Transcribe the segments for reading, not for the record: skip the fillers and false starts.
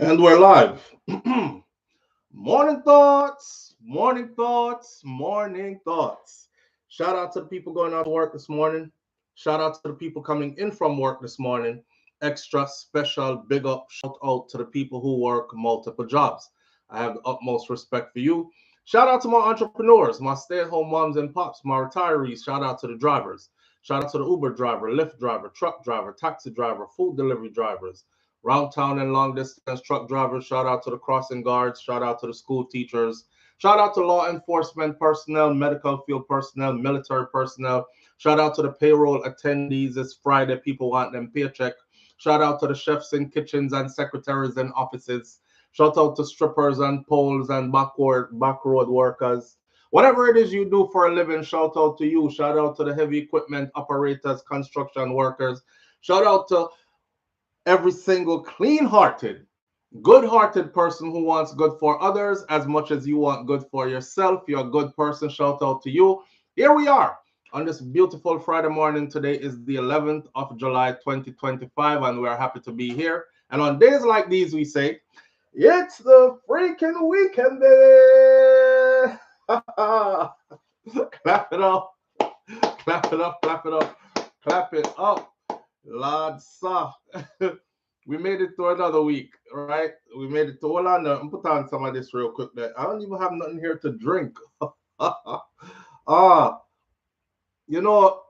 And we're live. Morning thoughts, morning thoughts, morning thoughts. Shout out to the people going out to work this morning. Shout out to the people coming in from work this morning. Extra special big up shout out to the people who work multiple jobs. I have the utmost respect for you. Shout out to my entrepreneurs, my stay at home moms and pops, my retirees. Shout out to the drivers. Shout out to the Uber driver, Lyft driver, truck driver, taxi driver, food delivery drivers, round town and long distance truck drivers. Shout out to the crossing guards. Shout out to the school teachers. Shout out to law enforcement personnel, medical field personnel, military personnel. Shout out to the payroll attendees. It's Friday. People want them paycheck. Shout out to the chefs in kitchens and secretaries in offices. Shout out to strippers and poles and back road workers. Whatever it is you do for a living, shout out to you. Shout out to the heavy equipment operators, construction workers. Shout out to every single clean-hearted, good-hearted person who wants good for others as much as you want good for yourself. You're a good person. Shout out to you. Here we are on this beautiful Friday morning. Today is the 11th of July, 2025, and we're happy to be here. And on days like these, we say, it's the freaking weekend, baby. Clap it up. Clap it up. Clap it up. Clap it up. Lord, sir. We made it to another week, right? We made it to hold on. I'm put on some of this real quick. There. I don't even have nothing here to drink. You know,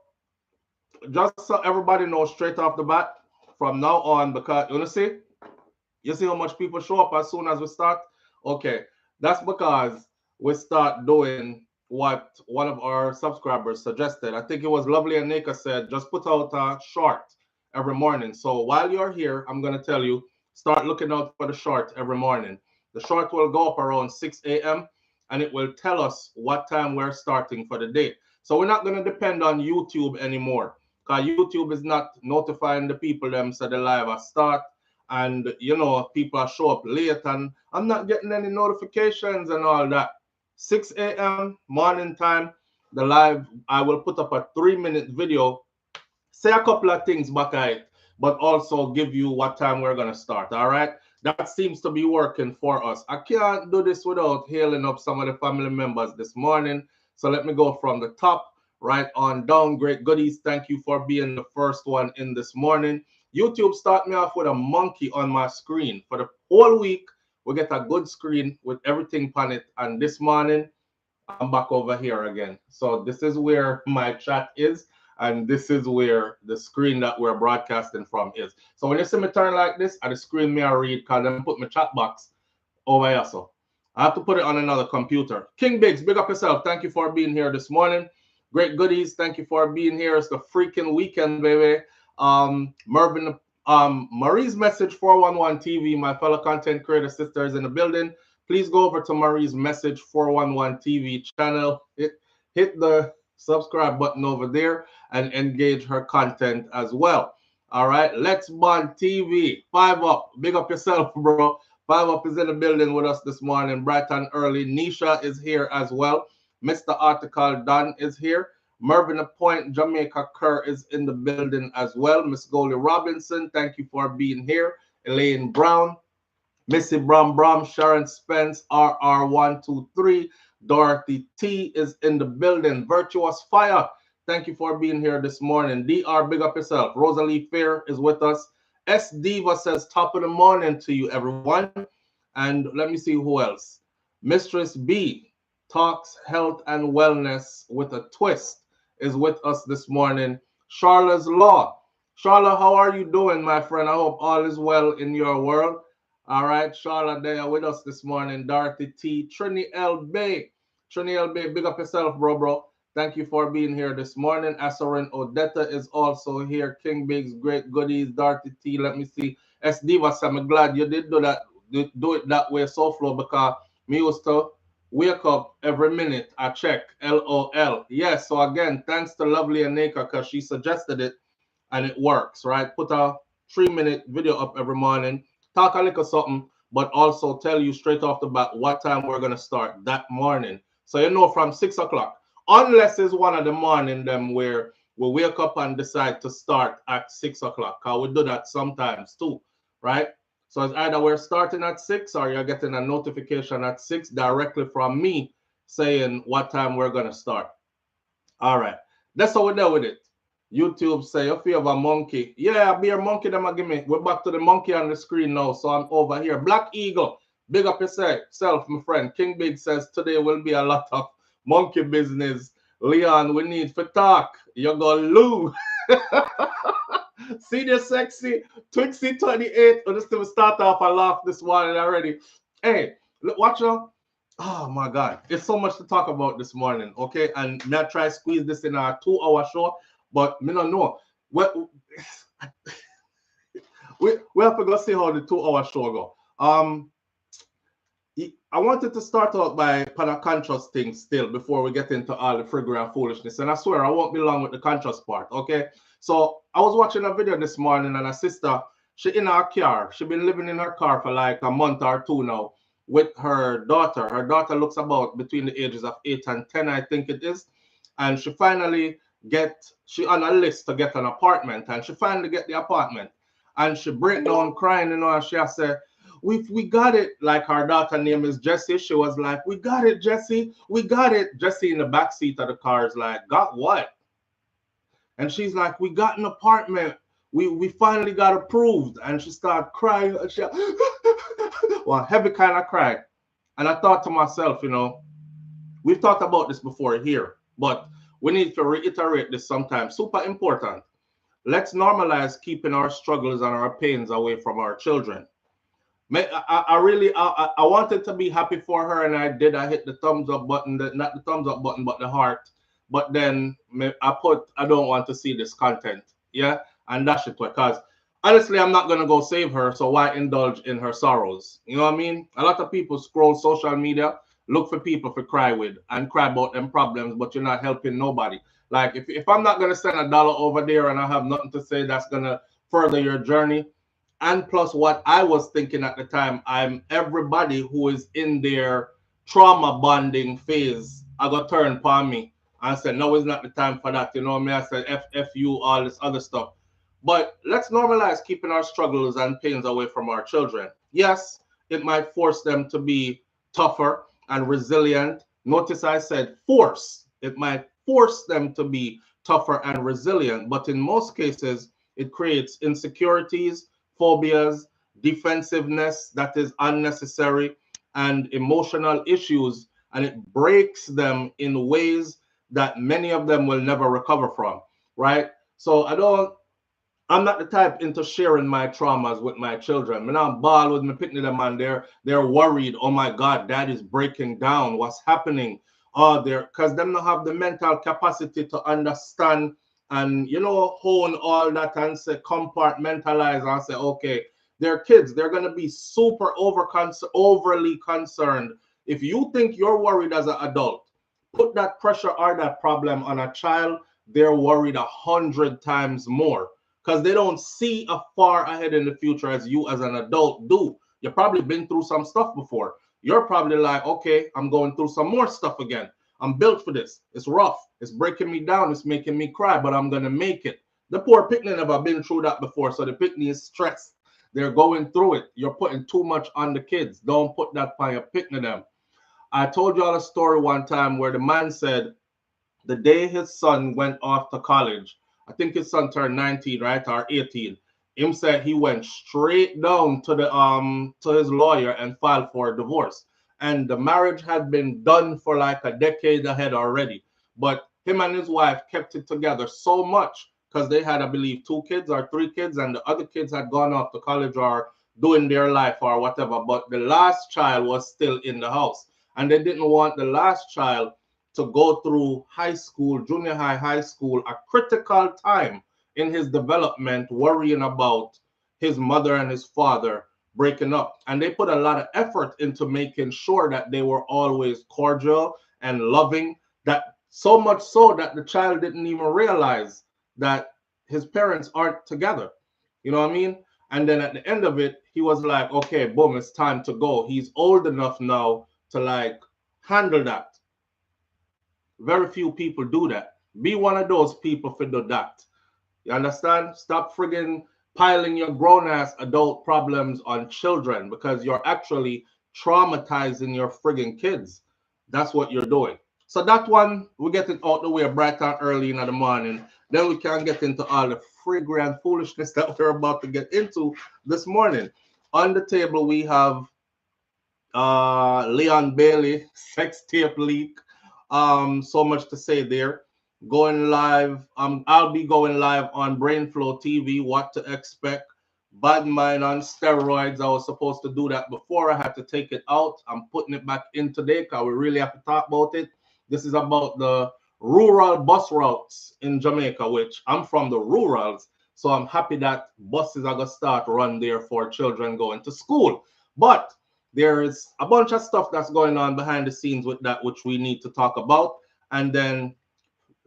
just so everybody knows straight off the bat, from now on, because you see how much people show up as soon as we start? Okay, that's because we start doing what one of our subscribers suggested. I think it was Lovely and Nika said, just put out a short every morning. So while you're here, I'm going to tell you, start looking out for the short every morning. The short will go up around 6 a.m. and it will tell us what time we're starting for the day. So we're not going to depend on YouTube anymore, because YouTube is not notifying the people them so the live are start, and people show up late and I'm not getting any notifications and all that. 6 a.m. morning time, the live, I will put up a 3-minute video, say a couple of things back at it, but also give you what time we're going to start. All right. That seems to be working for us. I can't do this without hailing up some of the family members this morning. So let me go from the top right on down. Great goodies. Thank you for being the first one in this morning. YouTube start me off with a monkey on my screen. For the whole week, we get a good screen with everything on it. And this morning, I'm back over here again. So this is where my chat is. And this is where the screen that we're broadcasting from is. So when you see me turn like this, at the screen me I read, because then put my chat box over here. So I have to put it on another computer. King Biggs, big up yourself. Thank you for being here this morning. Great goodies. Thank you for being here. It's the freaking weekend, baby. Mervin, Marie's Message 411 TV, my fellow content creator sisters in the building. Please go over to Marie's Message 411 TV channel. Hit the subscribe button over there and engage her content as well. All right, Let's Bond TV, 5 up. Big up yourself, bro. 5 up is in the building with us this morning, bright and early. Nisha is here as well. Mr. Article Don is here. Mervyn Point, Jamaica Kerr is in the building as well. Miss Goldie Robinson, thank you for being here. Elaine Brown, Missy Brom, Sharon Spence, RR123, Dorothy T is in the building. Virtuous Fire, thank you for being here this morning. DR, big up yourself. Rosalie Fair is with us. S Diva says top of the morning to you, everyone. And let me see who else. Mistress B talks health and wellness with a twist is with us this morning. Charlotte's Law. Charlotte, how are you doing, my friend? I hope all is well in your world. All right, Charlotte, they are with us this morning. Dorothy T. Trini L. Bay. Trini L. Bay, big up yourself, bro. Thank you for being here this morning. Asarin Odetta is also here. King Biggs, great goodies. Dorothy T. Let me see. S. Divas, I'm glad you did do that. Do it that way, SouFLo, because me used to wake up every minute. I check. LOL. Yes, so again, thanks to Lovely and Nika, because she suggested it and it works, right? Put a 3-minute video up every morning. Talk a little something, but also tell you straight off the bat what time we're going to start that morning. So you know from 6 o'clock, unless it's one of the morning them where we wake up and decide to start at 6 o'clock, because we do that sometimes too, right? So it's either we're starting at 6 or you're getting a notification at 6 directly from me saying what time we're going to start. All right. That's how we're done with it. YouTube say, if you have a monkey. Yeah, beer monkey them give me. We're back to the monkey on the screen now. So I'm over here. Black Eagle. Big up yourself, my friend. King Big says today will be a lot of monkey business. Leon, we need for talk. You're going to lose. See the sexy Twixie 28. Oh, this will start off a laugh this morning already. Hey, look, watch out. Oh my God. There's so much to talk about this morning. Okay. And me I try to squeeze this in a 2-hour show, but me don't know. Well, we have to go see how the 2-hour show go. I wanted to start out by a conscious thing still before we get into all the friggery and foolishness. And I swear I won't be long with the conscious part. Okay. So I was watching a video this morning and a sister, she in her car. She been living in her car for like a month or 2 now with her daughter. Her daughter looks about between the ages of 8 and 10, I think it is. And she finally she on a list to get an apartment. And she finally get the apartment. And she break down crying, and she said, we got it. Like her daughter name is Jessie. She was like, we got it, Jessie. We got it. Jessie in the back seat of the car is like, got what? And she's like, we got an apartment. We finally got approved. And she started crying. She, well, heavy kind of cry. And I thought to myself, we've talked about this before here, but we need to reiterate this sometimes. Super important. Let's normalize keeping our struggles and our pains away from our children. I wanted to be happy for her, and I did. I hit the thumbs up button, not the thumbs up button, but the heart. But then I don't want to see this content. Yeah, and dash it because honestly, I'm not gonna go save her. So why indulge in her sorrows? You know what I mean? A lot of people scroll social media, look for people to cry with and cry about them problems, but you're not helping nobody. Like if I'm not gonna send $1 over there and I have nothing to say that's gonna further your journey. And plus what I was thinking at the time, I'm everybody who is in their trauma bonding phase, I got turned upon me and said, no, it's not the time for that. You know what I mean? I said, F you, all this other stuff. But let's normalize keeping our struggles and pains away from our children. Yes, it might force them to be tougher and resilient. Notice I said force. It might force them to be tougher and resilient. But in most cases, it creates insecurities, phobias, defensiveness that is unnecessary, and emotional issues, and it breaks them in ways that many of them will never recover from, right? So I'm not the type into sharing my traumas with my children. When I'm ball with me picking them and they're worried, oh my God, dad is breaking down, what's happening? Because them don't have the mental capacity to understand and hone all that and say compartmentalize and say, okay, they're kids, they're gonna be super overly concerned. If you think you're worried as an adult, put that pressure or that problem on a child, they're worried 100 times more because they don't see as far ahead in the future as you as an adult do. You've probably been through some stuff before. You're probably like, okay, I'm going through some more stuff again. I'm built for this. It's rough. It's breaking me down. It's making me cry, but I'm going to make it. The poor picnic never been through that before, so the picnic is stressed. They're going through it. You're putting too much on the kids. Don't put that on your picnic them. I told y'all a story one time where the man said the day his son went off to college, I think his son turned 19, right, or 18. Him said he went straight down to his lawyer and filed for a divorce. And the marriage had been done for like a decade ahead already. But him and his wife kept it together so much because they had, I believe, 2 kids or 3 kids, and the other kids had gone off to college or doing their life or whatever. But the last child was still in the house. And they didn't want the last child to go through high school, junior high, high school, a critical time in his development, worrying about his mother and his father breaking up. And they put a lot of effort into making sure that they were always cordial and loving, that so much so that the child didn't even realize that his parents aren't together. You know what I mean? And then at the end of it, he was like, okay, boom, it's time to go. He's old enough now to like handle that. Very few people do that. Be one of those people for do that. You understand? Stop friggin' piling your grown-ass adult problems on children because you're actually traumatizing your friggin' kids. That's what you're doing. So that one, we get it out the way bright and early in the morning. Then we can get into all the fragrant foolishness that we're about to get into this morning. On the table, we have Leon Bailey, sex tape leak. So much to say there. Going live. I'll be going live on SouFLoTV. What to expect? Bad Mind on steroids. I was supposed to do that before. I had to take it out. I'm putting it back in today because we really have to talk about it. This is about the rural bus routes in Jamaica, which I'm from the rurals. So I'm happy that buses are going to start run there for children going to school. But there's a bunch of stuff that's going on behind the scenes with that, which we need to talk about. And then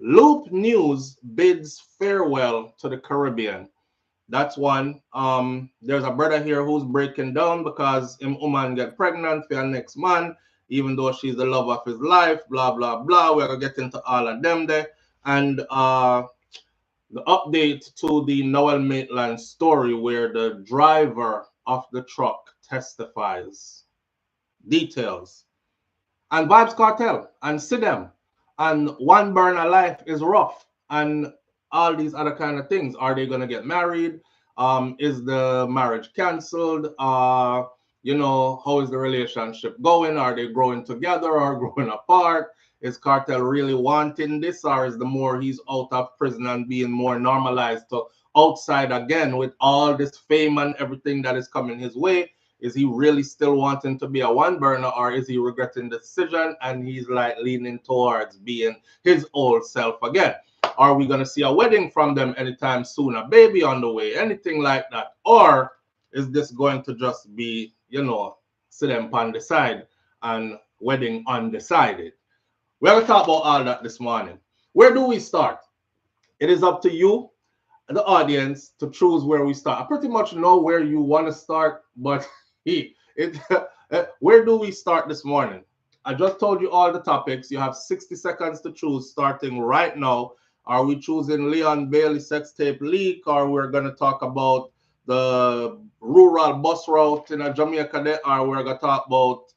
Loop News bids farewell to the Caribbean. That's one. There's a brother here who's breaking down because him woman get pregnant for her next man, even though she's the love of his life, blah, blah, blah. We're going to get into all of them there. And the update to the Noel Maitland story where the driver of the truck testifies. Details. And Vibes Cartel and Sidem and One Burn a Life is rough and all these other kind of things. Are they going to get married? Is the marriage canceled? You know, how is the relationship going? Are they growing together or growing apart? Is Cartel really wanting this, or is the more he's out of prison and being more normalized to outside again with all this fame and everything that is coming his way? Is he really still wanting to be a one burner, or is he regretting the decision and he's like leaning towards being his old self again? Are we going to see a wedding from them anytime soon? A baby on the way? Anything like that? Or is this going to just be, you know, Sidem on the side and wedding undecided? We're going to talk about all that this morning. Where do we start? It is up to you, the audience, to choose where we start. I pretty much know where you want to start, but where do we start this morning? I just told you all the topics. You have 60 seconds to choose starting right now. Are we choosing Leon Bailey sex tape leak, or we're going to talk about the rural bus route in Jamaica, or we're going to talk about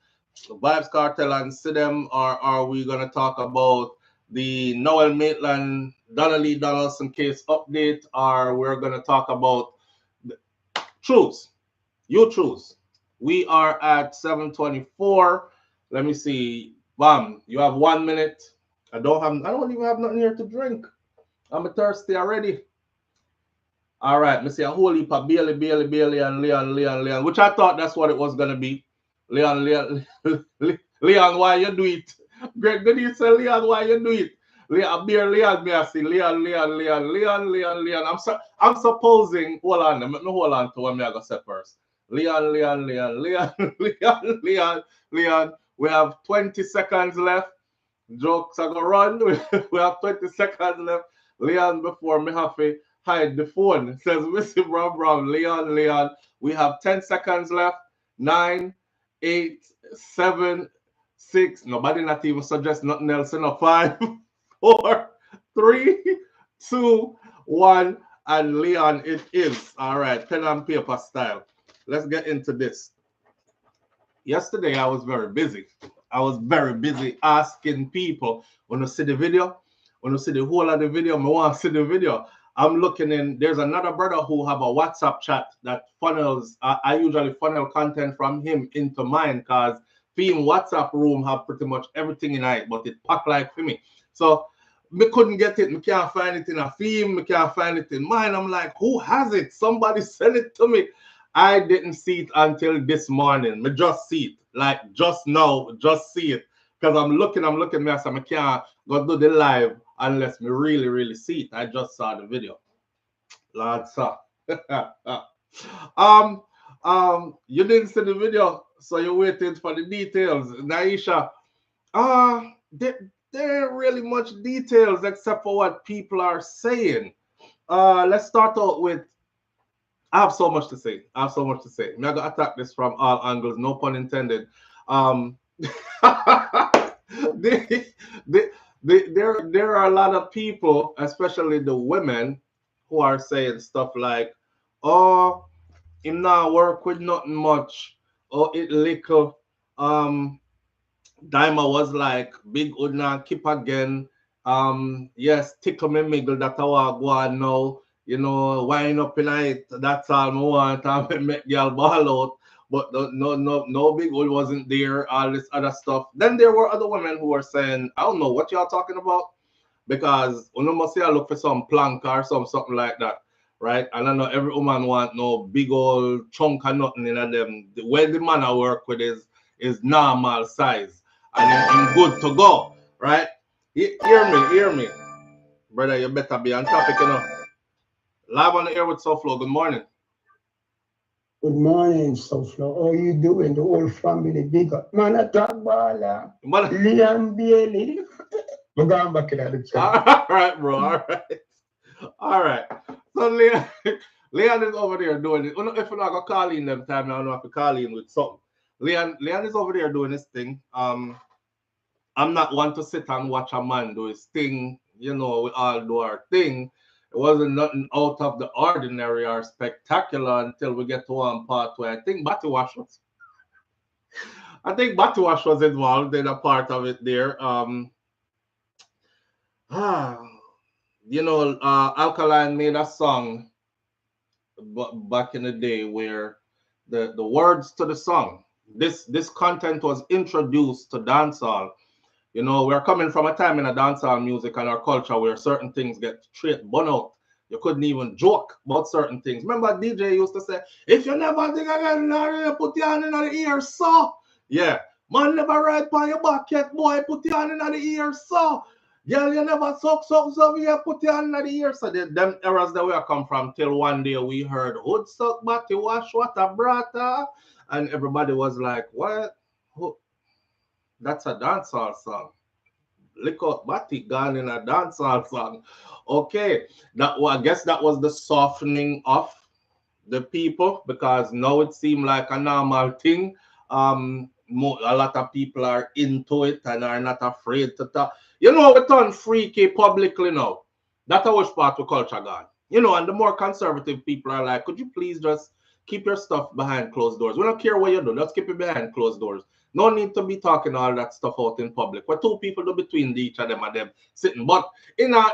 Vibes Cartel and Sidem, or are we going to talk about the Noel Maitland Donna Donaldson case update, or we're going to talk about choose. You choose. We are at 7:24. Let me see. Bam, you have 1 minute. I don't even have nothing here to drink. I'm thirsty already. All right, me see a whole heap of Bailey, and Leon, which I thought that's what it was gonna be. Leon, why you do it? Greg, did you say Leon, why you do it? Leon, me I see Leon. I'm supposing. Hold on, let me hold on to what me I gotta say first. Leon. We have 20 seconds left. Jokes are gonna run. We have 20 seconds left. Leon, before me have to hide the phone. It says Missy Brown. Leon. We have 10 seconds left. 9, 8, 7, 6. Nobody not even suggest nothing else. 5, 4, 3, 2, 1. And Leon, it is. All right, pen and paper style. Let's get into this. Yesterday, I was very busy. Asking people, when you see the video, when you see the whole of the video, I want to see the video. I'm looking in, there's another brother who have a WhatsApp chat that funnels, I usually funnel content from him into mine because him WhatsApp room have pretty much everything in it, but it packed like for me. So me couldn't get it, me can't find it in a theme, me can't find it in mine. I'm like, who has it? Somebody send it to me. I didn't see it until this morning. Me just see it, like just now, just see it. Because I'm looking, me I say, I can't go do the live unless me really see it. I just saw the video. Lord, sir. You didn't see the video, so you're waiting for the details. Naisha, there ain't really much details except for what people are saying. Let's start out with, I have so much to say. I'm going to attack this from all angles, no pun intended. There are a lot of people, especially the women, who are saying stuff like, Oh, him not work with nothing much. Oh, it little. Daima was like, big would not keep again. Yes, tickle me miggle that I want go on now. You know, wind up in it. That's all I want. And make y'all ball out. But no big wood wasn't there. All this other stuff. Then there were other women who were saying, I don't know what y'all talking about, because you must say I look for some plank or something like that, right? And I know every woman want no big old chunk of nothing in them. The way the man I work with is normal size, and him good to go, right? Hear me, brother. You better be on topic, you know. Live on the air with SouFLo. Good morning. Good morning, SouFLo. How you doing? The whole family big up. Man, I talk about Liam Bailey. We're going back in the chat. All right, bro. All right. All right. So Leon is over there doing it. If you're not gonna call in them time, I don't know if to call in with something. Leon is over there doing his thing. I'm not one to sit and watch a man do his thing. You know, we all do our thing. It wasn't nothing out of the ordinary or spectacular until we get to one part where I think Batty Wash was involved in a part of it there. You know, Alkaline made a song back in the day where the words to the song, this content was introduced to dancehall. You know, we're coming from a time in a dancehall music and our culture where certain things get straight bun out. You couldn't even joke about certain things. Remember, DJ used to say, "If you never think again, you put your hand in the ear, so." Yeah, man never ride on your back yet, boy. Put your hand in the ear, so. Girl, you never suck, you put your hand in the ear. So them errors that we come from till one day we heard hood suck, batty wash, what a brata. And everybody was like, what? That's a dancehall song. Lick out batty gone in a dancehall song. Okay, I guess that was the softening of the people, because now it seemed like a normal thing. A lot of people are into it and are not afraid to talk. You know, we turn freaky publicly now. That's how which part of culture gone. You know, and the more conservative people are like, could you please just keep your stuff behind closed doors? We don't care what you do. Let's keep it behind closed doors. No need to be talking all that stuff out in public. Where two people do between each of them and them sitting. But in a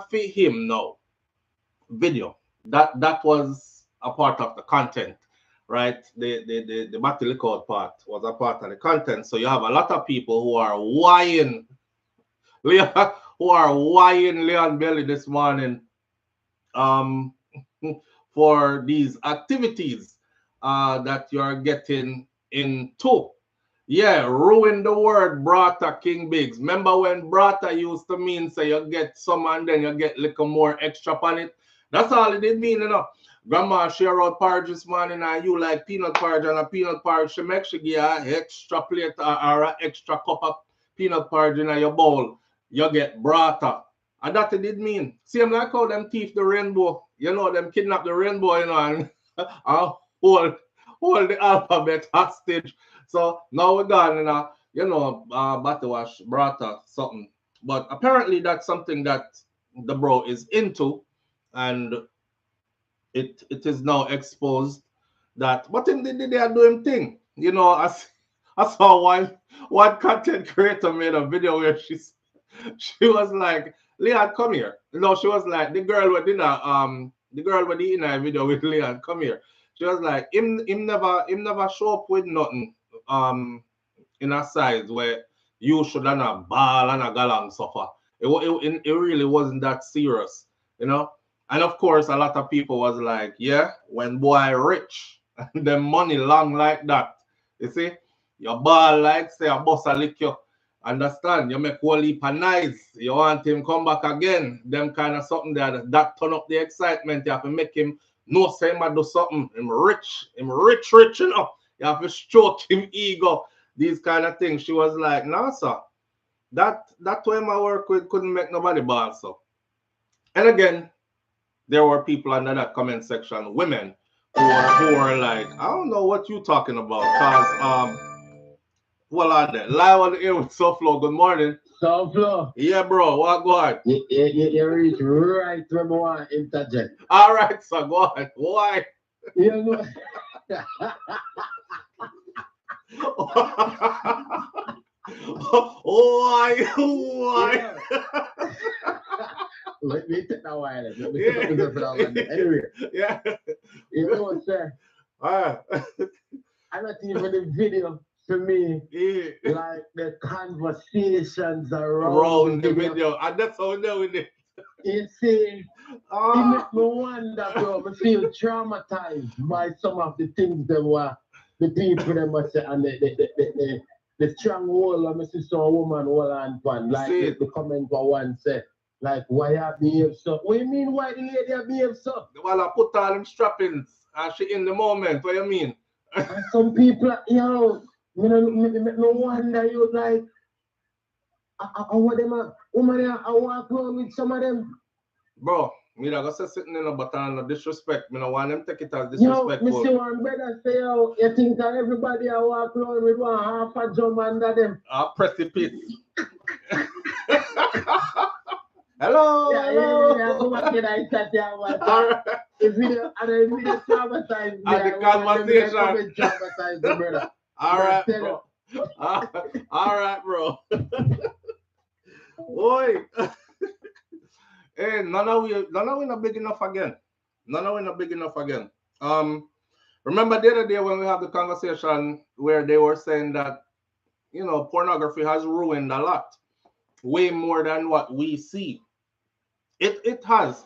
for him now video, that was a part of the content, right? The battle record part was a part of the content. So you have a lot of people who are whining Leon Belly this morning for these activities that you're getting into. Yeah, ruin the word brata King Biggs. Remember when brata used to mean say you get some and then you get little more extra on it? That's all it did mean, you know. Grandma share out porridge this morning and you like peanut porridge, and a peanut porridge she make she give an extra plate or an extra cup of peanut porridge in your bowl. You get brata. And that it did mean. Same like how them thief the rainbow. You know, them kidnap the rainbow, you know, and hold the alphabet hostage. So now we're gone in a, you know, Batawash, Brata, something. But apparently that's something that the bro is into, and it is now exposed that, but him they are doing thing. You know, I saw one content creator made a video where she was like, Leon, come here. No, she was like, the girl with the girl with the inner video with Leon, come here. She was like, him never show up with nothing in a size where you should have a ball and a galang suffer. It really wasn't that serious, you know. And of course, a lot of people was like, yeah, when boy rich and the money long like that, you see, your ball like say a boss a lick you. Understand? You make whole heap of nice. You want him come back again. Them kind of something that turn up the excitement. You have to make him know say him do something. Him rich, you know. You have to stroke him ego. These kind of things. She was like, no, sir. That way my work with couldn't make nobody ball, so. And again, there were people under that comment section, women, who were like, I don't know what you talking about, cause well on there. Live on the air with SouFLo. Good morning. SouFlo. Yeah, bro. What go on? You reach right where I want to interject. All right, so go on. Why? You know. Why? Let me take that while. Let me take up for that one. Anyway. Yeah. You know what, sir? I'm not even the video for me. Yeah. Like the conversations around the video. And that's how we know it. You see, it makes me wonder, bro. I feel traumatized by some of the things that were the people that must say and the strong wall of Mrs. So woman hold on pan. Like the comment for one say, like, why you behave so? What do you mean why the lady behave so? Well, I put all them strappings and she in the moment. What do you mean? And some people, yo, no wonder you like I want them woman I walk around with some of them. Bro, me not gonna say sitting in a button no disrespect. Me no want them take it as disrespectful. Yo, Mr. One brother say, yo, you think that everybody I walk around with one half a drum under them? A precipice. Hello, yeah, hello. Yeah, go back in and chat there. The video traumatized me. And the conversation. Traumatized the brother. All right, bro. All right, bro. Boy. Hey, none of we not big enough again. Remember the other day when we had the conversation where they were saying that, you know, pornography has ruined a lot. Way more than what we see. It has.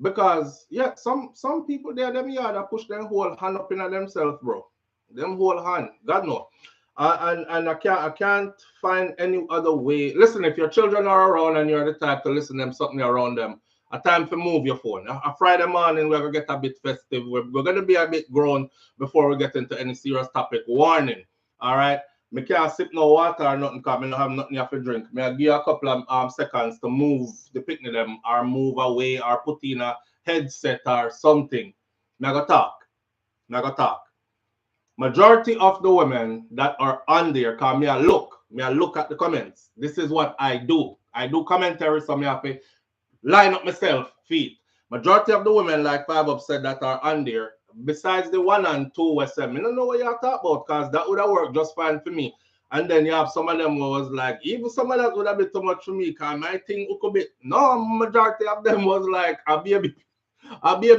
Because yeah, some people there, them yard that push them whole hand up in themselves, bro. Them whole hand. God no. And I can't find any other way. Listen, if your children are around and you're the type to listen to them something around them, a time to move your phone. A Friday morning we're gonna get a bit festive. We're gonna be a bit grown before we get into any serious topic. Warning. All right. Me can't sip no water or nothing because I don't have nothing to drink. Me I give you a couple of seconds to move the picnic them or move away or put in a headset or something. Me I go talk. Majority of the women that are on there, because me I look at the comments. This is what I do. I do commentary, so me have to line up myself, feet. Majority of the women, like Five Up said, that are on there, besides the 1 and 2 we said, I don't know what you're talking about, because that would have worked just fine for me. And then you have some of them who was like, even some of that would have been too much for me, because my thing could be, no, majority of them was like, I'll be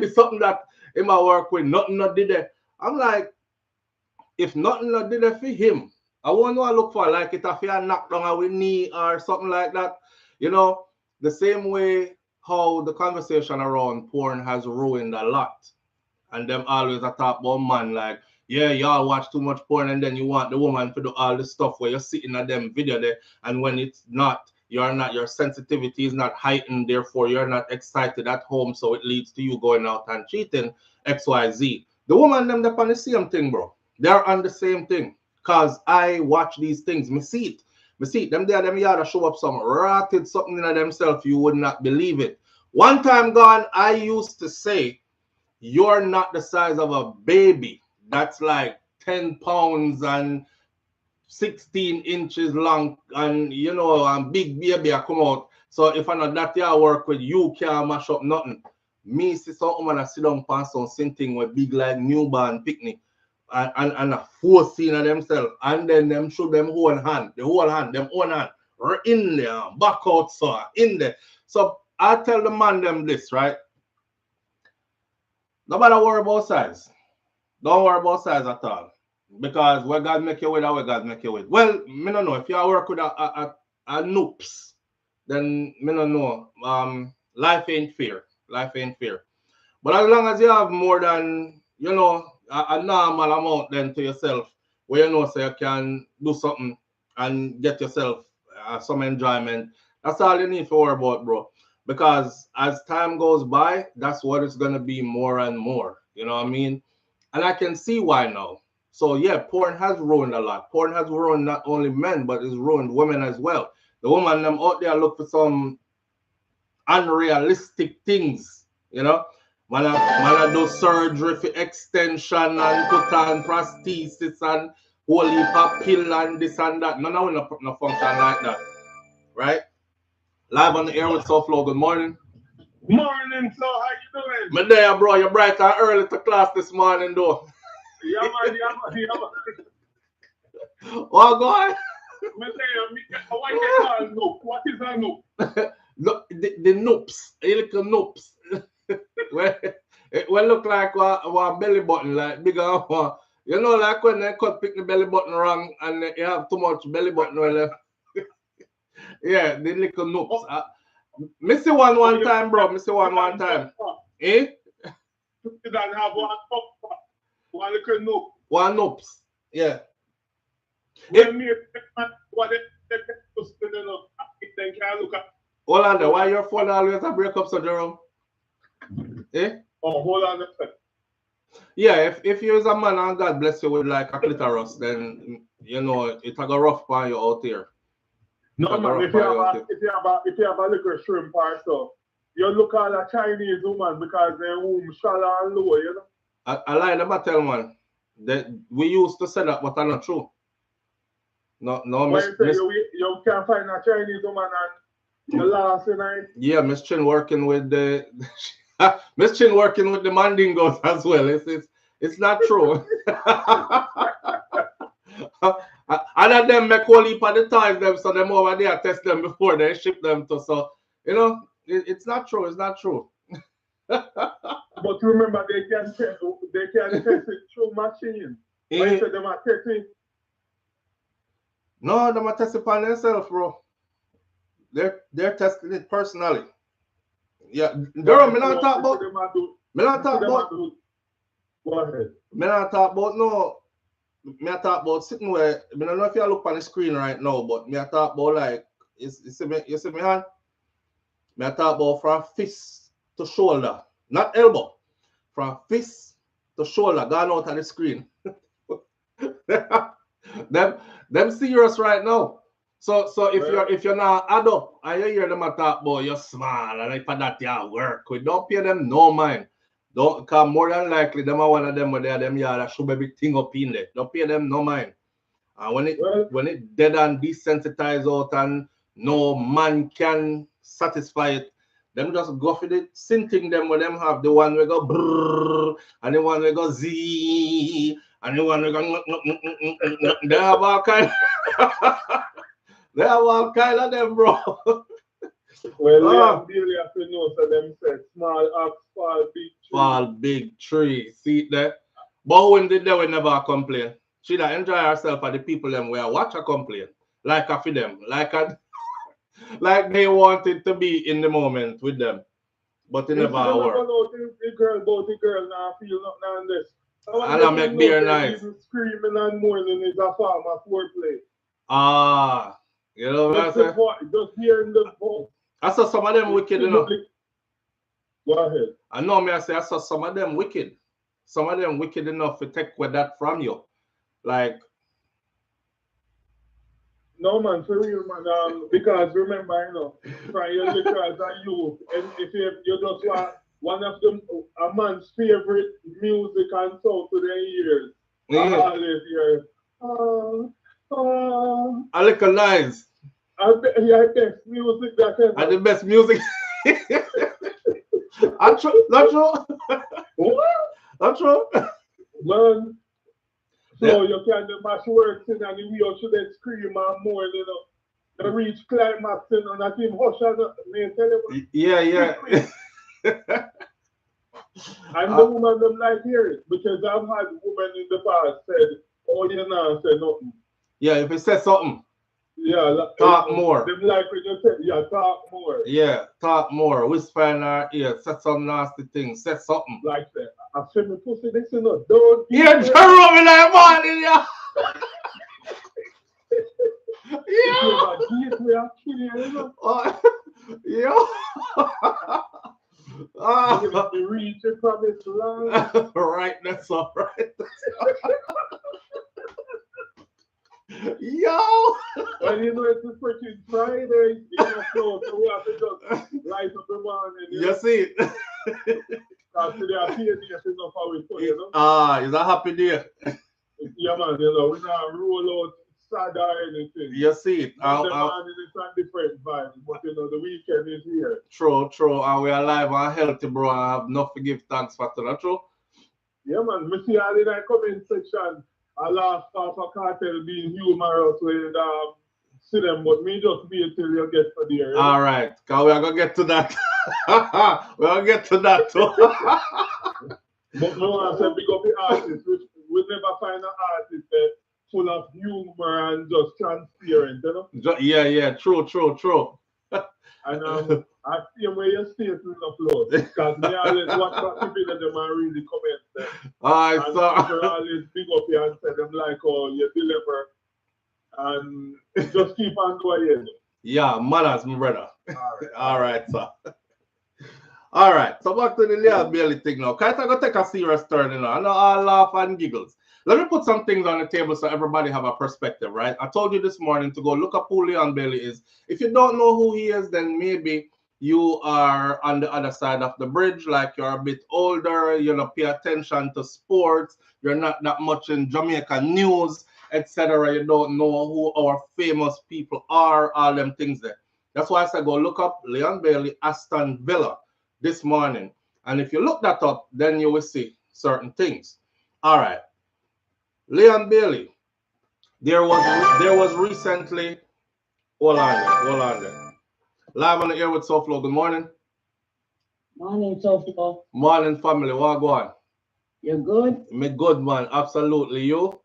something that in my work with, nothing not did it. I'm like, if nothing not did it for him, I won't know I look for, like it if you knock down our knee or something like that. You know, the same way how the conversation around porn has ruined a lot. And them always a talk about man like, yeah, y'all watch too much porn and then you want the woman to do all the stuff where you're sitting at them video there, and when it's not, your sensitivity is not heightened, therefore you're not excited at home, so it leads to you going out and cheating, XYZ. The woman them they're on the same thing, bro. They're on the same thing. Cause I watch these things, me see it. Them there, them yard show up some rotted something in themselves, you would not believe it. One time gone, I used to say, you're not the size of a baby that's like 10 pounds and 16 inches long, and you know, and big baby I come out. So if I know that I work with, you can't mash up nothing. Me see some woman I sit down past some thing with big like newborn picnic and a force scene of themselves, and then them show them whole hand, them own hand, in there, back out, so in there. So I tell the man them this, right? Nobody worry about size. Don't worry about size at all. Because what God make you with, what God make you with. Well, me don't know. If you work with a noops, then me don't know. Life ain't fair. But as long as you have more than, you know, a normal amount then to yourself, where you know so you can do something and get yourself some enjoyment, that's all you need to worry about, bro. Because as time goes by, that's what it's going to be more and more. You know what I mean? And I can see why now. So yeah, porn has ruined a lot. Porn has ruined not only men, but it's ruined women as well. The women them out there look for some unrealistic things, you know. Man I do surgery for extension and put on prosthesis and whole heap of pill and this and that. None of them no function like that. right? Live on the air with SouFLo. Good morning. Morning, so how you doing? My day, bro. You're bright and early to class this morning, though. Yeah, man. Oh, go ahead. What is a noop? Look, the noops, a little noops. It will look like a belly button, like bigger. You know, like when they cut pick the belly button wrong and you have too much belly button. Well, yeah, the little noops. Miss you one time, bro. Miss you one time. Eh? You don't have one little noop. One noops. Yeah. Hold on there. Why your phone always a break up, so Jerome? Eh? Oh, hold on a second. Yeah, if you're a man and God bless you with like a clitoris, then you know it's a go rough for you out here. No man, if you have a little shrimp or so, you look at a Chinese woman because their womb shallow and low, you know. I lie never tell man that we used to say that, but I'm not true. No, you can't find a Chinese woman and the last night. Yeah, Miss Chin working with the Miss Chin working with the mandingos as well. It's not true. And of them make all heap of the time them, so them over there test them before they ship them to. So you know, it's not true. It's not true. But remember, they can test it through machine. Why say them are testing? No, them are testing upon themselves, bro. They're testing it personally. Yeah, Durham, me not talk about. Me not talk about. Go ahead. Me not talk about no. Me talk about sitting where. I don't know if you look on the screen right now, but me talk about like you see me hand. Me talk about from fist to shoulder, not elbow. From fist to shoulder, gone out of the screen. them serious right now. So if you're not add up and you hear them talk about you're small and if that you work, we don't pay them no mind. Don't come more than likely them are one of them where they are them yeah that should be big thing up in there. Don't pay them no mind. And when it dead and desensitized out and no man can satisfy it, them just go for the synthing them when them have the one we go brrr and the one we go z and the one we go they have all kind. They have all kind of them, bro. Well, you have to know, so them said small ox fall big tree. Fall big tree. See that? But when did they never complain? She that enjoy herself and the people them where watch her complain. Like a for them. Like they wanted to be in the moment with them. But it never work. The girl now feel nothing on this. And I make beer nice. Screaming and mourning is a form of foreplay. Ah. You know what I say? Just hearing the voice. I saw some of them wicked, you know. Go ahead. I know me, I say I saw some of them wicked. Some of them wicked enough to take with that from you. Like no man, for real man. Because remember, you know, from your little as a youth, and if you just want one of them a man's favorite music and sound to their ears. I always hear I look nice. Best music that ever. And the best music. Not true. What? Not true. Man. So you can the mash works in and you should scream and more, you know. The reach climax and I think hush and tell you. Yeah. And the woman them like hear it because I've had women in the past said, oh, you know, say nothing. Yeah, if it says something. Yeah, talk more. Them like when you say, yeah, talk more. Yeah, talk more. Whisper in our ear, say some nasty things, say something. Like that. I said, me pussy, this is not don't. Yeah, Jerome in that morning, yeah. Yeah. You reach your promised land. Right, that's all right. Yo! Well, you know, it's a freaking Friday, you know, so we have to just light up the morning. You see it? Because today I feel this is not how we put, you know? Ah, it's a happy day. Yeah, man, you know, we now roll out sad or anything. You see it. The morning is a different vibe, but you know the weekend is here. True, true. And we're alive and healthy, bro. I have enough to give thanks for that, true? Yeah, man. Me see all in that comment section. I laugh off a Cartel being humorous with Sidem, but me just wait till you get to there. All right, because we are going to get to that. We're going to get to that too. But no one said big up the artist. We never find an artist full of humor and just transparent, you know? Yeah, true. And I see where you stay in the flow. Because me always watch what people them and read the comments there. I saw. People always big up you and say them like, oh, you deliver. And just keep on going. Yeah, manners, my brother. All right, sir. All right, so back to the Leon Bailey thing now. Can't I go take a serious turn, you know? I know I'll laugh and giggles. Let me put some things on the table so everybody have a perspective, right? I told you this morning to go look up who Leon Bailey is. If you don't know who he is, then maybe you are on the other side of the bridge, like you're a bit older, you know, pay attention to sports, you're not that much in Jamaican news, etc. You don't know who our famous people are, all them things there. That's why I said go look up Leon Bailey, Aston Villa this morning. And if you look that up, then you will see certain things. All right. Leon Bailey, there was recently, hold on there. Live on the air with SouFLo. Good morning. Morning, SouFLo. Morning, family. What go on? You're good? Me good, man. Absolutely. You?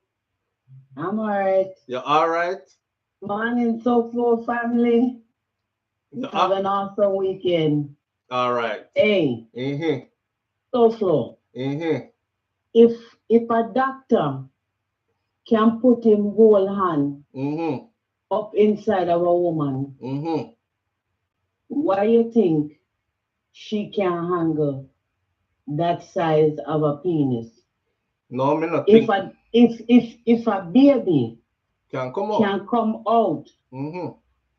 I'm all right. You're all right? Morning, SouFLo family. Have an awesome weekend. All right. Hey. SouFLo. If a doctor can put him whole hand up inside of a woman, why you think she can handle that size of a penis? No, me not think. If a baby can come out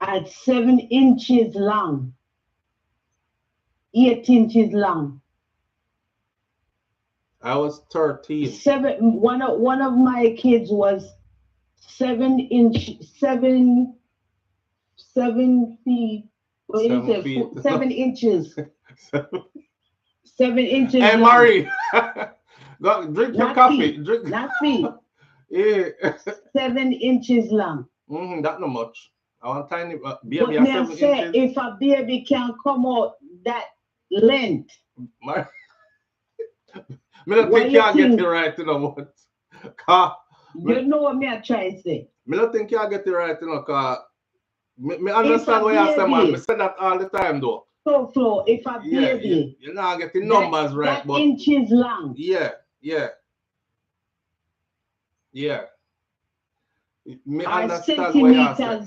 at 7 inches long, 8 inches long. I was 13. One of my kids was 7 feet. What do you say? 7 inches. 7 inches. Hey, long. Marie, go drink your coffee. Feet. Drink. Not feet. Yeah. 7 inches long. That not much. I want tiny baby. But may I say, if a baby can come out that length, me don't think you get it right, you know what? You know what me I try to say. Me don't think you get it right, you know, because me understand what you say, man. Me say that all the time, though. SouFLo, if a baby, you're not getting numbers right, that but inches long. Yeah. Me understand what you say.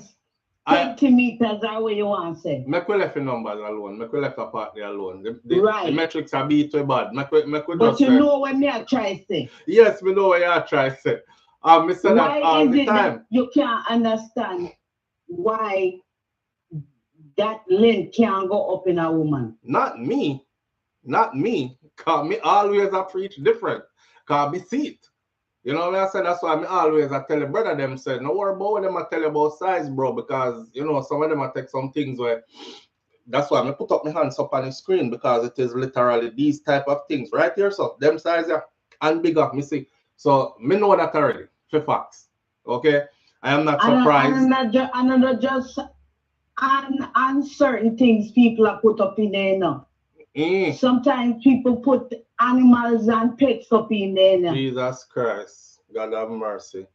Centimeters are what you want to say. Make we left the numbers alone. Make we left the part there alone. Right. The metrics are beat too bad. But you know what me I try to say. Yes, me know what you try to say. Me say that all the time. You can't understand why that length can't go up in a woman. Not me. Cause me always I preach different. Cause me see it. You know what I said? That's why I always I tell the brother them said, no worry about them I tell you about size, bro, because you know some of them I take some things where that's why I put up my hands up on the screen because it is literally these type of things right here. So them size and bigger, me see. So me know that already. For facts. Okay. I am not surprised. And not just on certain things people are put up in there now. Sometimes people put animals and pets up in there now. Jesus Christ. God have mercy.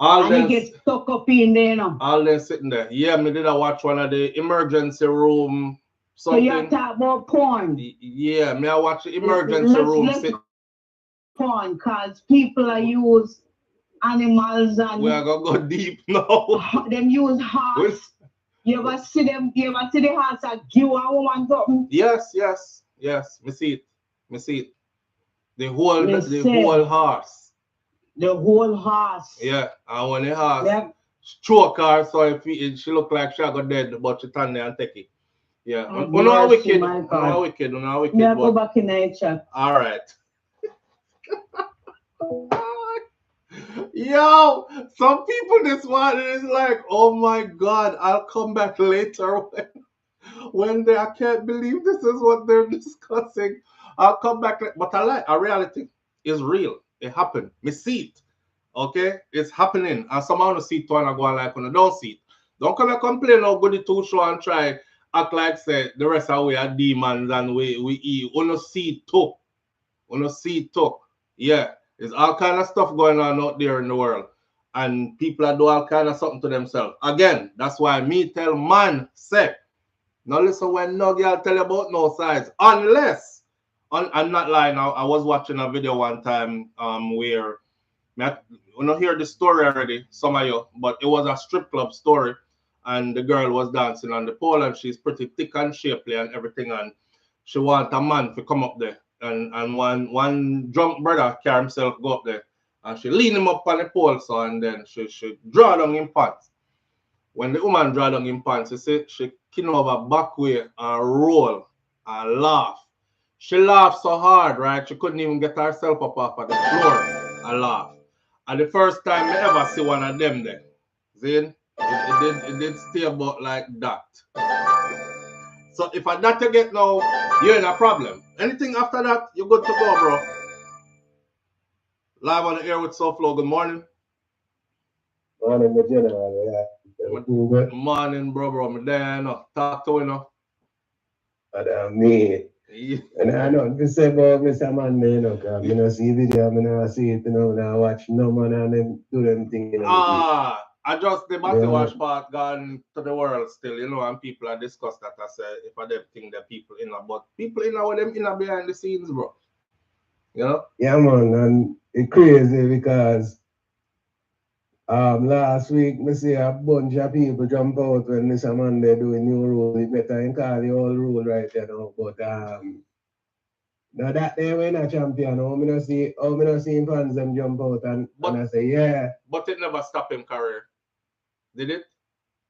And they get stuck up in there now. All them sitting there. Yeah, me did I watch one of the emergency room something. So you talk about porn. Yeah, me I watch the emergency room porn because people are use animals and we are gonna go deep now. Them use hearts. You ever see the hearts that give a woman something? Yes. Me see it. The whole horse. The whole horse. Yeah, and when the horse stroke her, so if she look like she got dead, but she turn there and take it. Yeah. We're wicked. Yeah, go back in the chat. All right. Yo, some people this morning is like, oh my God, I'll come back later when I can't believe this is what they're discussing. I'll come back, but I like a reality is real. It happened. Me see it. Okay, it's happening. And someone see it and I go like when I don't see it. Don't come and complain how good the two show and try act like say the rest of we are demons and we eat. Wanna see it too. Wanna see it too. Yeah, there's all kind of stuff going on out there in the world. And people are do all kind of something to themselves. Again, that's why me tell man say, now listen when no girl tell you about no size. Unless I'm not lying now. I was watching a video one time where you know hear the story already, some of you, but it was a strip club story, and the girl was dancing on the pole, and she's pretty thick and shapely and everything, and she want a man to come up there, and one drunk brother carry himself go up there, and she lean him up on the pole, so and then she draw down him pants. When the woman draw down him pants, she kin over back way and roll and laugh. She laughed so hard, right? She couldn't even get herself up off of the floor and laugh. And the first time I ever see one of them there, see, it did stay about like that. So if I that you get now, you're in a problem. Anything after that, you're good to go, bro. Live on the air with SouFLo. Good morning. Morning, my general. Yeah. Good morning, bro. Me there, no. Talk to you, no. But me. And I know to say about Mr. Monday, you know, because I don't see video, I don't see it, you know, I watch no man and them do them things. You know, I just the battle watch part gone to the world still, you know, and people are discuss that. I say if I them think that people in but people in with them in behind the scenes, bro. You know? Yeah, man, and it's crazy because last week I see a bunch of people jump out when Mr. Monday doing new rule. It better than call the old rule right there now. But now that day we're not champion, I don't see fans them jump out and I say, yeah. But it never stopped him career. Did it?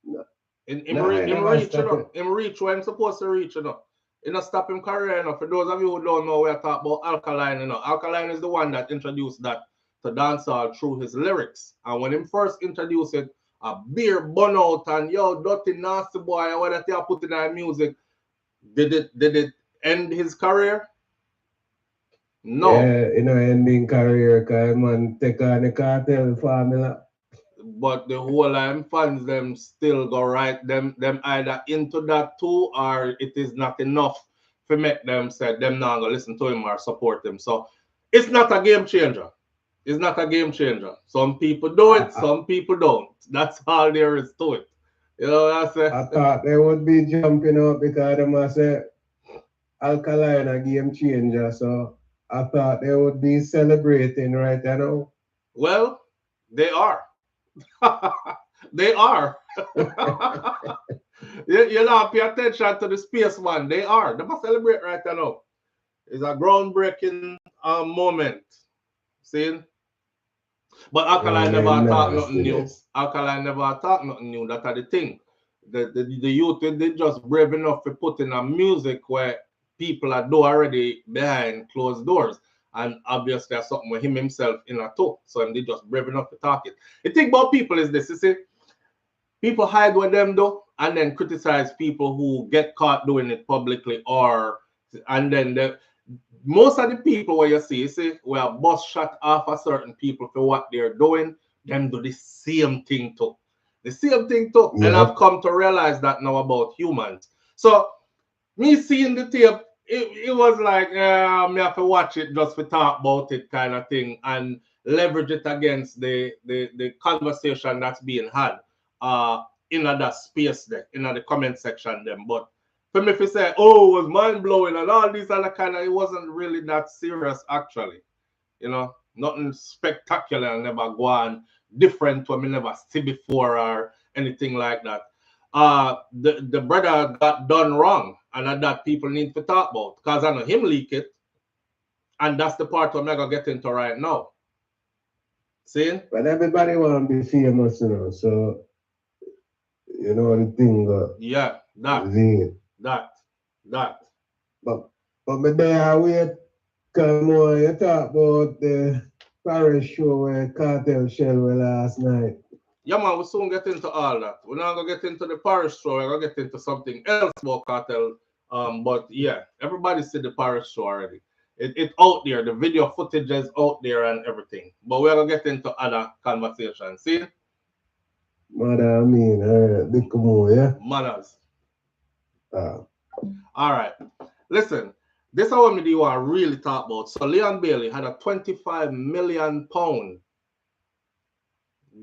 No. Him reach, you know. Him reach where I'm supposed to reach, you know. It not stop him career, you know. For those of you who don't know, we're talking about Alkaline, you know. Alkaline is the one that introduced that to dancehall through his lyrics. And when him first introduced it, a beer bun out and yo, dirty nasty boy, and what that they put in our music, did it end his career? No. Yeah, you know, ending career, because man take on the Cartel formula. But the whole fans them still go right them either into that too, or it is not enough to make them say them not gonna listen to him or support him. So it's not a game changer. It's not a game changer. Some people do it, some people don't. That's all there is to it. You know what I say? I thought they would be jumping up because they must say Alkaline a game changer. So I thought they would be celebrating right now. Well, they are. They are. You know, pay attention to the space, man. They are. They must celebrate right now. It's a groundbreaking moment. See? But Alkaline never talk nothing new. Alkaline never talk nothing new. That's the thing. The youth, they just brave enough to put in a music where people are do already behind closed doors. And obviously that's something with him himself in a too. So they just brave enough to talk it. The thing about people is this, you see, people hide with them though, and then criticize people who get caught doing it publicly, and then most of the people where you see, where bus shot off a certain people for what they're doing, them do the same thing too. The same thing too. Yeah. And I've come to realize that now about humans. So me seeing the tape, it was like, me have to watch it just to talk about it kind of thing and leverage it against the conversation that's being had in that space there, in the comment section them. But for me, if you say, oh, it was mind-blowing and all these other kind of, it wasn't really that serious actually. You know, nothing spectacular, never go on different what me never see before or anything like that. The brother got done wrong, and that people need to talk about, because I know him leak it, and that's the part I'm gonna get into right now. See? But everybody want to be famous, you know, so you know the thing. Yeah, that. But me there wait, come on, you talk about the Paris show where Cartel shell last night. Yeah, man, we'll soon get into all that. We're not going to get into the parish show. We're going to get into something else about Cartel. But yeah, everybody see the parish show already. It's out there. The video footage is out there and everything. But we're going to get into other conversations. See? Mother, I mean, big more, yeah? Manners. All right. Listen, this is what we want to really talk about. So Leon Bailey had a £25 million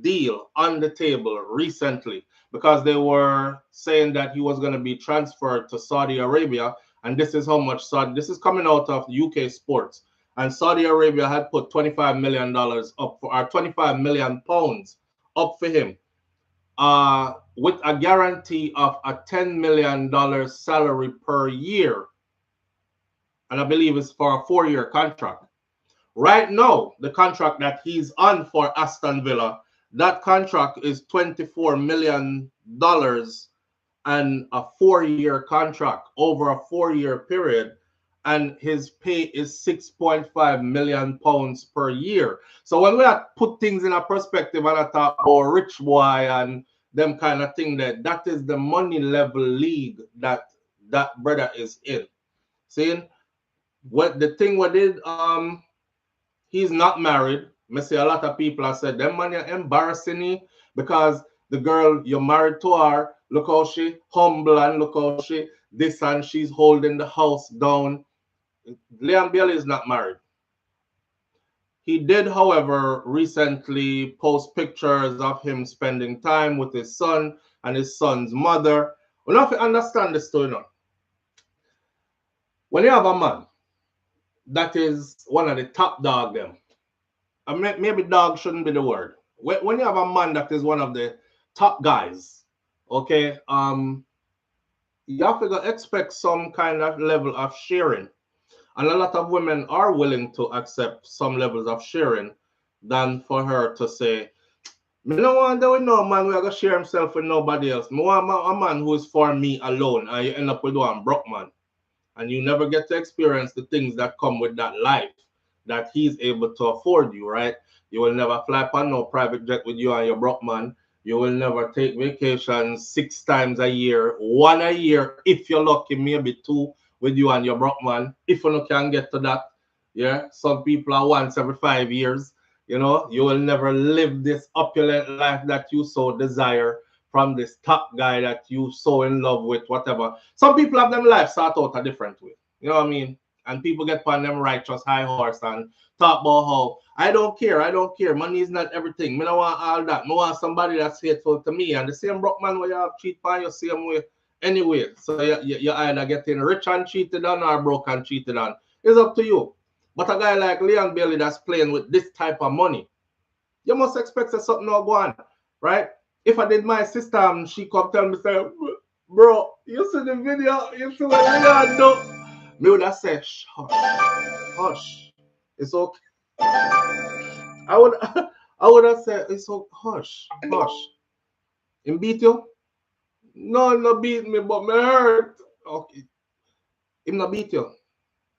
deal on the table recently because they were saying that he was going to be transferred to Saudi Arabia, and this is how much this is coming out of UK Sports, and Saudi Arabia had put $25 million up for, or £25 million up for him, with a guarantee of a $10 million salary per year, and I believe it's for a 4-year contract. Right now, the contract that he's on for Aston Villa, that contract is $24 million and a 4-year contract over a 4-year period. And his pay is £6.5 million per year. So when we put things in a perspective and I talk about rich boy and them kind of thing, that is the money level league that brother is in. See, what the thing we did, he's not married. I see a lot of people have said, them man, you're embarrassing me because the girl you're married to her, look how she humble and look how she this and she's holding the house down. Leon Bailey is not married. He did, however, recently post pictures of him spending time with his son and his son's mother. We don't have to understand this story now. When you have a man that is one of the top dog them, maybe dog shouldn't be the word. When you have a man that is one of the top guys, okay, you have to expect some kind of level of sharing. And a lot of women are willing to accept some levels of sharing than for her to say, me no want that with no man who are going to share himself with nobody else. Me want a man who is for me alone, and you end up with one broke man. And you never get to experience the things that come with that life that he's able to afford you, right? You will never fly on no private jet with you and your broke man. You will never take vacations 6 times a year, 1 a year, if you're lucky, maybe 2 with you and your broke man, if you can get to that. Yeah, some people are once every 5 years. You know, you will never live this opulent life that you so desire from this top guy that you so in love with, whatever. Some people have them life start out a different way. You know what I mean? And people get on them righteous high horse and talk about how I don't care. Money is not everything. Me don't want all that. Me want somebody that's faithful to me. And the same broke man where you have cheat on you same way anyway. So you either getting rich and cheated on or broke and cheated on. It's up to you. But a guy like Leon Bailey that's playing with this type of money, you must expect that something will go on, right? If I did my sister and she come tell me, say, bro, you see the video, you see what Leon do? Me would have said, hush, it's okay. I would have said, it's okay, hush. Him beat you? No beat me, but me hurt. Okay. Him not beat you.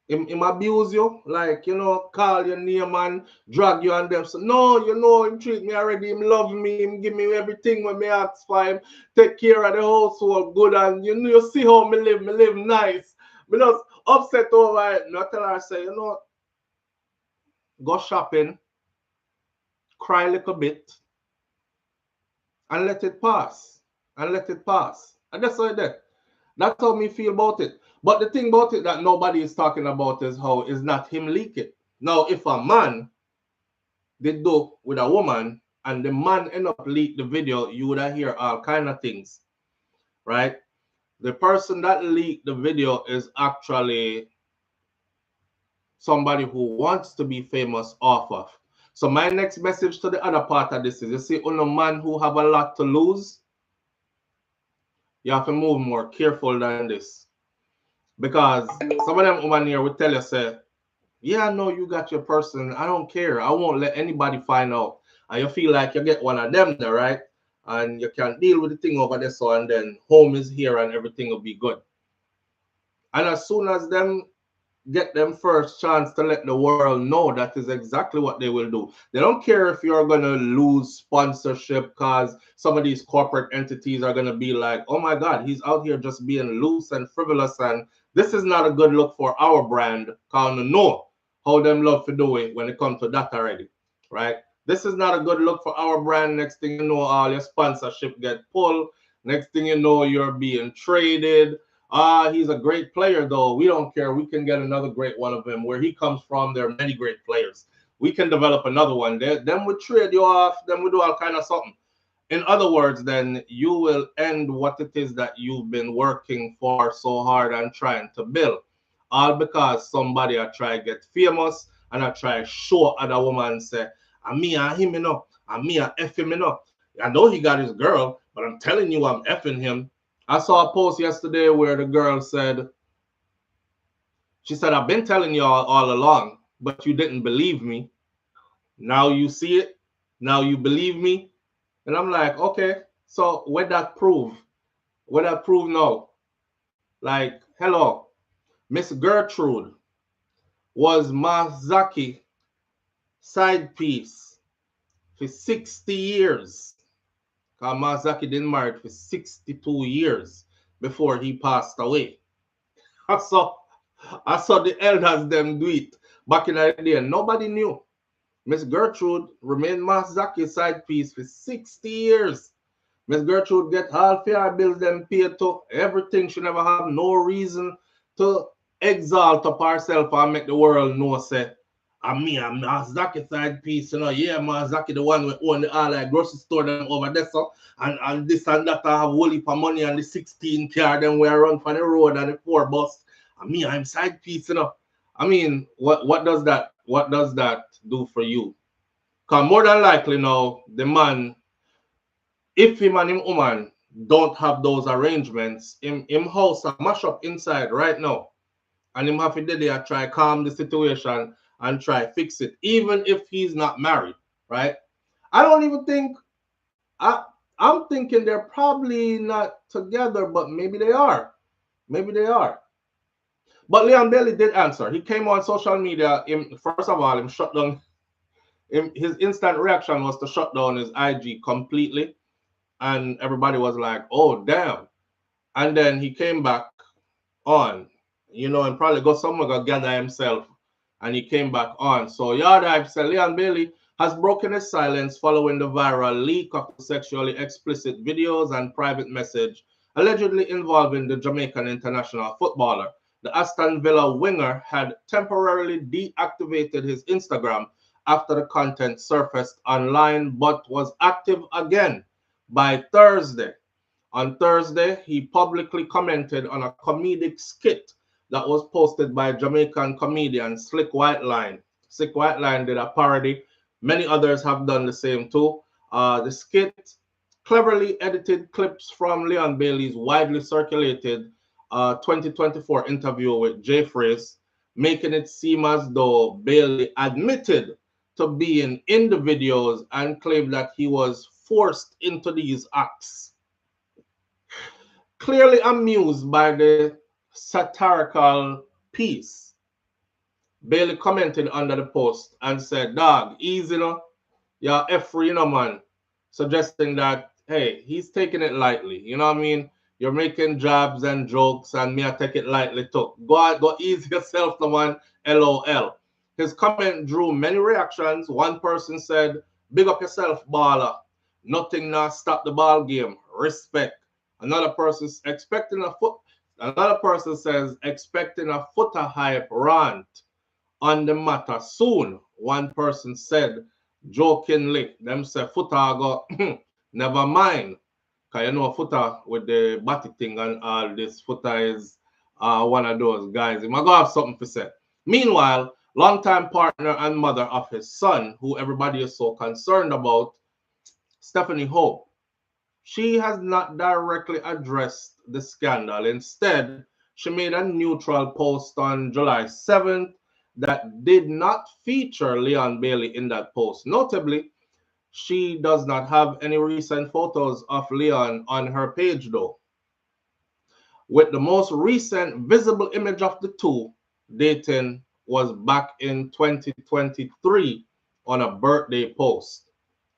Him abuse you, like, you know, call your name and drag you and them. So, no, you know, him treat me already, him love me, him give me everything when me ask for him, take care of the household good, and you know, you see how me live nice. Me just upset over it. I tell her, say, you know, go shopping, cry a little bit, and let it pass. And that's how it is. That's how me feel about it. But the thing about it that nobody is talking about is how is not him leak it. Now, if a man did do with a woman and the man end up leak the video, you would hear all kind of things, right? The person that leaked the video is actually somebody who wants to be famous off of. So my next message to the other part of this is, you see, on a man who have a lot to lose, you have to move more careful than this. Because some of them women here will tell you, say, yeah, I know you got your person. I don't care. I won't let anybody find out. And you feel like you get one of them there, right? And you can deal with the thing over there, so and then home is here and everything will be good. And as soon as them get them first chance to let the world know that is exactly what they will do. They don't care if you're going to lose sponsorship because some of these corporate entities are going to be like, oh my God, he's out here just being loose and frivolous. And this is not a good look for our brand. Because we know how them love to do it when it comes to that already, right? This is not a good look for our brand. Next thing you know, all your sponsorship get pulled. Next thing you know, you're being traded. He's a great player, though. We don't care. We can get another great one of him. Where he comes from, there are many great players. We can develop another one. Then we trade you off. Then we do all kind of something. In other words, then you will end what it is that you've been working for so hard and trying to build. All because somebody I try to get famous and I try to show other woman and say, I'm me and him, you know. I'm me and F him, you know. I know he got his girl, but I'm telling you I'm effing him. I saw a post yesterday where the girl said, she said, I've been telling y'all all along, but you didn't believe me. Now you see it. Now you believe me. And I'm like, okay, so what that prove? What that prove now? Like, hello, Miss Gertrude was Mazaki side piece for 60 years. Because Mazaki didn't marry for 62 years before he passed away. I saw the elders them do it back in the day. Nobody knew. Miss Gertrude remained Mazaki's side piece for 60 years. Miss Gertrude get all fair bills them paid to everything. She never have no reason to exalt up herself and make the world know say, I'm Mazaki side piece, you know. Yeah, Mazaki the one we own the all like grocery store them over there, so and this and that. I have whole heap of money and the 16 car them we run for the road and the 4 bus. I'm side piece, you know. I mean, what does that do for you? Because more than likely now, the man, if him and him woman don't have those arrangements, him house a mash up inside right now. And him have to do there try calm the situation and try fix it, even if he's not married, right? I don't even think, I'm thinking they're probably not together, but maybe they are. Maybe they are. But Leon Bailey did answer. He came on social media. First of all, him shut down. His instant reaction was to shut down his IG completely. And everybody was like, oh, damn. And then he came back on, you know, and probably got somewhere to gather himself. And he came back on. So Yard Hype said Leon Bailey has broken his silence following the viral leak of sexually explicit videos and private message allegedly involving the Jamaican international footballer. The Aston Villa winger had temporarily deactivated his Instagram after the content surfaced online, but was active again by Thursday. On Thursday, he publicly commented on a comedic skit that was posted by Jamaican comedian Slick Whiteline. Slick Whiteline did a parody. Many others have done the same too. The skit cleverly edited clips from Leon Bailey's widely circulated 2024 interview with Jay Freeze, making it seem as though Bailey admitted to being in the videos and claimed that he was forced into these acts. Clearly amused by the satirical piece, Bailey commented under the post and said, dog, easy, you know? You're F-free, you know, man. Suggesting that, hey, he's taking it lightly. You know what I mean? You're making jabs and jokes, and me, I take it lightly too. Go ease yourself, the man. LOL. His comment drew many reactions. One person said, big up yourself, baller. Nothing now stop the ball game. Respect. Another person says expecting a footer hype rant on the matter soon. One person said jokingly, them say footer go never mind. Cause you know footer with the body thing and all this, footer is one of those guys. He might go have something to say. Meanwhile, longtime partner and mother of his son, who everybody is so concerned about, Stephanie Hope, she has not directly addressed the scandal. Instead, she made a neutral post on July 7th that did not feature Leon Bailey in that post. Notably, she does not have any recent photos of Leon on her page, though. With the most recent visible image of the two, dating was back in 2023 on a birthday post.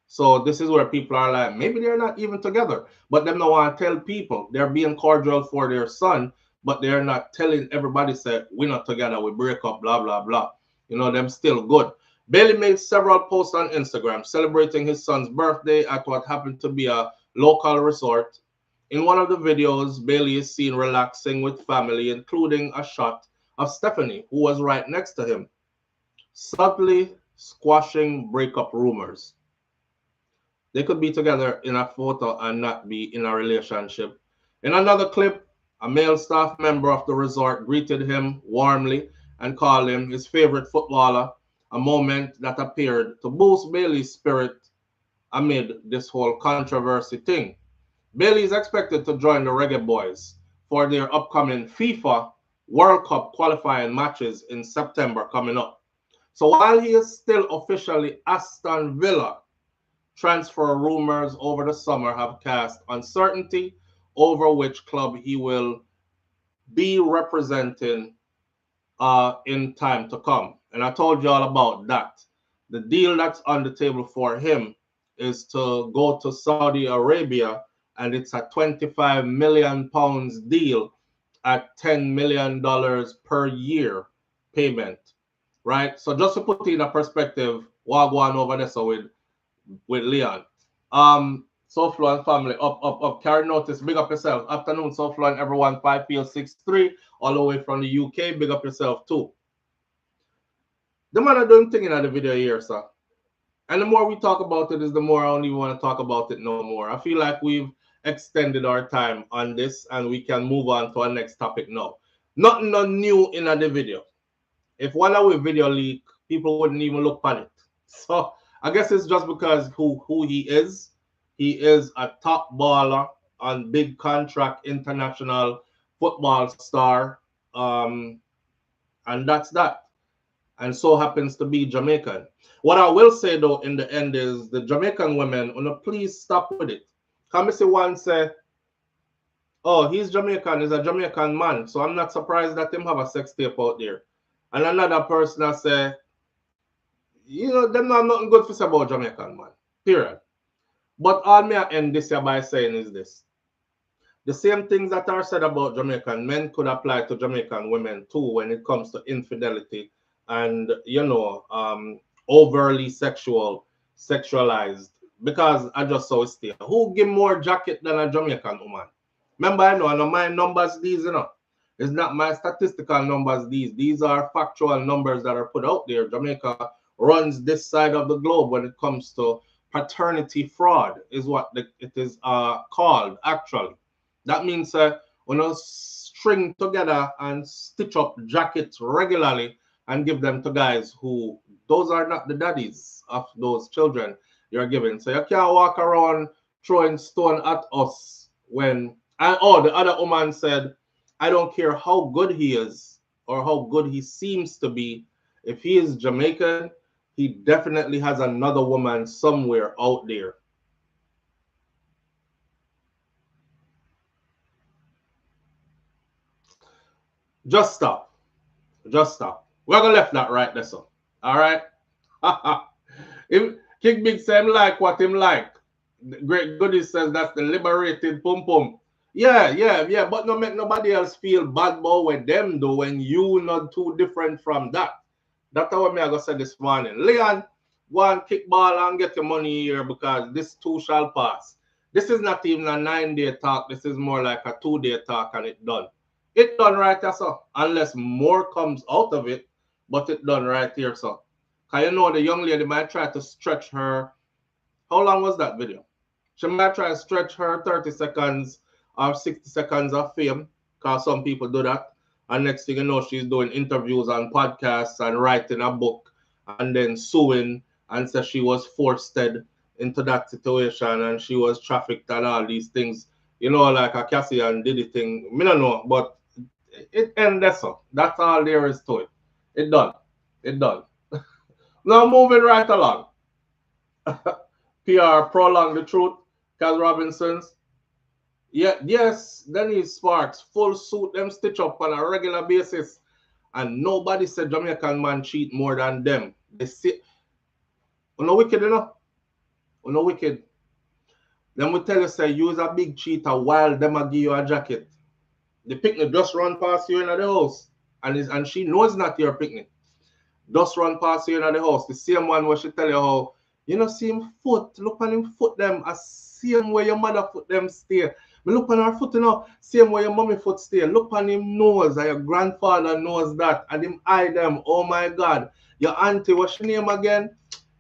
So this is where people are like, maybe they're not even together, but them don't want to tell people they're being cordial for their son, but they're not telling everybody, say, we're not together, we break up, blah, blah, blah. You know, them still good. Bailey made several posts on Instagram celebrating his son's birthday at what happened to be a local resort. In one of the videos, Bailey is seen relaxing with family, including a shot of Stephanie, who was right next to him, subtly squashing breakup rumors. They could be together in a photo and not be in a relationship. In another clip, a male staff member of the resort greeted him warmly and called him his favorite footballer, a moment that appeared to boost Bailey's spirit amid this whole controversy thing. Bailey is expected to join the Reggae Boys for their upcoming FIFA World Cup qualifying matches in September coming up. So while he is still officially Aston Villa, transfer rumors over the summer have cast uncertainty over which club he will be representing in time to come. And I told you all about that. The deal that's on the table for him is to go to Saudi Arabia, and it's a £25 million deal at $10 million per year payment, right? So just to put it in a perspective, Wagwan over there so with Leon. SouFlo and family, up. Carry notice, big up yourself. Afternoon, SouFlo and everyone, 5PL63, all the way from the UK, big up yourself too. The man are doing thing in the video here, sir. And the more we talk about it is the more I don't even want to talk about it no more. I feel like we've extended our time on this and we can move on to our next topic now. Nothing new in the video. If one of we video leak, people wouldn't even look at it. So I guess it's just because who he is. He is a top baller on big contract international football star. And that's that. And so happens to be Jamaican. What I will say though in the end is the Jamaican women, please stop with it. Come see one say, oh, he's Jamaican, he's a Jamaican man. So I'm not surprised that him have a sex tape out there. And another person I say, you know, them not nothing good to say about Jamaican man. Period. But all me I end this year by saying is this. The same things that are said about Jamaican men could apply to Jamaican women too when it comes to infidelity and, you know, overly sexualized. Because I just saw it still. Who give more jacket than a Jamaican woman? Remember, I know my numbers these, you know. It's not my statistical numbers these. These are factual numbers that are put out there. Jamaica runs this side of the globe when it comes to paternity fraud is what it is called actually. That means when you string together and stitch up jackets regularly and give them to guys who those are not the daddies of those children you're giving. So you can't walk around throwing stone at us when the other woman said, I don't care how good he is or how good he seems to be. If he is Jamaican, he definitely has another woman somewhere out there. Just stop. Just stop. We're going to left that right there, so. All right? If King Big say him like what him like. Great Goody says that's the liberated pum pum. Yeah. But no make nobody else feel bad about what them do when you not too different from that. That's what me I gonna say this morning. Leon, go and kick ball and get your money here because this too shall pass. This is not even a 9-day talk. This is more like a 2-day talk and it done. It done right there, so. Unless more comes out of it, but it done right here, so. Because you know the young lady might try to stretch her. How long was that video? She might try to stretch her 30 seconds or 60 seconds of fame, because some people do that. And next thing you know, she's doing interviews on podcasts and writing a book and then suing and says she was forced into that situation and she was trafficked and all these things. You know, like a Cassie and Diddy thing. I don't know, but it ended so. That's all there is to it. It done. It done. Now moving right along. PR prolong the truth. Kaz Robinson's. Yeah, yes, Denise Sparks, full suit, them stitch up on a regular basis. And nobody said Jamaican man cheat more than them. They say, you know wicked, you know? You know wicked. Then we tell you, say, use a big cheater while them a give you a jacket. The picnic just run past you in the house. And she knows not your picnic. Just run past you in the house. The same one where she tell you how, you know, see him foot, look on him foot them, a same way your mother foot them stay. But look on her foot, you know, same way your mommy foot stay. Look on him nose, and your grandfather knows that, and him eye them, oh my God. Your auntie, what's your name again?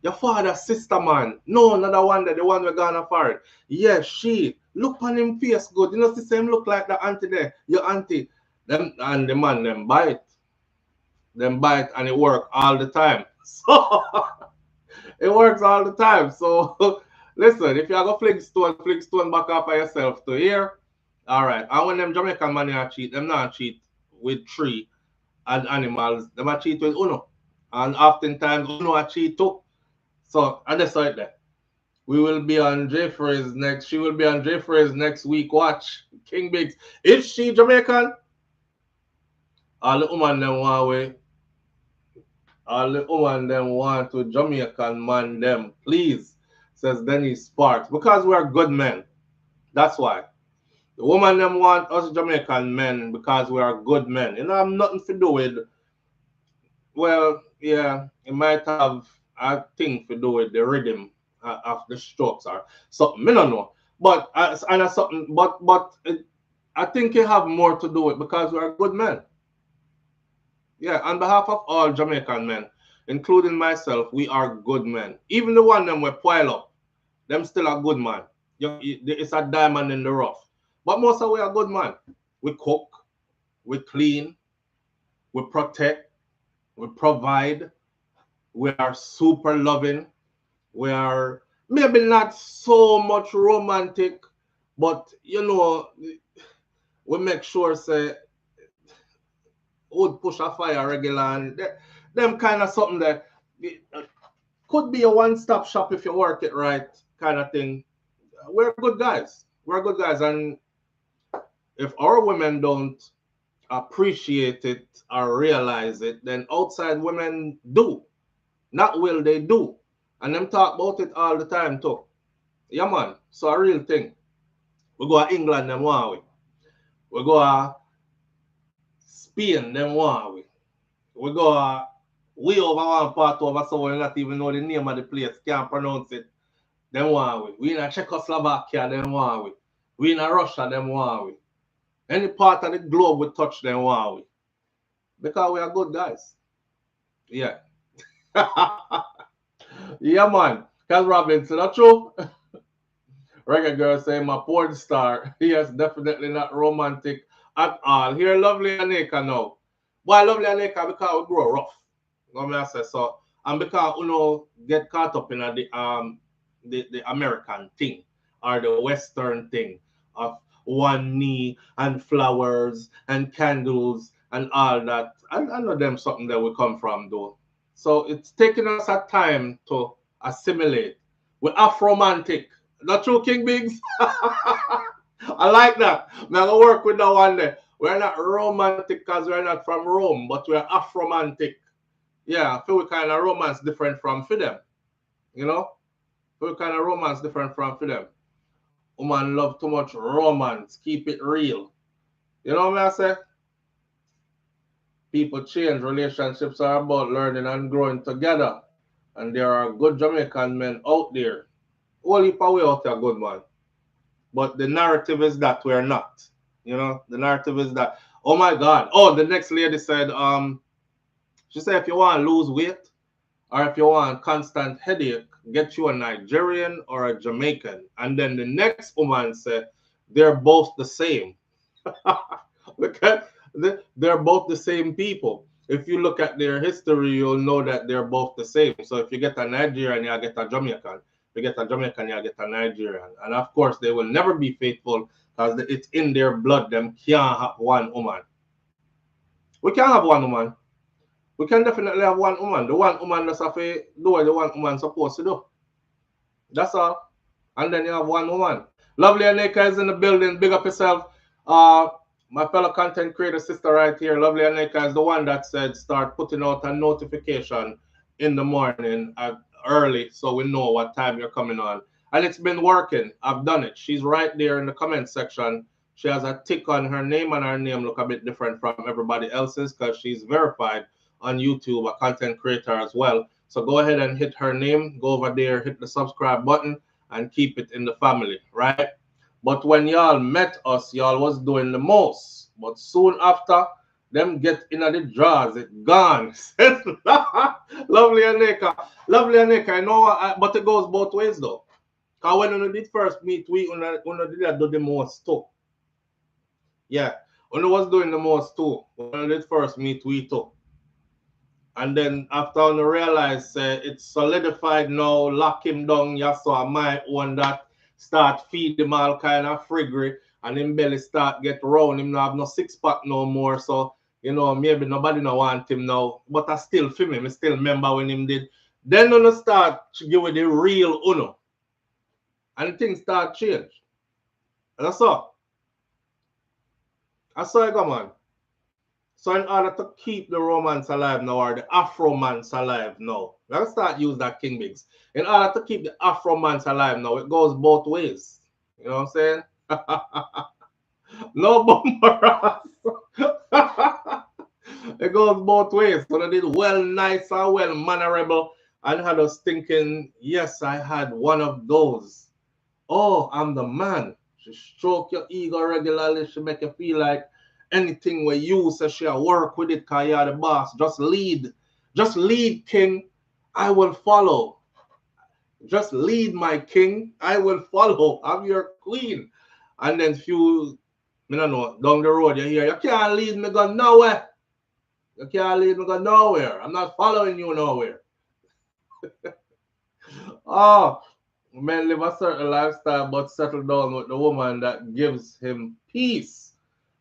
Your father's sister, man. No, another one, the one we're gonna for it. Yes, she. Look on him face good. You know, the same look like the auntie there. Your auntie. Them and the man, them bite. Them bite and it work all the time. So it works all the time. So listen, if you are gonna flick stone back up by yourself to here. All right. And when them Jamaican man are cheat, them not cheat with tree and animals, them are cheat with Uno. And oftentimes Uno are cheat too. So and that's right there. We will be on Jeffrey's next. She will be on Jeffrey's next week. Watch King Biggs. Is she Jamaican? All the woman them want away. All the woman them want to Jamaican man them. Please, says Dennis Sparks. Because we are good men. That's why. The woman them want us Jamaican men because we are good men. You know, I'm nothing to do with. Well, yeah, it might have a thing to do with the rhythm of the strokes or something. I don't know. But and something. But I think it have more to do with because we are good men. Yeah, on behalf of all Jamaican men, including myself, we are good men. Even the one them we pile up, them still a good man. It's a diamond in the rough. But most of we are good man. We cook, we clean, we protect, we provide, we are super loving, we are maybe not so much romantic, but you know, we make sure say would push a fire regular and them kind of something that could be a one-stop shop if you work it right kind of thing. We're good guys. We're good guys. And if our women don't appreciate it or realize it, then outside women do. Not will, they do. And them talk about it all the time too. Yeah, man. So a real thing. We go to England, them want we. We go to Spain, them want we. We go way over one part over so we not even know the name of the place, can't pronounce it. Them want we. We in Czechoslovakia, them want we. We in Russia, them want we. Any part of the globe we touch, them want we. Because we are good guys. Yeah. Yeah, man. Because Robinson, that's true. Reggae girl saying my porn star. Yes, definitely not romantic at all. Here, lovely Aneka now. Why lovely Aneka? Because we grow rough. You know what I say? So, and because you know get caught up in the American thing or the Western thing of one knee and flowers and candles and all that. I know them something that we come from though. So it's taking us a time to assimilate. We're Afromantic. Not true, King Biggs? I like that. I'm going to work with that one there. We're not romantic because we're not from Rome, but we're Afromantic. Yeah, I feel we kind of romance different from Sidem. You know? We kind of romance different from Sidem. Woman love too much romance. Keep it real. You know what I say? People change. Relationships are about learning and growing together. And there are good Jamaican men out there. All heap away out there, good man. But the narrative is that we're not. You know, the narrative is that, oh my God. Oh, the next lady said, she said if you want to lose weight or if you want constant headache, get you a Nigerian or a Jamaican. And then the next woman said, they're both the same. Look at, they're both the same people. If you look at their history, you'll know that they're both the same. So if you get a Nigerian, you get a Jamaican. If you get a Jamaican, you get a Nigerian. And of course, they will never be faithful because it's in their blood. Them can't have one woman. We can't have one woman. We can definitely have one woman. The one woman that's have to do what the one woman supposed to do. That's all. And then you have one woman. Lovely Aneka is in the building. Big up yourself. My fellow content creator sister right here, Lovely Aneka, is the one that said start putting out a notification in the morning early so we know what time you're coming on. And it's been working. I've done it. She's right there in the comment section. She has a tick on her name, and her name look a bit different from everybody else's because she's verified on YouTube, a content creator as well. So go ahead and hit her name, go over there, hit the subscribe button, and keep it in the family, right? But when y'all met us, y'all was doing the most. But soon after, them get in the jaws, it gone. Lovely Aneka. Lovely Aneka, I know, but it goes both ways though. Because when we did first meet, we did do the most too. Yeah, when we was doing the most too. When we did first meet, we too. And then after we realized it's solidified now, lock him down, you saw my one that start feed him all kind of friggery, and him belly start get round. Him not have no six-pack no more. So, you know, maybe nobody no want him now. But I still feel him. I still remember when him did. Then when you start to give it the real Enuh. And things start change. And that's all. That's all I got, man. So in order to keep the romance alive now, or the Afro-mance alive now, let's start use that King Bigs. In order to keep the Afro-mance alive now, it goes both ways. You know what I'm saying? No bumper. It goes both ways. So they did well nice and well mannerable, and had us thinking, yes, I had one of those. Oh, I'm the man. She stroke your ego regularly. She make you feel like anything where you say she work with it because you're the boss. Just lead. Just lead, king. I will follow. Just lead, my king. I will follow. I'm your queen. And then few, I don't know, down the road you hear, you can't lead me go nowhere. You can't lead me go nowhere. I'm not following you nowhere. Oh, men live a certain lifestyle but settle down with the woman that gives him peace.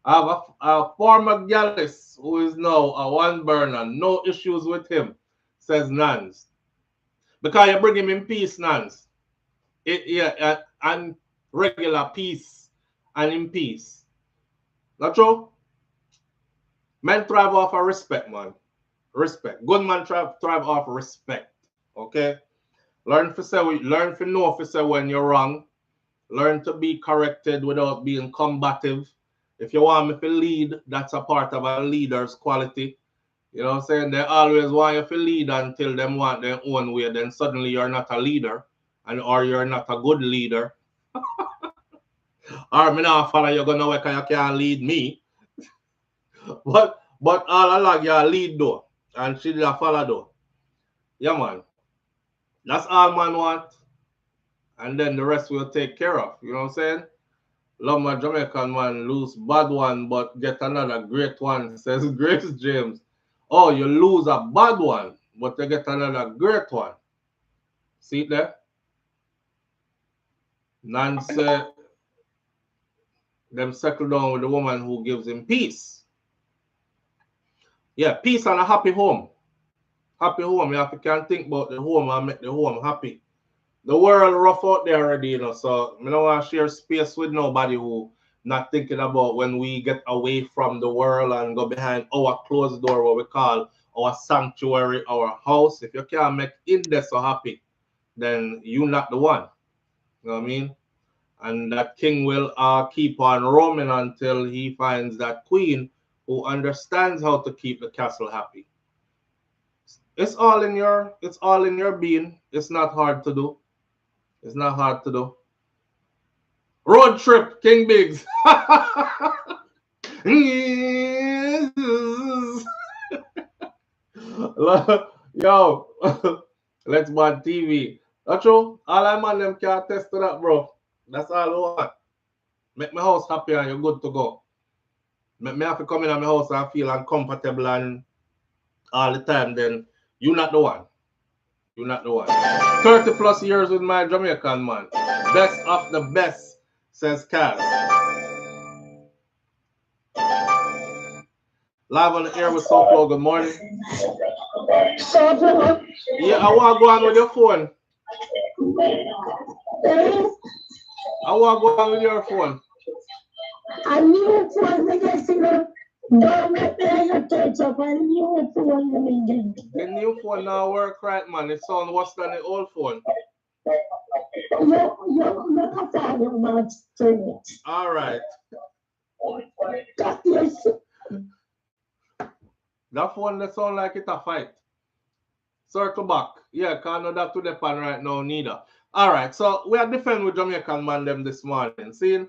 I have a former gallus who is now a one burner. No issues with him, says Nance. Because you bring him in peace, Nance. And regular peace and in peace. Not true? Men thrive off of respect, man. Respect. Good man thrive off of respect. Okay? Learn to know for say when you're wrong. Learn to be corrected without being combative. If you want me to lead, that's a part of a leader's quality. You know what I'm saying? They always want you to lead until them want their own way. Then suddenly you're not a leader, or you're not a good leader. Or me not follow you gonna work and you can't lead me. but all along you lead though. And she did a follow though. Yeah, man. That's all man want. And then the rest will take care of. You know what I'm saying? Love my Jamaican man, lose bad one, but get another great one, says Grace James. Oh, you lose a bad one, but you get another great one. See it there? Nan said, them settle down with the woman who gives him peace. Yeah, peace and a happy home. Happy home. You have to can think about the home and make the home happy. The world rough out there already, you know, so I don't want to share space with nobody who not thinking about when we get away from the world and go behind our closed door, what we call our sanctuary, our house. If you can't make in there so happy, then you're not the one. You know what I mean? And that king will keep on roaming until he finds that queen who understands how to keep the castle happy. It's all in your being. It's not hard to do. It's not hard to do. Road trip, King Biggs. Yo, let's bad TV. That's true. All I man them can't test to that, bro. That's all I want. Make my house happy and you're good to go. Make me have to come in my house and feel uncomfortable and all the time, then you're not the one. You're not the one. 30 plus years with my Jamaican man. Best of the best, says Kaz. Live on the air with SouFLo. Good morning. Yeah, I want to go on with your phone. I want to go on with your phone. A new phone, I guess, you know. Don't make me touch up a new phone. The new phone now work right, man. It sounds worse than the old phone. All right. That phone that sound like it a fight. Circle back. Yeah, can't know that to the pan right now neither. All right, so we are defending with Jamaican man them this morning, see?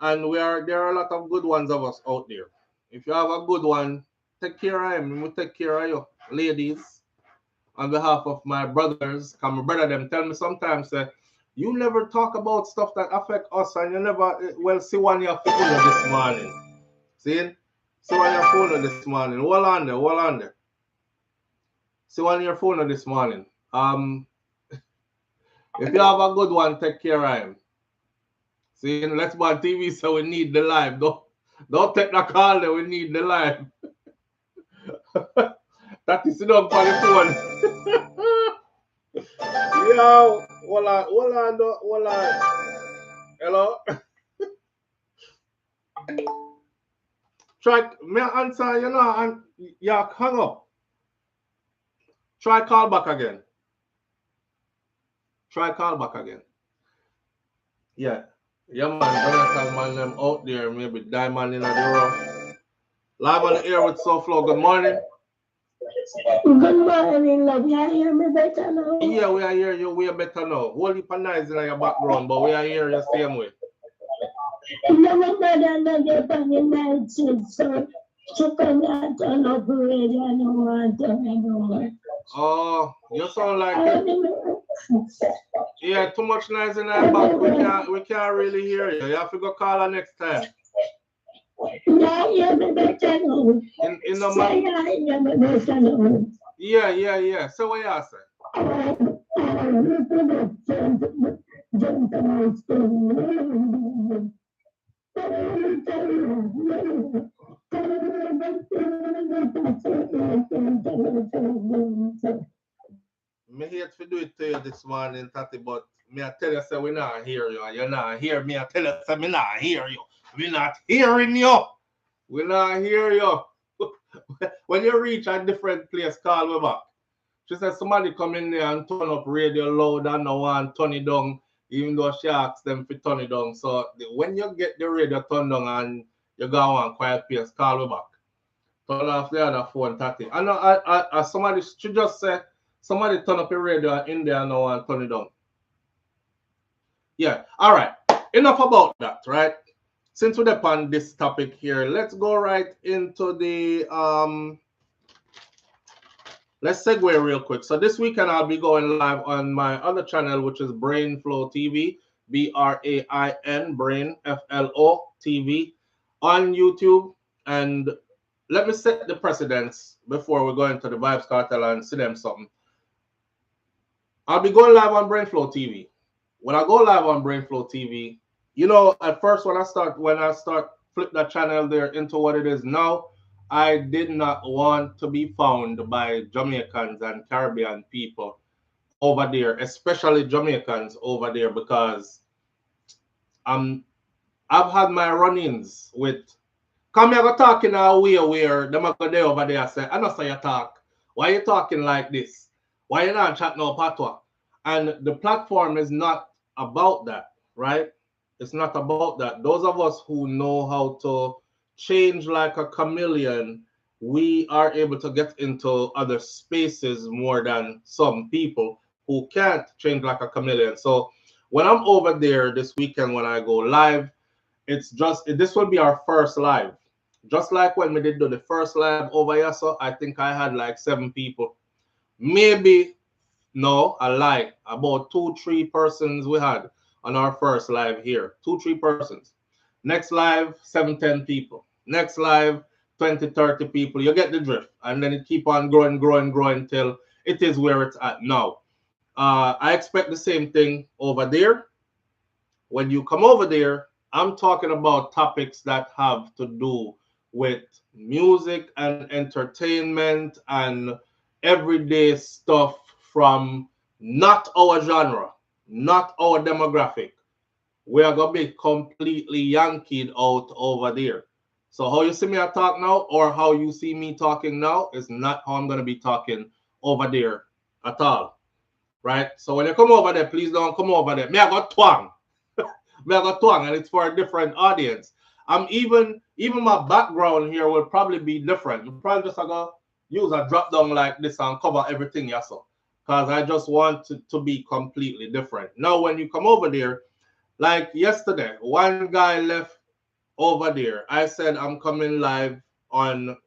And there are a lot of good ones of us out there. If you have a good one, take care of him. We take care of you, ladies. On behalf of my brothers, come my brother them tell me sometimes you never talk about stuff that affect us, and you never see one your phone this morning. See one your phone this morning. Hold on there. See one your phone this morning. If you have a good one, take care of him. See, Let's Bond TV, so we need the live. Don't take the call there, we need the live. That is enough for the phone. Yo, hold on. Hello? Try, may I answer, and yeah, hang up. Try call back again. Yeah. Yeah, man, Jamaican man them out there, maybe diamond in the rough. Live on the air with SouFLo. Good morning. Good morning, love. You hear me better now? Yeah, we are hear you way better now. Whole heap of noise in your background, but we are hear you same way. No, my brother not get on the night shift, so she come out on up radio and I want to know. Oh, you sound like yeah, too much noise in our back. We can't really hear you. You have to go call her next time. Yeah, hear me better now. In the Yeah. So what you say? Me hate to do it to you this morning, Tati, but me I tell you, say we not hear you. You're not hear me. I tell you, say me not hear you. We not hearing you. We not hear you. When you reach a different place, call me back. She said somebody come in there and turn up radio loud and no one turn it down, even though she asked them to turn it down. So when you get the radio turned down and you go on quiet place, call me back. Turn off the other phone, Tati. I know somebody, she just said, somebody turn up the radio in there now and turn it down. Yeah, all right. Enough about that, right? Since we're upon this topic here, let's go right into the let's segue real quick. So this weekend I'll be going live on my other channel, which is SouFLoTV, BRAIN, Brain FLO TV on YouTube. And let me set the precedence before we go into the Vibes Cartel and Sidem something. I'll be going live on SouFLoTV. When I go live on SouFLoTV, at first when I start flip that channel there into what it is now, I did not want to be found by Jamaicans and Caribbean people over there, especially Jamaicans over there, because I've had my run-ins with. Come here, go talk in a way where them go there over there say, I know say you talk. Why you talking like this? Why you not chat no patois? And the platform is not about that, right? It's not about that. Those of us who know how to change like a chameleon, we are able to get into other spaces more than some people who can't change like a chameleon. So when I'm over there this weekend, when I go live, this will be our first live. Just like when we did the first live over here, so I think I had like 7 people. Maybe, no, I lie. About 2-3 persons we had on our first live here. 2-3 persons. Next live, 7-10 people. Next live, 20-30 people. You get the drift. And then it keep on growing till it is where it's at now. I expect the same thing over there. When you come over there, I'm talking about topics that have to do with music and entertainment and everyday stuff from not our genre, not our demographic, we are going to be completely yankeed out over there. So how you see me talk now, or how you see me talking now, is not how I'm going to be talking over there at all. Right? So when you come over there, please don't come over there. Me, I got twang. Me, I got twang, and it's for a different audience. I'm even my background here will probably be different. I'm probably just going to use a drop down like this and cover everything, yes, sir. Because I just want to be completely different. Now, when you come over there, like yesterday, one guy left over there. I said, I'm coming live on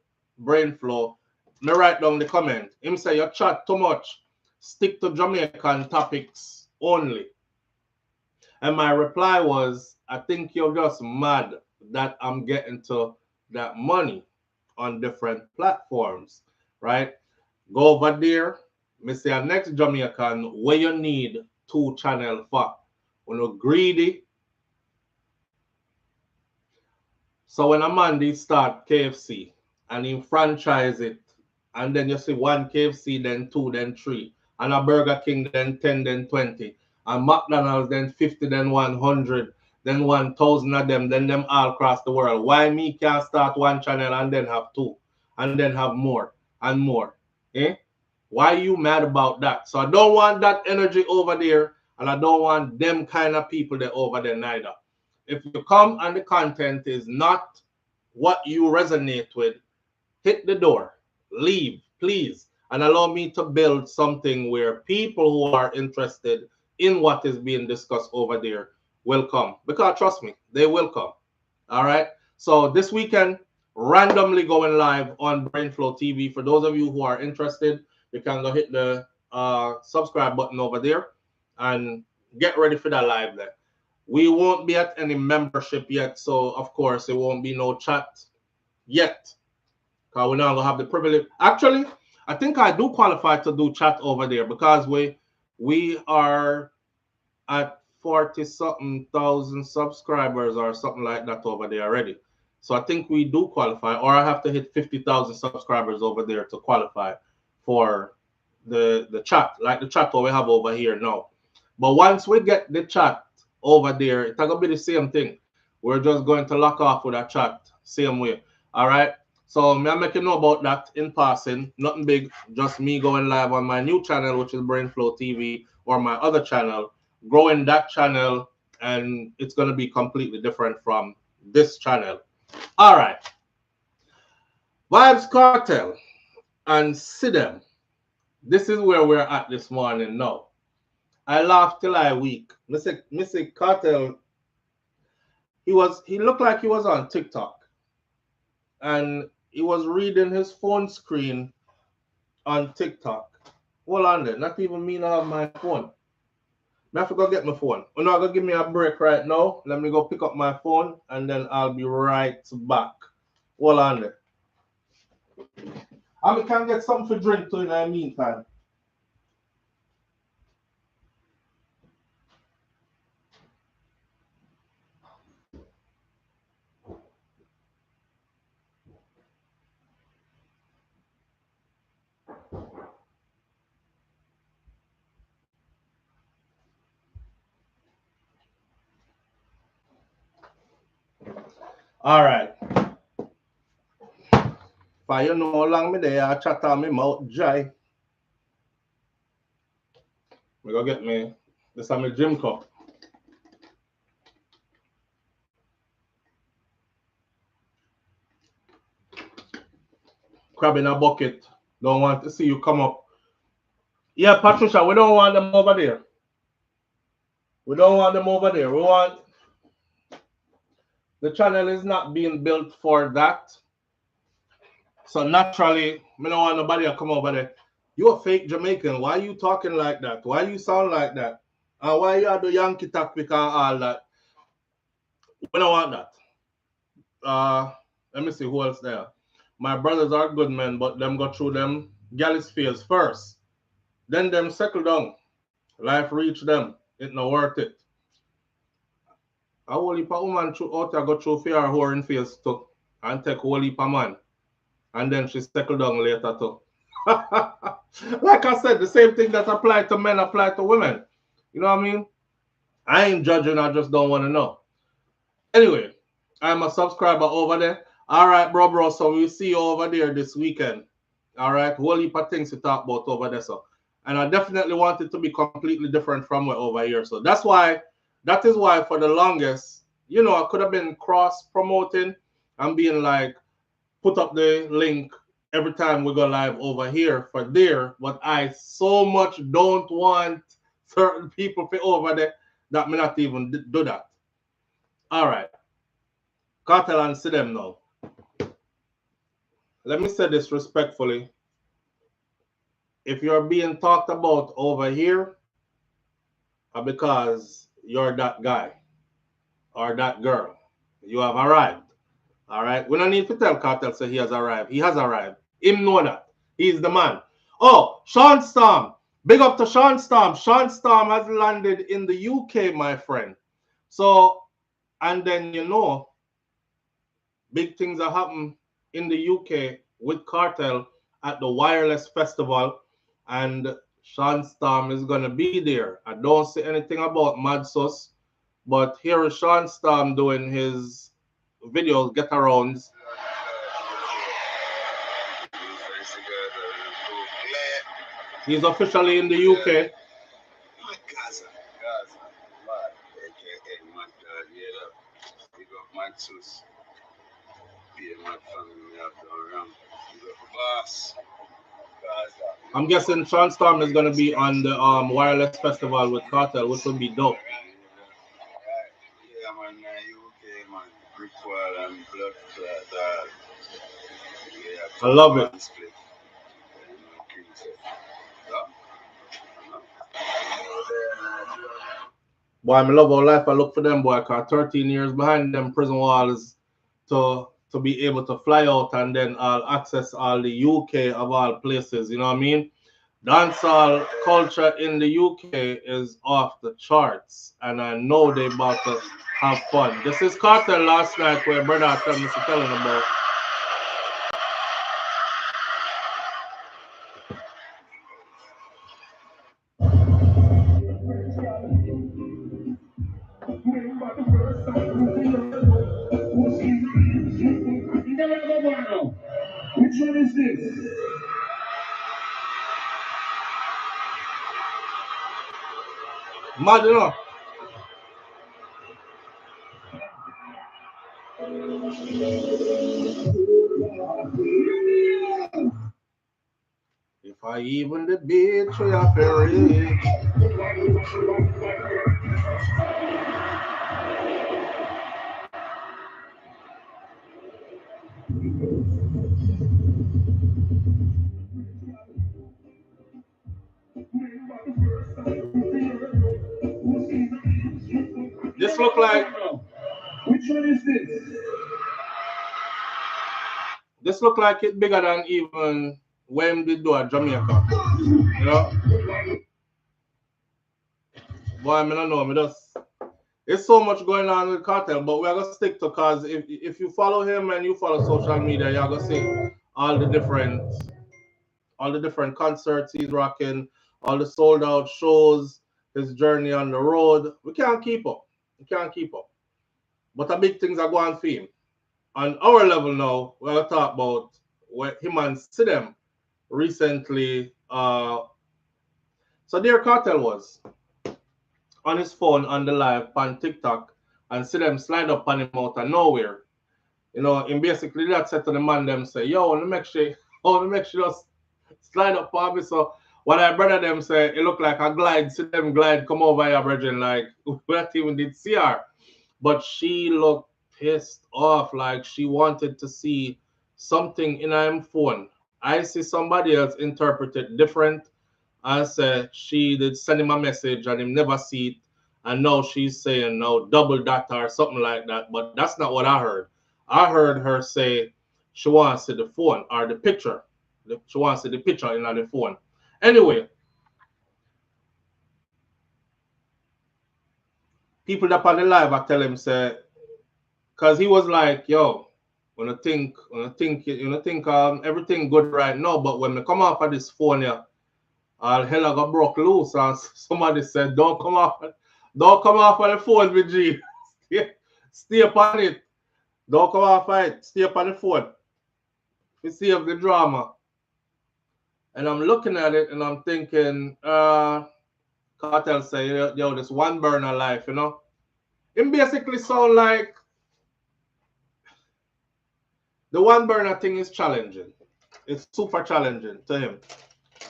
Brainflow. Me write down the comment. Him say, you chat too much. Stick to Jamaican topics only. And my reply was, I think you're just mad that I'm getting to that money on different platforms, right? Go over there. Me say, next Jamaican, where you need 2 channel for. When you're greedy. So when a man they start KFC and he franchise it, and then you see 1 KFC, then 2, then 3, and a Burger King, then 10, then 20, and McDonald's, then 50, then 100, then 1,000 of them, then them all across the world. Why me can't start 1 channel and then have 2, and then have more and more? Eh? Why are you mad about that? So I don't want that energy over there, and I don't want them kind of people there over there neither. If you come and the content is not what you resonate with, hit the door, leave, please, and allow me to build something where people who are interested in what is being discussed over there will come. Because trust me, they will come. All right. So this weekend, randomly going live on SouFLoTV. For those of you who are interested, you can go hit the subscribe button over there and get ready for that live there. We won't be at any membership yet, so of course it won't be no chat yet. Because we're not gonna have the privilege. Actually, I think I do qualify to do chat over there because we are at 40-something thousand subscribers or something like that over there already. So I think we do qualify, or I have to hit 50,000 subscribers over there to qualify for the chat, like the chat that we have over here now. But once we get the chat over there, it's gonna be the same thing. We're just going to lock off with a chat, same way. All right. So me make you know about that in passing. Nothing big, just me going live on my new channel, which is SouFLoTV, or my other channel, growing that channel, and it's gonna be completely different from this channel. All right. Vibes Cartel and Sidem. This is where we're at this morning now. I laughed till I weak. Mr. Kartel, he looked like he was on TikTok. And he was reading his phone screen on TikTok. Hold on there. Not even me now have my phone. I have to go get my phone. You're not going to give me a break right now. Let me go pick up my phone and then I'll be right back. Hold on there. I can get something to drink too in the meantime. All right. For you know how long me there, I chat on me mouth dry. We go get me. This is my gym cup. Crab in a bucket. Don't want to see you come up. Yeah, Patricia, we don't want them over there. We don't want them over there. We want... The channel is not being built for that. So naturally, we don't want nobody to come over there. You're a fake Jamaican. Why are you talking like that? Why you sound like that? And why you have the Yankee topic and all that? We don't want that. Let me see who else there. My brothers are good men, but them go through them gallus phase first. Then them settle down. Life reach them. It's not worth it. A whole heap of woman out there go through fear whoring phase too. And take a whole heap of man. And then she settle down later too. Like I said, the same thing that apply to men apply to women. You know what I mean? I ain't judging, I just don't want to know. Anyway, I'm a subscriber over there. All right, bro. So we'll see you over there this weekend. All right, whole heap of things to talk about over there. So, and I definitely want it to be completely different from what over here. So that is why for the longest, you know, I could have been cross promoting and being like, put up the link every time we go live over here for there. But I so much don't want certain people to over there that may not even do that. All right. Cartel and Sidem now. Let me say this respectfully. If you're being talked about over here, because you're that guy or that girl, you have arrived. All right. We don't need to tell Cartel say he has arrived. He has arrived. Him know that. He's the man. Oh, Sean Storm. Big up to Sean Storm. Sean Storm has landed in the UK, my friend. So, and then you know, big things are happening in the UK with Cartel at the Wireless Festival, and Sean Storm is going to be there. I don't see anything about Mad Sus, but here is Sean Storm doing his videos, get arounds. He's officially in the UK. I'm guessing Sean Storm is going to be on the Wireless Festival with Cartel, which will be dope. I love it. Boy, I love our life. I look for them, boy, because 13 years behind them prison walls to be able to fly out and then I'll access all the UK of all places, you know what I mean? Dancehall culture in the UK is off the charts, and I know they're about to have fun. This is Cartel last night where brother telling us telling about. Which one is this? Mad enough. If I even the bitch we are buried. This look like. Which one is this? This look like it bigger than even when they do at Jamaica. You know? Boy, I don't know. It's so much going on with Cartel, but we're gonna stick to, cause if you follow him and you follow social media, you're gonna see all the different concerts he's rocking, all the sold out shows, his journey on the road. We can't keep up. But the big things are going for him. On our level now, we're going to talk about what him and Sidem recently. So there Cartel was on his phone on the live on TikTok, and Sidem slide up on him out of nowhere. You know, and basically that said to the man them say, yo, let me make sure just slide up on me. So what I brother them say, it looked like a glide, Sidem glide come over here, brethren, like we not even did see her. But she looked pissed off, like she wanted to see something in her phone. I see somebody else interpret it different and say she did send him a message and him never see it, and now she's saying no double data or something like that. But that's not what I heard. I heard her say she wants to see the phone or the picture. She wants to see the picture in the phone. Anyway, people that on the live I tell him say, cause he was like, yo, when I think everything good right now, but when I come off of this phone here, all hell I got broke loose, and somebody said, don't come off Don't come off on the phone with G. Stay upon it. Don't come off on it. Stay upon the phone. We save the drama. And I'm looking at it and I'm thinking, Cartel say, yo, this one burner life, you know. It basically sound like the one burner thing is challenging. It's super challenging to him.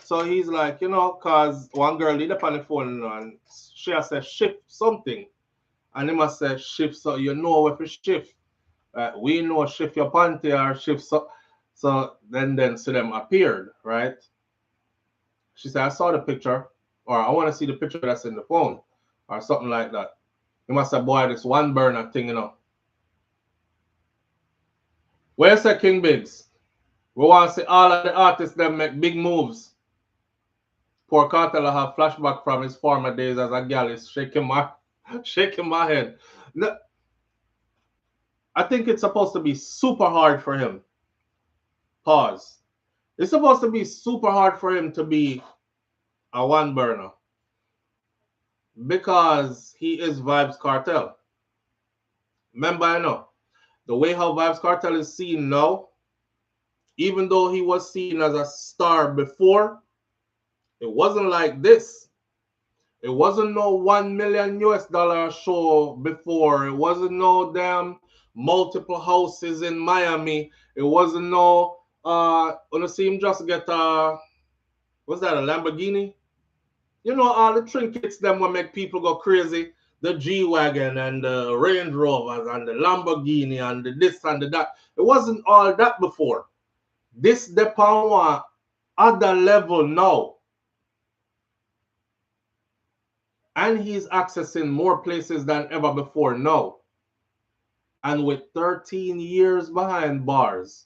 So he's like, you know, because one girl lead up on the phone and she has said shift something. And he must say shift so you know if it's shift. We know shift your panty or shift so. So then Sidem appeared, right? She said, I saw the picture, or I want to see the picture that's in the phone, or something like that. He must have, boy, this one burner thing, you know. Where's the King Biggs? We want to see all of the artists that make big moves. Poor Cartel have flashback from his former days as a gal is shaking my head. I think it's supposed to be super hard for him. Pause. It's supposed to be super hard for him to be a one burner because he is Vybz Kartel. Remember, I know the way how Vybz Kartel is seen now, even though he was seen as a star before, it wasn't like this. It wasn't no $1 million US show before. It wasn't no damn multiple houses in Miami. It wasn't no wanna see him just get what's that, a Lamborghini? You know, all the trinkets them will make people go crazy. The G-Wagon and the Range Rovers and the Lamborghini and the this and the that. It wasn't all that before. This depend on other level now. And he's accessing more places than ever before now. And with 13 years behind bars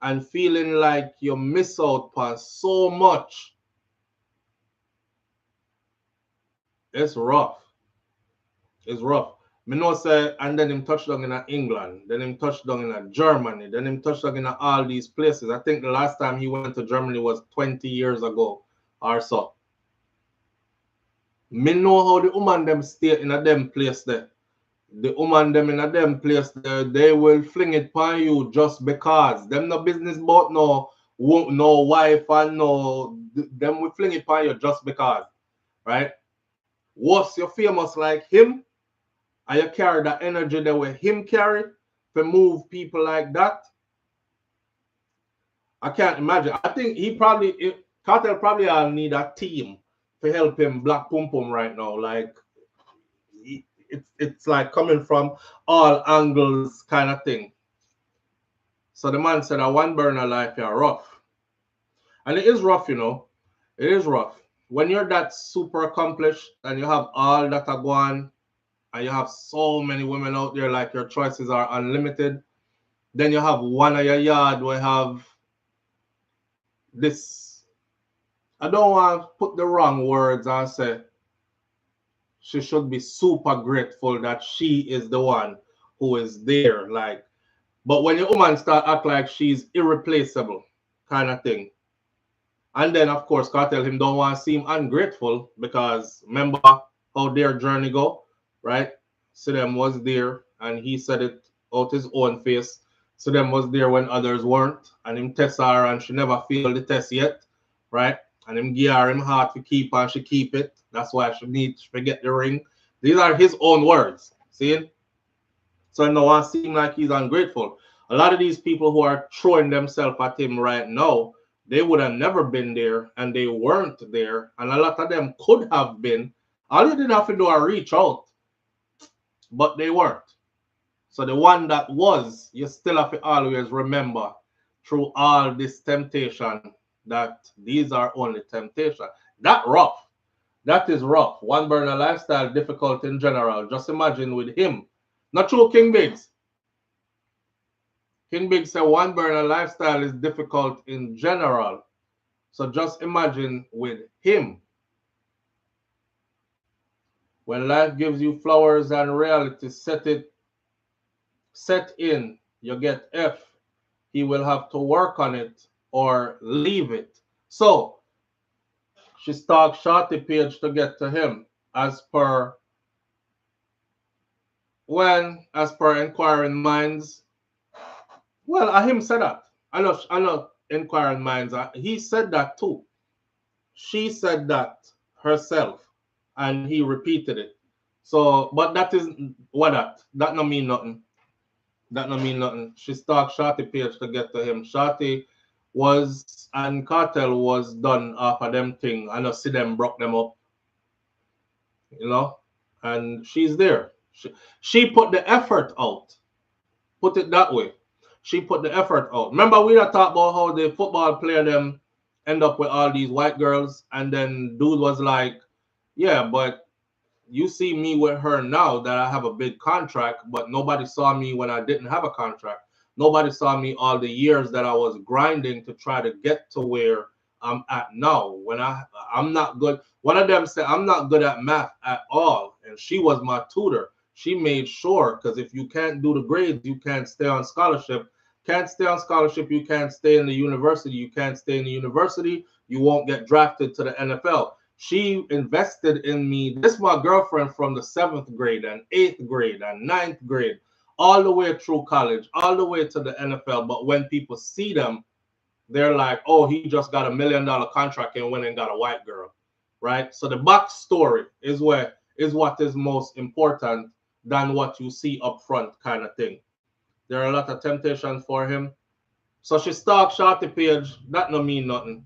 and feeling like you miss out on so much, it's rough. It's rough. Me know say, and then him touched down in England, then him touched down in Germany, then him touched down in all these places. I think the last time he went to Germany was 20 years ago or so. Me know how the woman them stay in a them place there. The woman them in a them place there, they will fling it upon you just because. Them no business about no wife and no, them will fling it upon you just because. Right? Was you famous like him? And you carry that energy that way him carry to move people like that? I can't imagine. I think Cartel probably need a team to help him black pum pum right now. Like it's like coming from all angles kind of thing. So the man said, "A one burner life, you're rough," and it is rough, you know. It is rough when you're that super accomplished and you have all that go on, and you have so many women out there. Like your choices are unlimited. Then you have one of your yard where have this. I don't want to put the wrong words and say she should be super grateful that she is the one who is there. Like, but when your woman start act like she's irreplaceable, kind of thing. And then of course Cartel him don't want to seem ungrateful because remember how their journey go, right? Sidem was there and he said it out his own face. Sidem was there when others weren't, and him test her and she never failed the test yet, right? And him give her him heart to keep and she keep it. That's why she needs to get the ring. These are his own words. See? So no one seem like he's ungrateful. A lot of these people who are throwing themselves at him right now, they would have never been there and they weren't there. And a lot of them could have been. All you did have to do is reach out. But they weren't. So the one that was, you still have to always remember through all this temptation that these are only temptation. That rough. That is rough. One burner lifestyle difficult in general. Just imagine with him. Not true, King Biggs. King Biggs said one burner lifestyle is difficult in general. So just imagine with him. When life gives you flowers and reality set in, you get F. He will have to work on it or leave it. So she stalked Shorty page to get to him as per when, as per inquiring minds, well, I him said that. I know inquiring minds. He said that too. She said that herself, and he repeated it. So, but that is what that. That don't mean nothing. That don't mean nothing. She stalked Shotty page to get to him. Shotty was and Cartel was done off of them thing. I know Sidem broke them up, you know, and she's there. She put the effort out. Put it that way. She put the effort out. Remember we had talked about how the football player them end up with all these white girls, and then dude was like, yeah, but you see me with her now that I have a big contract, but nobody saw me when I didn't have a contract. Nobody saw me all the years that I was grinding to try to get to where I'm at now. When I'm not good. One of them said I'm not good at math at all, and she was my tutor. She made sure, because if you can't do the grades, you can't stay on scholarship. Can't stay on scholarship, you can't stay in the university. You can't stay in the university, you won't get drafted to the NFL. She invested in me. This is my girlfriend from the 7th grade and 8th grade and 9th grade, all the way through college, all the way to the NFL. But when people see them, they're like, oh, he just got $1 million contract and went and got a white girl, right? So the backstory is what is most important than what you see up front, kind of thing. There are a lot of temptations for him. So she stalked Shotty page. That don't mean nothing.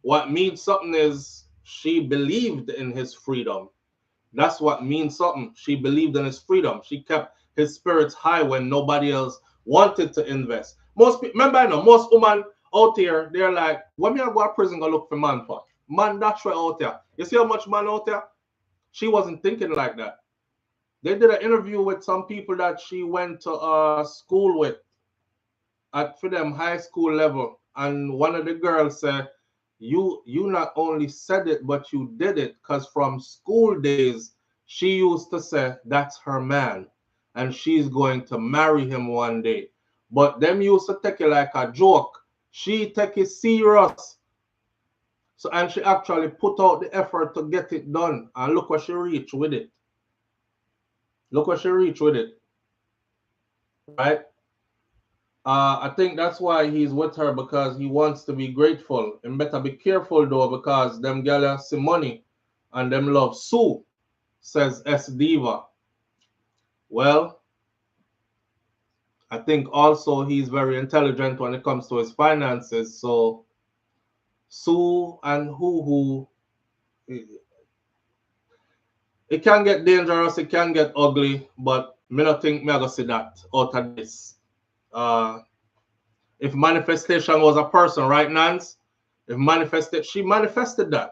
What means something is she believed in his freedom. That's what means something. She believed in his freedom. She kept his spirits high when nobody else wanted to invest. Most people, remember, I know most women out here, they're like, when me I go to prison, go look for man for. Man, that's right out there. You see how much man out there? She wasn't thinking like that. They did an interview with some people that she went to school with at for them high school level, and one of the girls said, you not only said it, but you did it, because from school days she used to say that's her man and she's going to marry him one day. But them used to take it like a joke. She take it serious. So, and she actually put out the effort to get it done, and look where she reached with it. Look where she reached with it, right? I think that's why he's with her, because he wants to be grateful. And better be careful though, because them gala see money and them love Sue, says S Diva. Well, I think also he's very intelligent when it comes to his finances. So Sue and who it can get dangerous, it can get ugly, but me not think me gonna see that out of this. If manifestation was a person, right, Nance? She manifested that.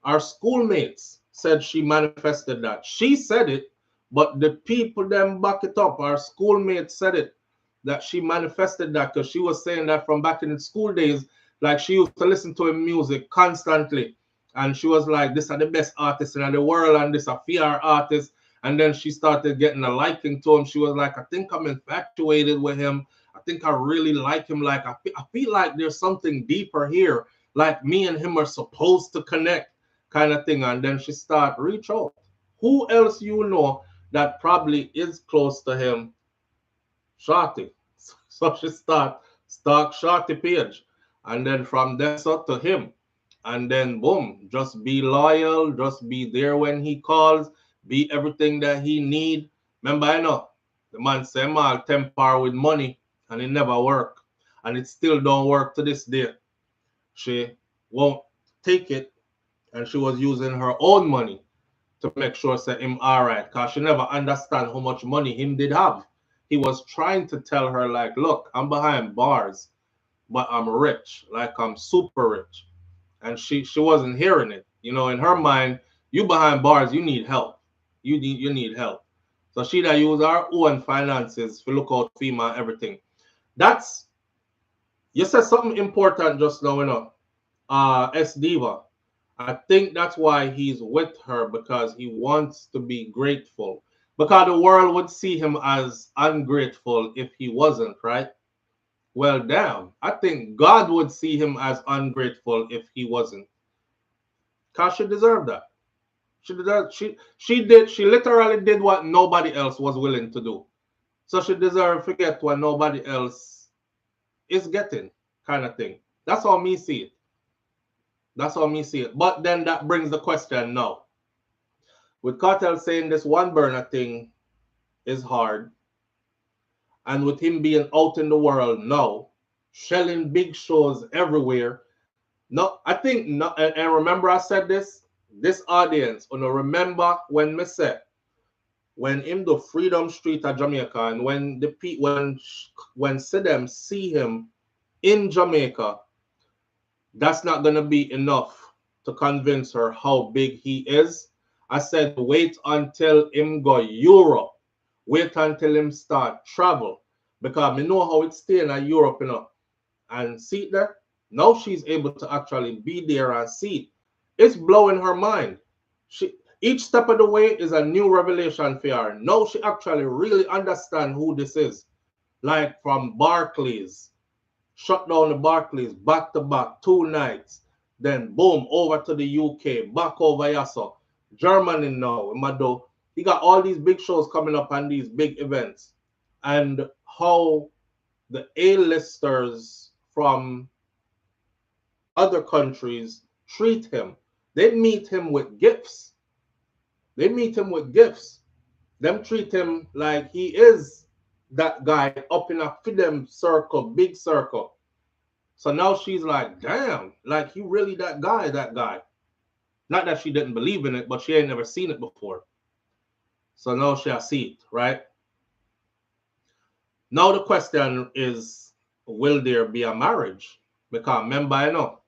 Our schoolmates said she manifested that. She said it, but the people then back it up. Our schoolmates said it, that she manifested that, because she was saying that from back in the school days, like she used to listen to him music constantly. And she was like, this are the best artists in the world, and this are PR artists. And then she started getting a liking to him. She was like, I think I'm infatuated with him. I think I really like him. Like, I feel like there's something deeper here. Like me and him are supposed to connect, kind of thing. And then she started reach out. Who else you know that probably is close to him? Shotty. So she stalk Shotty page. And then from there to him. And then boom, just be loyal, just be there when he calls, be everything that he need. Remember, I know the man say I'll temper with money, and it never work. And it still don't work to this day. She won't take it, and she was using her own money to make sure say him all right, because she never understand how much money him did have. He was trying to tell her like, look, I'm behind bars, but I'm rich, like I'm super rich. And she wasn't hearing it. You know, in her mind, you behind bars, you need help. You need help. So she that use our own finances to look out FEMA, everything. That's, you said something important just now, you know. S Diva. I think that's why he's with her, because he wants to be grateful. Because the world would see him as ungrateful if he wasn't, right? Well, damn, I think God would see him as ungrateful if he wasn't. Because she deserved that. She literally did what nobody else was willing to do. So she deserves to get what nobody else is getting, kind of thing. That's how me see it. That's how me see it. But then that brings the question now. With Kartel saying this one burner thing is hard, and with him being out in the world now, shelling big shows everywhere. No, I think, no, and remember I said this audience, you know, remember when me said, when him do Freedom Street at Jamaica, and when Sidem see him in Jamaica, that's not gonna be enough to convince her how big he is. I said, wait until him go Europe. Wait until him start travel. Because me know how it's staying in Europe, you know. And see it there? Now she's able to actually be there and see it. It's blowing her mind. Each step of the way is a new revelation for her. Now she actually really understands who this is. Like from Barclays. Shut down the Barclays back to back 2 nights. Then boom, over to the UK, back over Yasso. Germany now, Mado. He got all these big shows coming up and these big events. And how the A-listers from other countries treat him. They meet him with gifts. They meet him with gifts. Them treat him like he is that guy up in a Sidem circle, big circle. So now she's like, damn, like he really that guy. Not that she didn't believe in it, but she ain't never seen it before. So now she'll see it, right? Now the question is, will there be a marriage? Because remember, I know,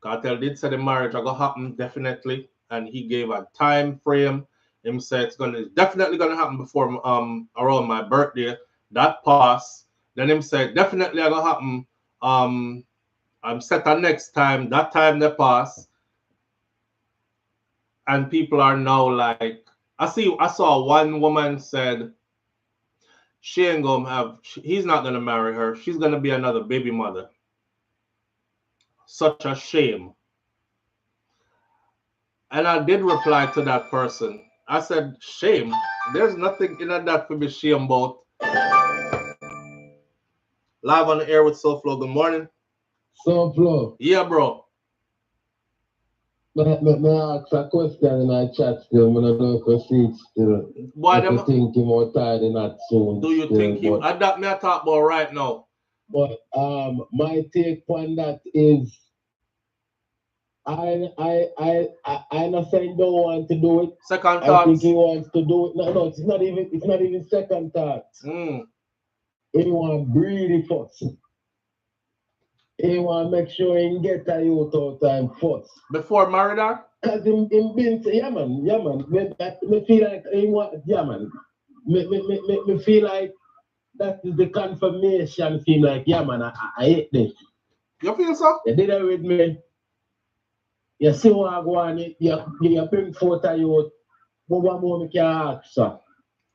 Kartel did say the marriage are gonna happen definitely, and he gave a time frame. Him said it's definitely gonna happen before around my birthday. That passed. Then him said definitely gonna happen. I'm set on next time. That time they pass, and people are now like, I saw one woman said she ain't gonna have. He's not gonna marry her. She's gonna be another baby mother. Such a shame. And I did reply to that person. I said, shame. There's nothing in that to be shame about. Live on the air with SouFLo. Good morning. SouFLo. Yeah, bro. I ask a question in our chat still. I don't know if I see it still. Why do you think you're more tired in that soon? Do you still, think you... That me I talk about right now. But my take on that is I'm not saying don't want to do it. Second thoughts. I think he wants to do it. No, it's not even second thoughts. He want to breathe it first. He want to make sure he get a youth out time first. Before married her? Because him been say, yeah man. Me feel like he want, yeah man. Me feel like that is the confirmation. Feel like, yeah man, I hate this. You feel so? You did it with me. You see what I go on, you bring forth a youth. What more me can ask, sir?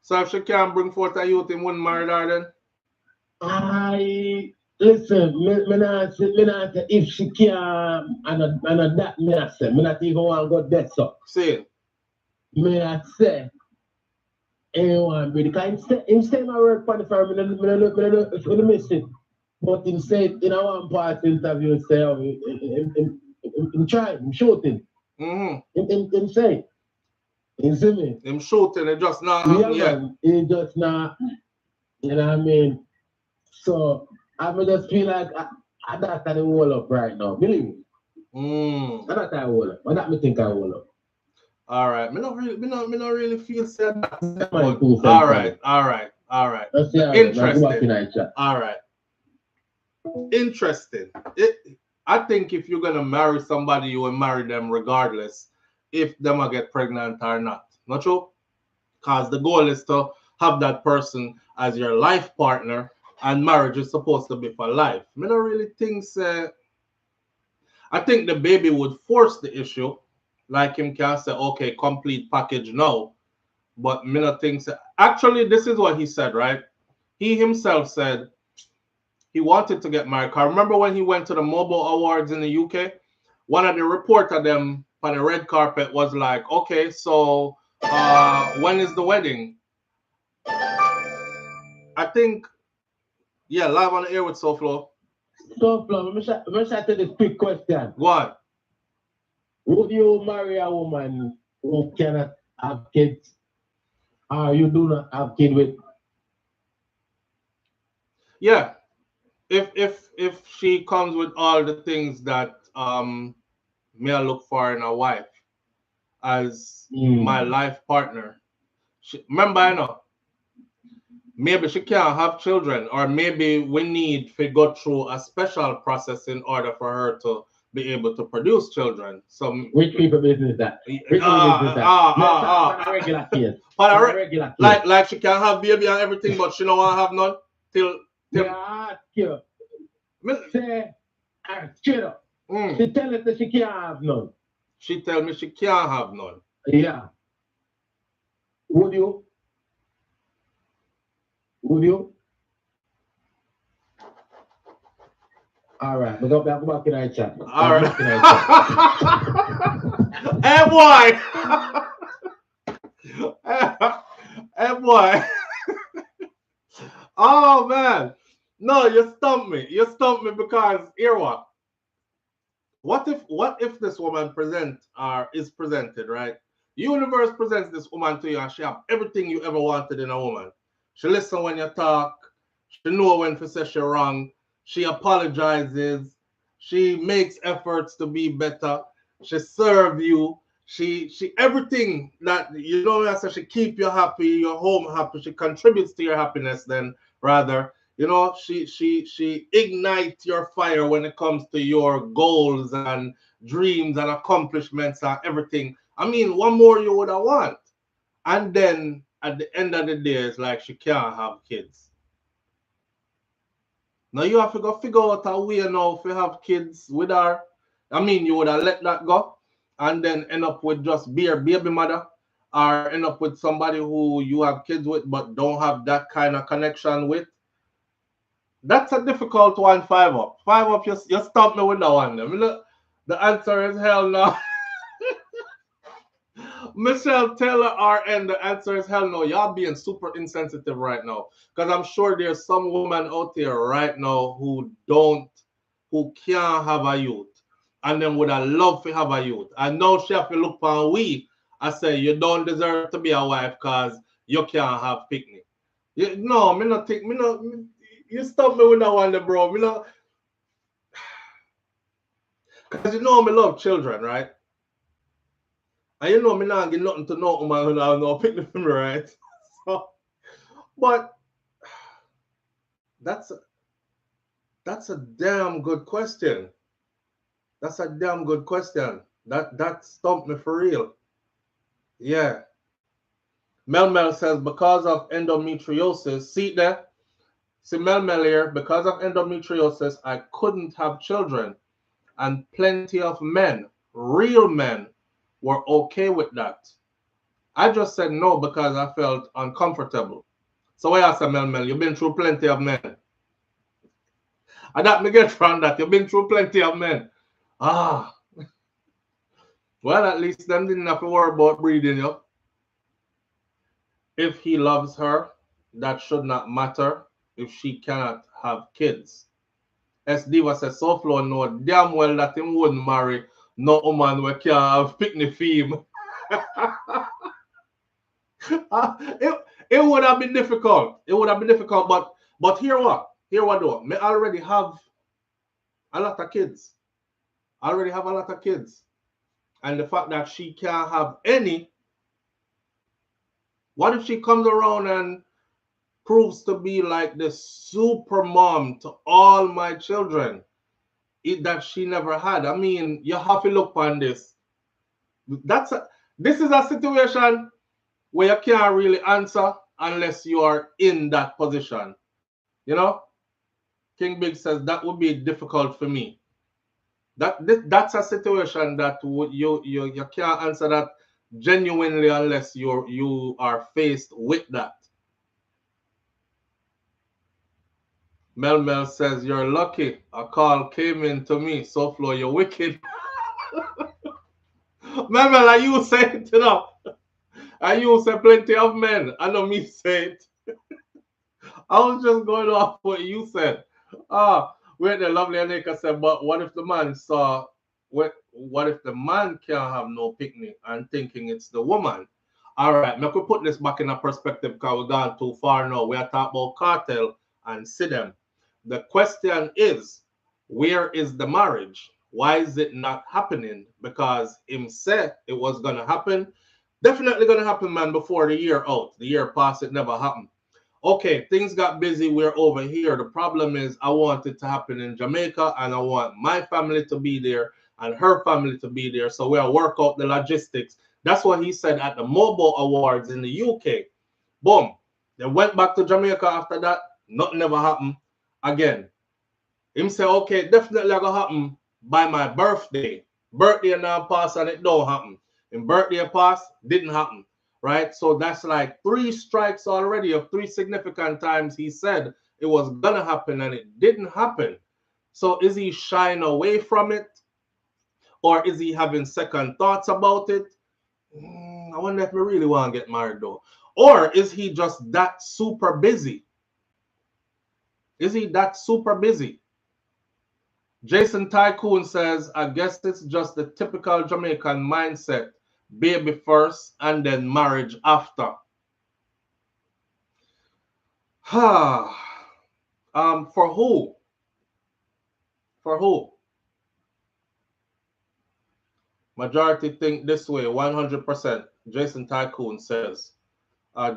So if she can't bring forth a youth, he wouldn't marry her then? Listen, me not say if she can, and that me not say. Me not even want to go there, so. Say. Me not say. Anyone, because him say my work for the firm, me miss it. But him say in a one part interview, say, him try, him shooting. Him say. You see me? Him shooting, it just not happen yet. It just not, you know what I mean? So, I just feel like that's the wall up right now. Believe me. That's the wall up. But that me think I wall up. All right. Me not really feel sad. All right. Interesting. All right. Interesting. I think if you're gonna marry somebody, you will marry them regardless if them will get pregnant or not. Not true? Because the goal is to have that person as your life partner, and marriage is supposed to be for life. I don't really think I think the baby would force the issue. Like him can say, okay, complete package now. But me not think actually, this is what he said, right? He himself said he wanted to get married. I remember when he went to the Mobile Awards in the UK, one of the reporter them on the red carpet was like, okay, so when is the wedding? I think, yeah, live on the air with SouFlo. SouFlo, let me ask you this quick question. Go on. Would you marry a woman who cannot have kids? Or you do not have kids with? Yeah. If she comes with all the things that me I look for in a wife as my life partner. Remember, I know, maybe she can't have children, or maybe we need to go through a special process in order for her to be able to produce children. So which people business that? Which people business that? Regular case. Regular case. Like she can have baby and everything, but she don't want to have none till. Yeah, you. Say, straight up. She tell us that she can't have none. She tell me she can't have none. Yeah. Would you? Would you? All right, we go back in our chat. All right. Hey boy. Hey boy. Oh man. No, you stumped me. You stumped me because here what? What if this woman is presented, right? Universe presents this woman to you and she have everything you ever wanted in a woman. She listens when you talk, she know when to say she wrong, she apologizes, she makes efforts to be better, she serve you, she everything that you know, I said she keep you happy, your home happy, she contributes to your happiness then rather. You know, she ignites your fire when it comes to your goals and dreams and accomplishments and everything. I mean, one more you would have want. And then at the end of the day, it's like she can't have kids. Now you have to go figure out a way now if you have kids with her. I mean, you would have let that go and then end up with just be a baby mother, or end up with somebody who you have kids with but don't have that kind of connection with. That's a difficult one, 5 up. 5 up, you stop me with that one. I mean, look, the answer is hell no. Michelle Taylor RN, the answer is hell no. Y'all being super insensitive right now. Because I'm sure there's some woman out there right now who can't have a youth. And then would have loved to have a youth. I know she have to look for we. I say, you don't deserve to be a wife because you can't have picnic. No, me not think, you stop me with that one, bro. Me not, because you know me love children, right? And you know me not get nothing to no woman who have no picnic for me, right? So, but that's a damn good question. That's a damn good question. That stumped me for real. Yeah. Mel says because of endometriosis. See there? See Mel here, because of endometriosis, I couldn't have children. And plenty of men, real men, were okay with that. I just said no because I felt uncomfortable. So why ask Mel? You've been through plenty of men. And that me get from that. You've been through plenty of men. Ah. Well, at least them didn't have to worry about breeding you. If he loves her, that should not matter if she cannot have kids. S. Diva says, SouFlo know damn well that him wouldn't marry no woman who can't have picnic theme. It would have been difficult. It would have been difficult, but hear what though? Me already have a lot of kids. I already have a lot of kids. And the fact that she can't have any, what if she comes around and proves to be like the super mom to all my children that she never had? I mean, you have to look on this. This is a situation where you can't really answer unless you are in that position. You know? King Big says that would be difficult for me. That's a situation that you can't answer that genuinely unless you are faced with that. Mel says, you're lucky. A call came in to me. SouFlo, you're wicked. Remember, like you said, you know, I use say plenty of men. I know me say it. I was just going off what you said. Where the lovely Anika said, but what if the man saw, what if the man can't have no picnic and thinking it's the woman? All right, now we put this back in a perspective because we've gone too far now. We are talking about Cartel and Sidem. The question is, where is the marriage? Why is it not happening? Because him said it was going to happen. Definitely going to happen, man, before the year out. The year passed, it never happened. Okay, things got busy. We're over here. The problem is I want it to happen in Jamaica, and I want my family to be there and her family to be there. So we'll work out the logistics. That's what he said at the Mobile Awards in the UK. Boom. They went back to Jamaica after that. Nothing ever happened again. Him say, okay, definitely gonna happen by my birthday. Birthday now pass and it don't happen. And birthday pass, didn't happen. Right? So that's like 3 strikes already of 3 significant times he said it was gonna happen and it didn't happen. So is he shying away from it? Or is he having second thoughts about it? I wonder if we really want to get married though. Or is he just that super busy? Is he that super busy? Jason Tycoon says, I guess it's just the typical Jamaican mindset. Baby first and then marriage after. For who? For who? Majority think this way, 100%. Jason Tycoon says.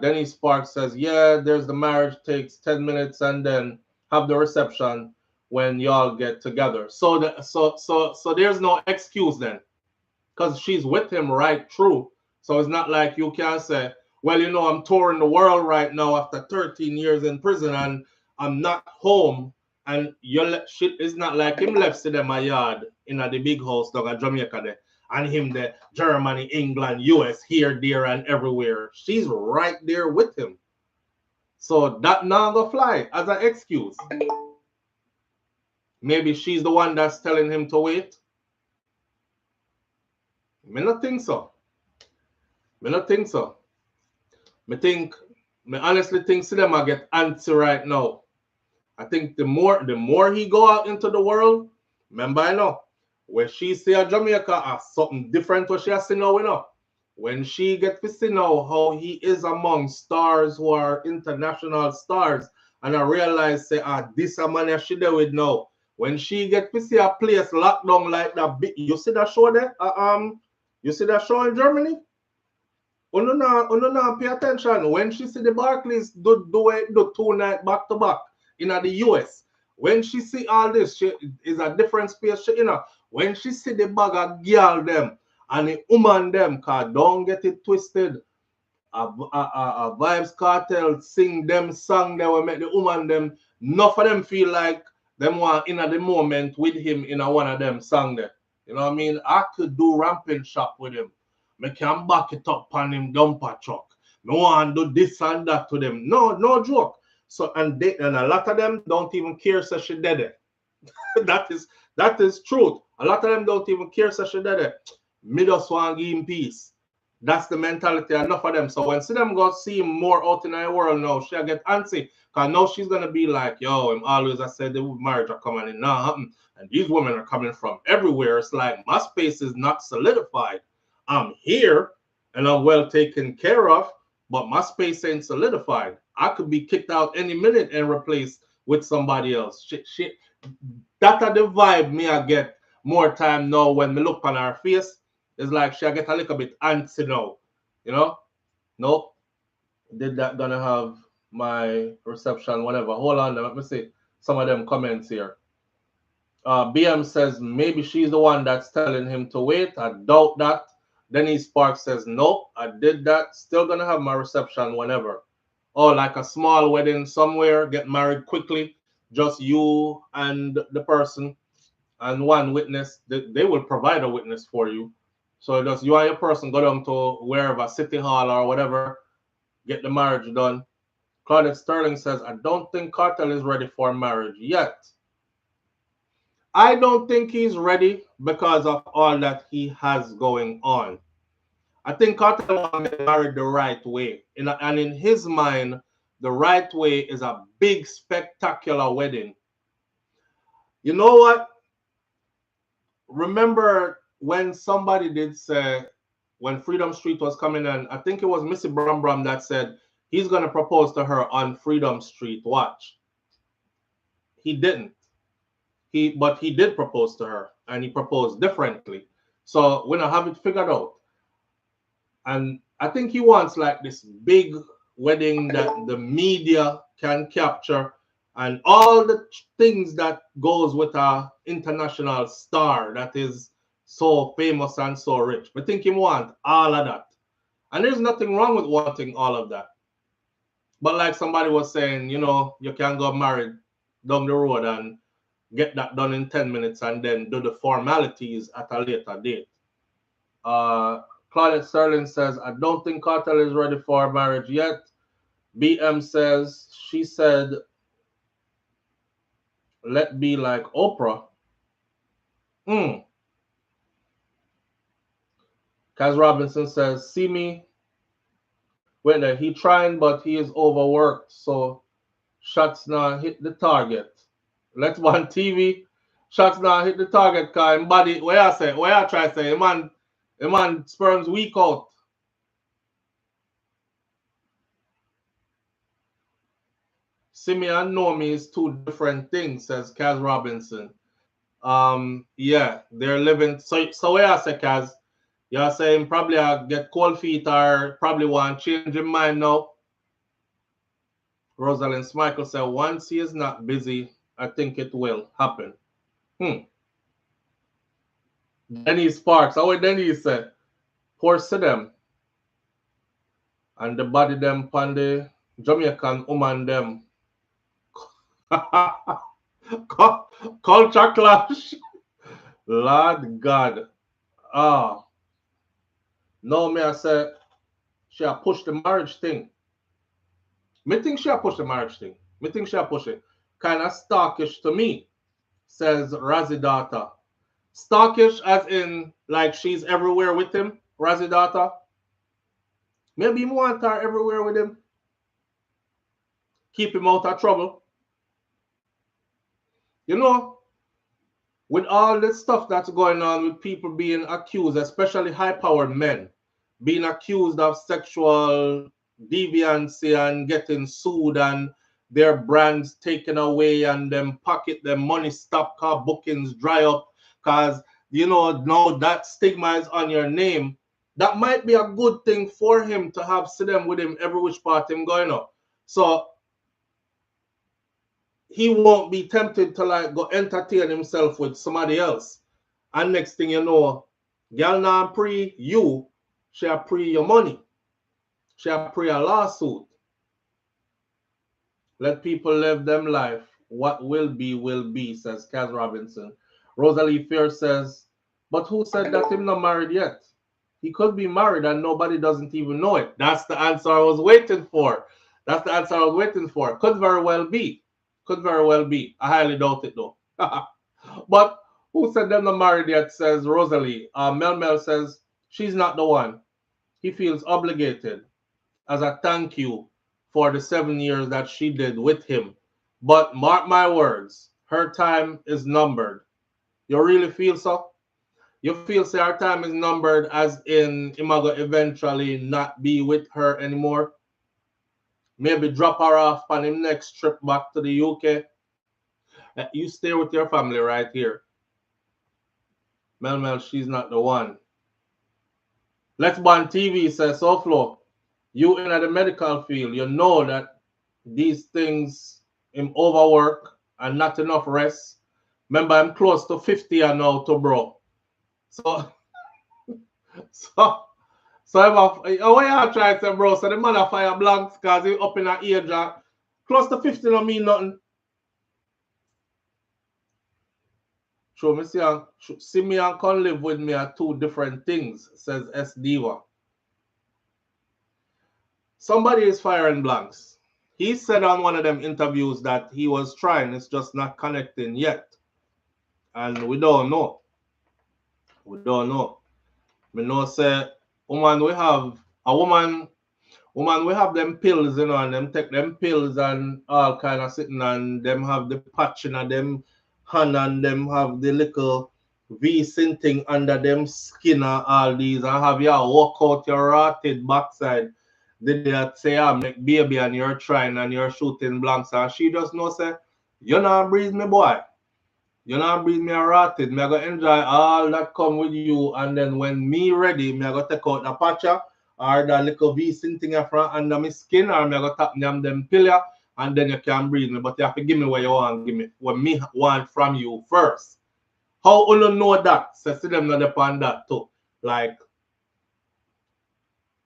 Denny Sparks says, yeah, there's the marriage, takes 10 minutes and then have the reception when y'all get together. So there's no excuse then, because she's with him right through. So it's not like you can say, well, you know, I'm touring the world right now after 13 years in prison and I'm not home. And shit, it's not like him left to them a yard in the big house down at Jamaica there. And him there, Germany, England, US, here, there, and everywhere. She's right there with him. So that not gonna fly as an excuse. Maybe she's the one that's telling him to wait. Me not think so. Me not think so. Me honestly think Sidem I get antsy right now. I think the more he go out into the world, remember I know, when she see a Jamaica something different what she has to know, you know. When she get to see now how he is among stars who are international stars, and I realize say this a man she there with now. When she get to see a place locked down like that, you see that show there? You see that show in Germany? Uno not pay attention. When she see the Barclays do 2 nights back to back in the US, when she see all this, she is a different space. You know, when she see the bag of girl them and the woman them, cause don't get it twisted. Vibes Cartel sing them song that will make the woman them. Enough of them feel like them want in at the moment with him in a one of them song there. You know what I mean? I could do ramping shop with him. Me can back it up on him dumper truck. Me want to do this and that to them. No joke. So and a lot of them don't even care so she dead it. that is truth. A lot of them don't even care so she dead it. Me just want to give him peace. That's the mentality enough of them. So when Sidem go see him more out in the world now, she'll get antsy. Because now she's gonna be like, yo, I'm always I said the marriage are coming in now. And these women are coming from everywhere. It's like my space is not solidified. I'm here and I'm well taken care of, but my space ain't solidified. I could be kicked out any minute and replaced with somebody else. Shit. That's the vibe me I get more time now when me look on her face. It's like she get a little bit antsy now. You know? Nope. Did that gonna have my reception, whatever. Hold on, let me see some of them comments here. BM says maybe she's the one that's telling him to wait. I doubt that. Denny Sparks says, nope, I did that. Still gonna have my reception whenever. Oh, like a small wedding somewhere, get married quickly. Just you and the person and one witness. They will provide a witness for you. So just you and your person go down to wherever, City Hall or whatever, get the marriage done. Claudette Sterling says, I don't think Cartel is ready for marriage yet. I don't think he's ready because of all that he has going on. I think Cartel wants to get married the right way. And in his mind, the right way is a big, spectacular wedding. You know what? Remember when somebody did say, when Freedom Street was coming in, I think it was Missy Bram Bram that said he's going to propose to her on Freedom Street. Watch. He didn't. But he did propose to her, and he proposed differently. So we don't have it figured out. And I think he wants like this big wedding that the media can capture and all the things that goes with a international star that is so famous and so rich. I think he wants all of that. And there's nothing wrong with wanting all of that. But like somebody was saying, you know, you can go married down the road and get that done in 10 minutes and then do the formalities at a later date. Claudette Sterling says, I don't think Cartel is ready for marriage yet. BM says, she said, let be like Oprah. Kaz Robinson says, see me. Wait there, he trying, but he is overworked. So shots now hit the target. Let's one TV. Shots now hit the target, cause him body, where I try to say, man sperms weak out. See me and know me is two different things, says Kaz Robinson. Yeah, they're living. So where I say, Kaz, you're saying probably I get cold feet or probably want to change your mind now. Rosalind Smichael said, once he is not busy, I think it will happen. Denise Sparks. Oh, Denise said, poor Sidem. And the body them pan the Jamaican woman them. Culture clash. Lord God. No, me I say she a push the marriage thing. Me think she a push the marriage thing. Me think she a push it. Kind of stalkish to me, says Razzie Data. Stalkish as in like she's everywhere with him, Razzie Data. Maybe you want her everywhere with him. Keep him out of trouble. You know, with all this stuff that's going on with people being accused, especially high-powered men, being accused of sexual deviancy and getting sued and their brands taken away and them pocket, their money stop, car bookings dry up because, you know, now that stigma is on your name. That might be a good thing for him to have Sidem with him every which part him going up. So he won't be tempted to like go entertain himself with somebody else. And next thing you know, girl now pre you, she a pre your money. She a pre a lawsuit. Let people live them life. What will be, says Kaz Robinson. Rosalie Fair says, but who said that him not married yet? He could be married and nobody doesn't even know it. That's the answer I was waiting for. That's the answer I was waiting for. Could very well be. Could very well be. I highly doubt it though. But who said they're not married yet, says Rosalie. Mel says she's not the one. He feels obligated as a thank you for the 7 years that she did with him. But mark my words, her time is numbered. You really feel so? You feel say her time is numbered as in Imago eventually not be with her anymore? Maybe drop her off on him next trip back to the UK. You stay with your family right here. Mel, she's not the one. Let's Ban TV says, SouFlo, you in the medical field, you know that these things him overwork and not enough rest. Remember, I'm close to 50 and now to bro. So what you try to say, bro? So the man a fire blanks because he up in an age close to 50 don't mean nothing. Show me see me and come live with me are two different things, says S Diva. Somebody is firing blanks. He said on one of them interviews that he was trying, it's just not connecting yet. And we don't know. We don't know. We know say woman we have a woman we have them pills, you know, and them take them pills and all kind of sitting and them have the patch in them hand and them have the little V-sin thing under them skin and all these and have you walk out your rotted backside. Did they say make baby and you're trying and you're shooting blanks and she just know say you not breathe me boy. You not breathe me a rotted. Me I go enjoy all that come with you and then when me ready, me I go take out the patcha or the little V-sin thing in front under my skin or me I go tap them pill and then you can breathe me. But you have to give me what you want, give me what me want from you first. How you know that? So see them not upon that too. Like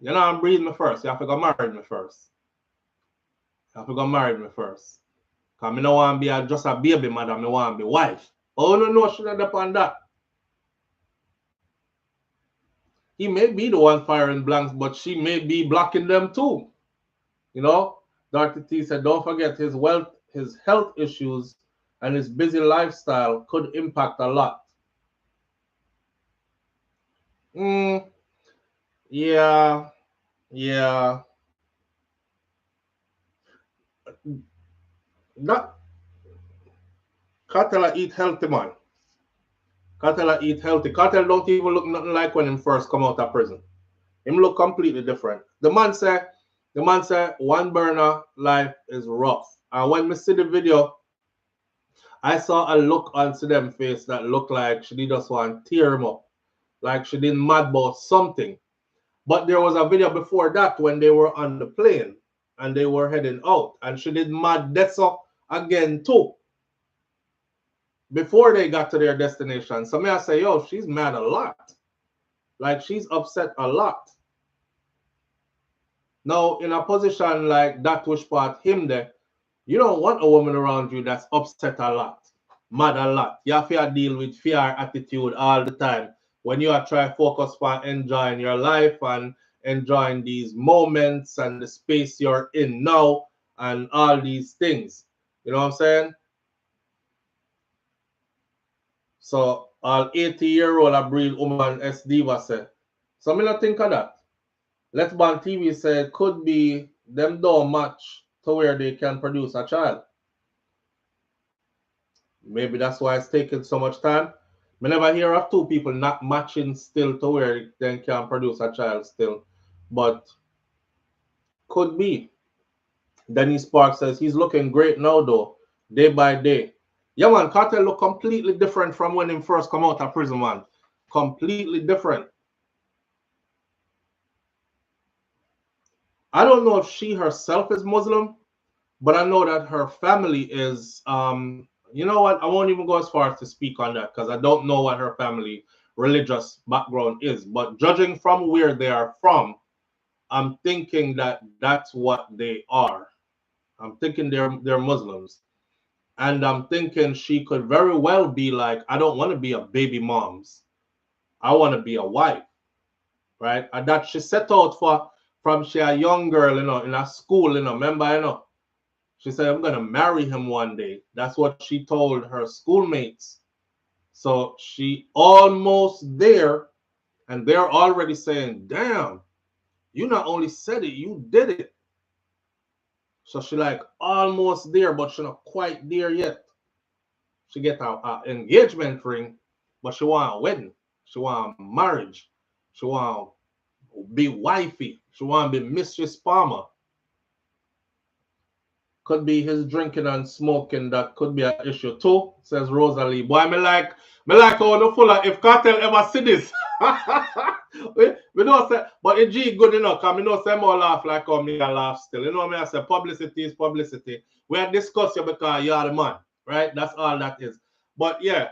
you know breathe me first. You have to go marry me first. You have to go marry me first. Because I don't want to be just a baby mother, I want to be wife. Oh, no, she not upon that. He may be the one firing blanks, but she may be blocking them too. You know, Dr. T said, don't forget his health issues and his busy lifestyle could impact a lot. Yeah. That Cartel eat healthy, man. Cartel eat healthy. Cartel don't even look nothing like when him first come out of prison. Him look completely different. The man said one burner life is rough. And when we see the video, I saw a look on Sidem's face that looked like she did just want to tear him up. Like she didn't mad about something. But there was a video before that when they were on the plane and they were heading out. And she did mad that's up again too. Before they got to their destination. So me I say, yo, she's mad a lot. Like she's upset a lot. Now, in a position like that which part him there, you don't want a woman around you that's upset a lot, mad a lot. You have to deal with fear attitude all the time. When you are trying to focus on enjoying your life and enjoying these moments and the space you're in now and all these things. You know what I'm saying? So, all 80-year-old a breed woman S Diva said. So, I don't think of that. Let's Ban TV said could be them don't match to where they can produce a child. Maybe that's why it's taking so much time. I never hear of two people not matching still to where they can produce a child still. But could be. Dennis Park says he's looking great now though, day by day. Yeah man, Cartel look completely different from when he first come out of prison, man. Completely different. I don't know if she herself is Muslim, but I know that her family is, you know what? I won't even go as far as to speak on that because I don't know what her family religious background is. But judging from where they are from, I'm thinking that that's what they are. I'm thinking they're Muslims. And I'm thinking she could very well be like, I don't want to be a baby mom's. I want to be a wife, right? And that she set out for from she a young girl, you know, in a school, you know, remember, you know. She said, I'm going to marry him one day. That's what she told her schoolmates. So she almost there, and they're already saying, damn, you not only said it, you did it. So she like almost there, but she not quite there yet. She get a engagement ring, but she want a wedding. She want marriage. She want to be wifey. She want to be Mistress Palmer. Could be his drinking and smoking. That could be an issue too, says Rosalie. Boy, me like how no full of if Cartel ever see this. we don't say, but it G good enough. Cause me know say more laugh like how me a laugh still. You know what I mean? I say publicity is publicity. We are discussing because you are the man, right? That's all that is. But yeah,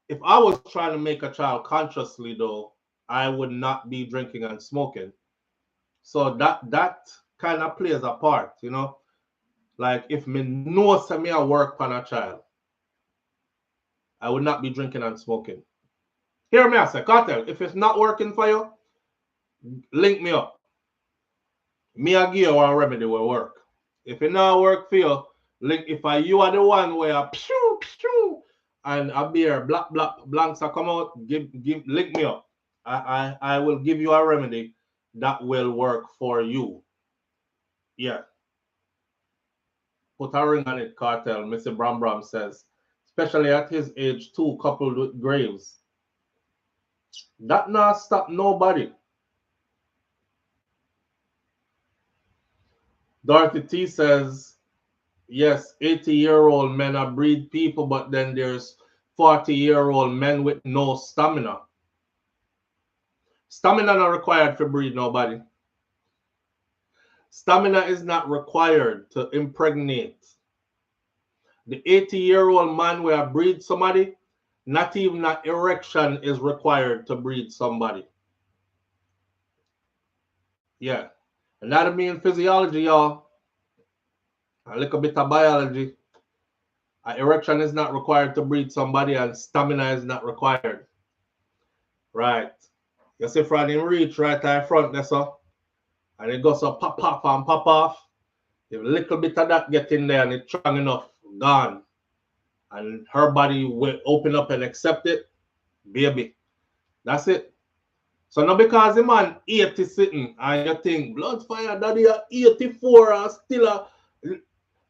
if I was trying to make a child consciously though, I would not be drinking and smoking. So that kind of plays a part, you know. Like if me know say me I work on a child, I would not be drinking and smoking. Hear me I say, Cartel, if it's not working for you, link me up. Me I give you one remedy will work. If it not work for you, link if you are the one where pew and a beer, blanks are come out, link me up. I will give you a remedy that will work for you. Yeah. Put a ring on it, Cartel. Mr. Bram says, especially at his age too, coupled with graves. That not stop nobody. Dorothy T says, yes, 80-year-old men are breed people, but then there's 40-year-old men with no stamina. Stamina not required to breed nobody. Stamina is not required to impregnate. The 80-year-old man will breed somebody, not even an erection is required to breed somebody. Yeah. Anatomy and physiology, y'all. A little bit of biology. An erection is not required to breed somebody, and stamina is not required. Right. You see from him reach right in front there, so. And it goes up, pop and pop off. If a little bit of that get in there and it's strong enough, gone. And her body will open up and accept it, baby. That's it. So now because the man 80 sitting and you think, blood fire, daddy are 84 and still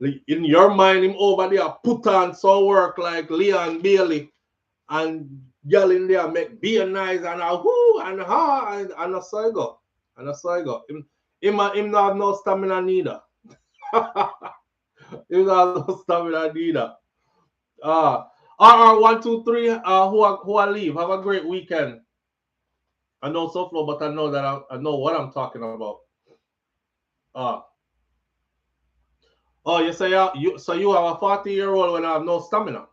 in your mind him over there put on some work like Leon Bailey and y'all in there make beer nice and a whoo and ha and a so I go. And that's how I go. Him not have no stamina neither. Him not have no stamina neither. RR123, who I leave. Have a great weekend. I know SouFLo, but I know that I know what I'm talking about. Oh, you say you so you have a 40-year-old when I have no stamina.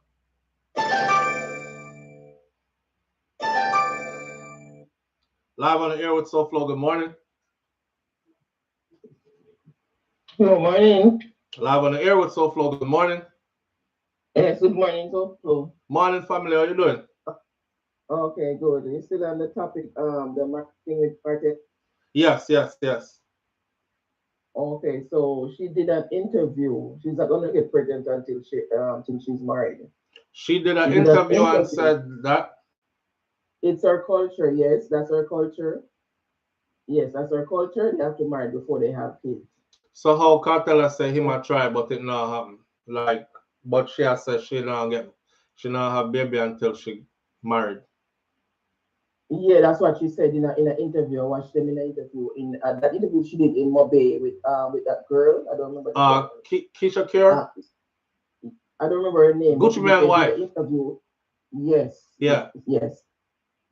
Live on the air with SouFLo. Good morning. Good morning. Live on the air with SouFLo. Good morning. Yes, good morning, SouFLo. Morning, family. How you doing? Okay, good. You still on the topic, the marketing with Kartel? Yes. Okay, so she did an interview. She's not gonna get pregnant until she's married. She did an interview and said that it's her culture. Yes, that's her culture. Yes, that's her culture. They have to marry before they have kids. So how Cartel say him a try, but it not happen. Like, but she has said she not have baby until she married. Yeah, that's what she said in an interview. I watched them in an interview. In that interview she did in Mobe with that girl. I don't remember. Keisha Cure. I don't remember her name. Gucci Man wife. Interview. Yes. Yeah. Yes.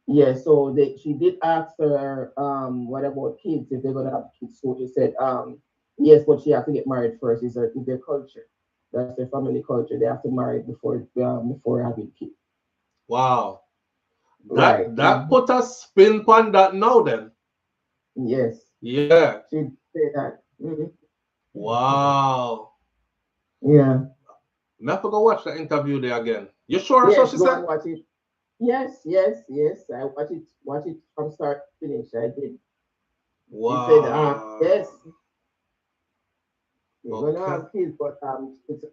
Yeah. So she did ask her what about kids, if they're gonna have kids. So she said yes, but she has to get married first. Is their culture. That's their family culture. They have to marry before having kids. Wow. That put a spin on that now then. Yes. Yeah. She said that. Mm-hmm. Wow. Yeah. I have to go watch the interview there again. You sure that's yes, what she go said? And watch it. Yes. I watch it from start to finish. I did. Wow. She said, yes. You're gonna have kids, but it's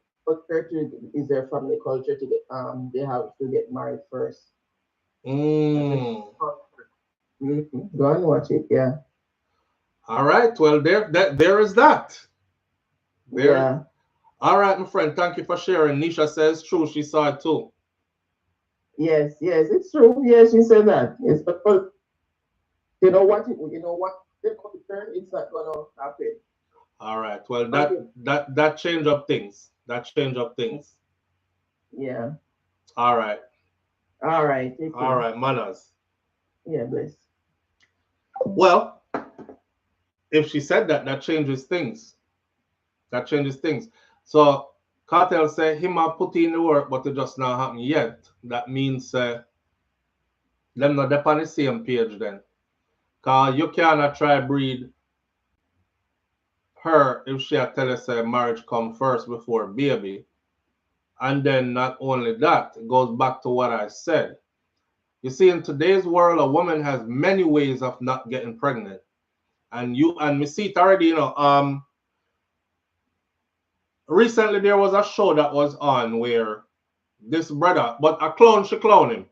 is their family culture to get they have to get married first. Mm. Mm-hmm. Go and watch it, yeah. All right. Well, there is that. There. Yeah. All right, my friend. Thank you for sharing. Nisha says true. She saw it too. Yes, it's true. Yes, she said that. It's because you know what the concern, it's not gonna happen. All right. Well, that change of things. That change of things. Yeah. All right. All right. All right, manners. Yeah, bless. Well, if she said that changes things. That changes things. So Cartel say him a put in the work, but it just not happen yet. That means them not up on the same page then. Cause you cannot try breed her if she tell us marriage come first before baby. And then not only that, it goes back to what I said. You see, in today's world, a woman has many ways of not getting pregnant. And we see it already, recently there was a show that was on where this brother, but a clown, she clown him.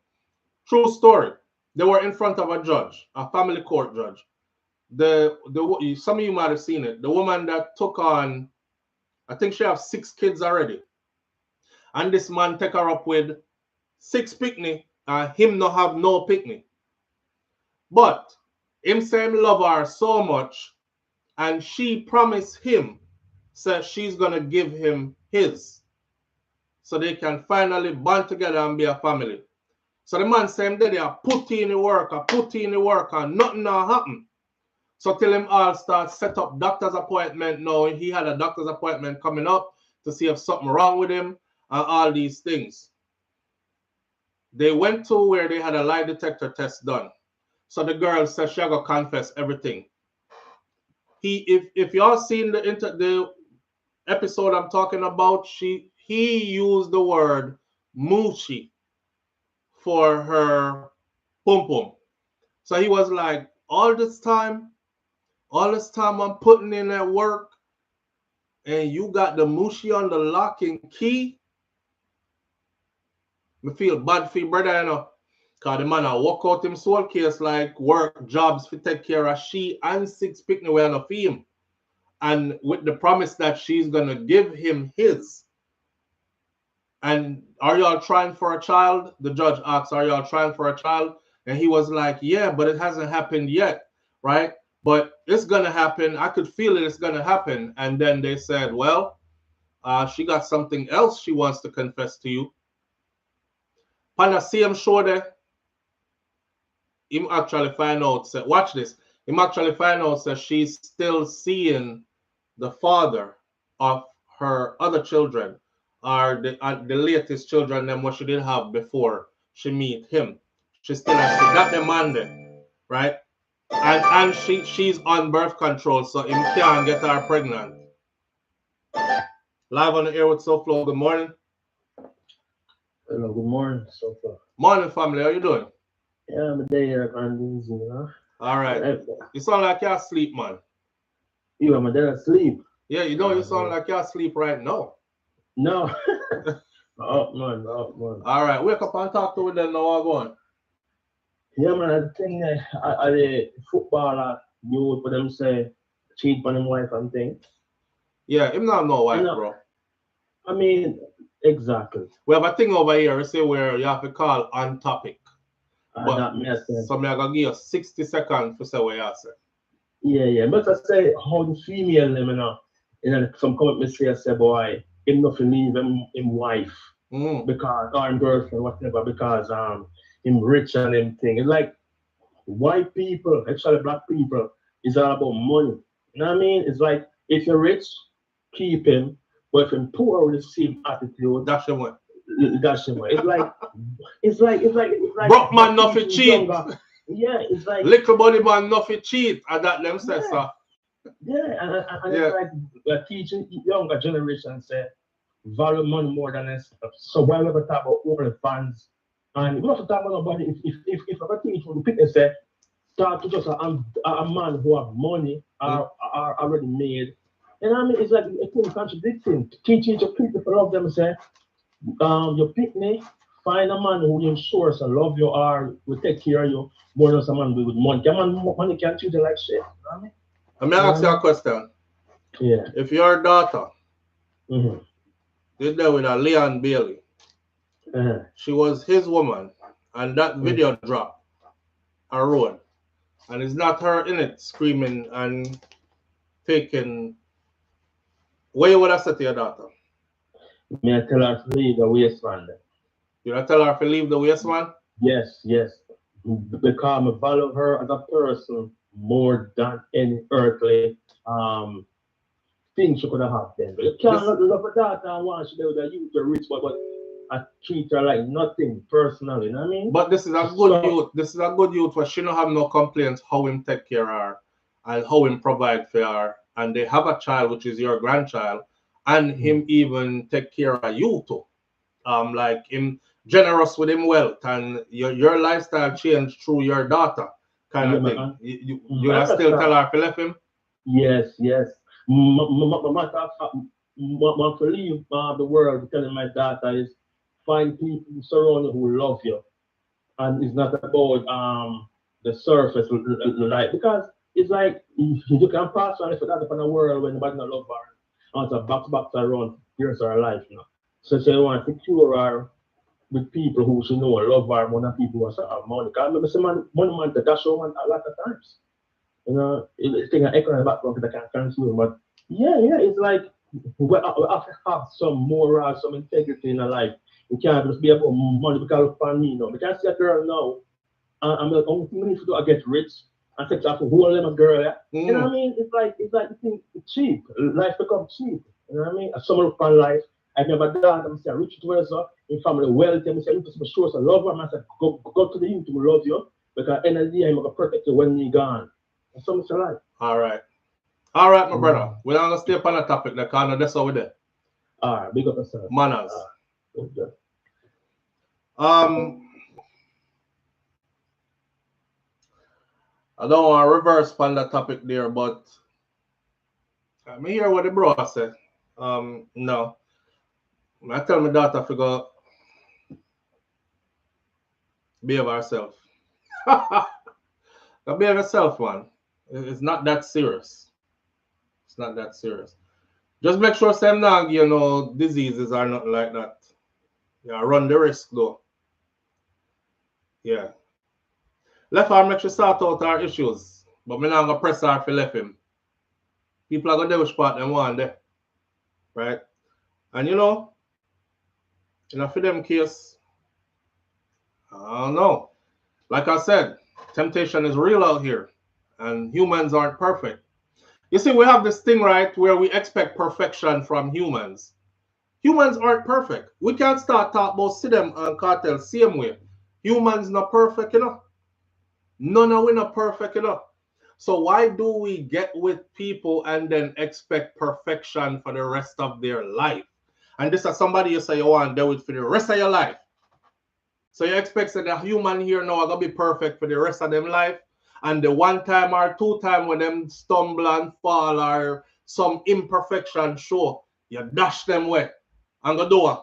True story. They were in front of a judge, a family court judge. Some of you might have seen it. The woman that took on, I think she has 6 kids already. And this man take her up with 6 picnic and him not have no picnic. But him say him love her so much and she promised him said she's gonna give him his so they can finally bond together and be a family. So the man say him there, I put in the work and nothing not happen. So till him all start set up doctor's appointment now. He had a doctor's appointment coming up to see if something wrong with him and all these things. They went to where they had a lie detector test done. So the girl said she gonna confess everything. If y'all seen the episode I'm talking about, he used the word moochie for her pum pum. So he was like, all this time I'm putting in at work and you got the moochie on the lock and key. Me feel bad for your brother, you know. Because the man a walk out him soul case like work, jobs to take care of she and 6 picnic away on a him. And with the promise that she's going to give him his. And are y'all trying for a child? The judge asked, are y'all trying for a child? And he was like, yeah, but it hasn't happened yet, right? But it's going to happen. I could feel it's going to happen. And then they said, well, she got something else she wants to confess to you. On the same show there, him actually find out, say, watch this, him actually find out that she's still seeing the father of her other children, or the latest children them what she did have before she meet him. She still has, she got them on there, right? And she's on birth control, so him can't get her pregnant. Live on the air with SouFLo. Good morning. Hello, good morning, SouFLo. Morning, family. How you doing? Yeah, I'm a day here, you know. All right. You sound like you're asleep, man. You are my dad asleep. Yeah, you know, you sound like you're asleep right now. No. Oh, man. All right, wake up and talk to me then. Now I'm going. Yeah, man, the thing that the footballer knew for them say cheat on him wife and thing. Yeah, him not no wife, bro. I mean, exactly. We have a thing over here, say where you have to call on topic. But so me I gonna give you 60 seconds to say what you say. Yeah. But I say how the female them, you know, some comment me say boy, him not to leave him wife because or him girlfriend, whatever, because him rich and him thing. It's like white people, actually black people, is all about money. You know what I mean? It's like if you're rich, keep him, but if you're poor with the same attitude, that's your way. That's your way. It's like broke man nothing cheat. Younger. Yeah, it's like little body man nothing cheat. And that them say so. Yeah, and it's like we're teaching younger generation say value money more than this. So why we ever talk about OnlyFans and we don't talk about nobody if I teach from the people say talk to just a man who have money are already made. And I mean it's like a thing contradicting. Teaching your people to love them say your picnic, find a man who you source and love you or will take care of you more than someone with money. Money can't treat you like shit. You know what I mean? I'm gonna ask you a question. Yeah. If your daughter did that with a Leon Bailey, she was his woman, and that video dropped a road, and it's not her in it screaming and taking. What you would have said to your daughter? May I tell her to leave the waistman? You gonna tell her to leave the waistman? Yes. Because I value her as a person more than any earthly thing she could have had. You can't love a daughter and want she with a youth or rich, but I treat her like nothing personally, you know what I mean? But this is a good youth. This is a good youth where she don't have no complaints how him take care of her and how him provide for her. And they have a child which is your grandchild, and him even take care of you too. Like him generous with him wealth and your lifestyle change through your daughter kind of thing. You still tell her to left him? Yes. My to leave the world telling my daughter is find people surround you who love you, and it's not about the surface like, because it's like you can pass on if you got up in a world when nobody not love her, and it's a box around years of her life, you know. So she want to secure her with people who she know love her more than people who have money. Because I remember some money man that show man a lot of times. You know, it's taking an echo in the background because I can't consume. But yeah, it's like we have to have some moral, some integrity in our life. We can't just be about money because of me, you know. Because I see a girl now, I'm like, only thing we need to do is get rich and take off a whole lot of girl. Yeah? You know what I mean? It's like it's cheap. Life becomes cheap. You know what I mean? As someone upon life, I've never done. I'm saying rich to well, in family wealthy. I'm saying to show us a love. I'm saying go to the youth who love you because end of the day I'm gonna protect you when you're gone. That's something to like. All right, my brother. We're not gonna stay upon the topic. The corner. That's how we do. All right, big up yourself. Manners. Okay. I don't want to reverse on that topic there, but I mean hear what the bro said. No. I tell my daughter to go behave herself. Go behave yourself, man. It's not that serious. It's not that serious. Just make sure some now, you know, diseases are not like that. Yeah, run the risk though. Yeah. Left her make sure sort out our issues. But me not gonna press her if left him. People are gonna do which part them want there. Right? And you know, for them case, I don't know. Like I said, temptation is real out here. And humans aren't perfect. You see, we have this thing, right, where we expect perfection from humans. Humans aren't perfect. We can't start talking about Sidem and Cartel same way. Humans not perfect, you know. None of we not perfect, you know. So why do we get with people and then expect perfection for the rest of their life? And this is somebody you say you want to deal with for the rest of your life. So you expect that the human here now are going to be perfect for the rest of them life. And the one time or two time when them stumble and fall or some imperfection show, you dash them away. And go do it.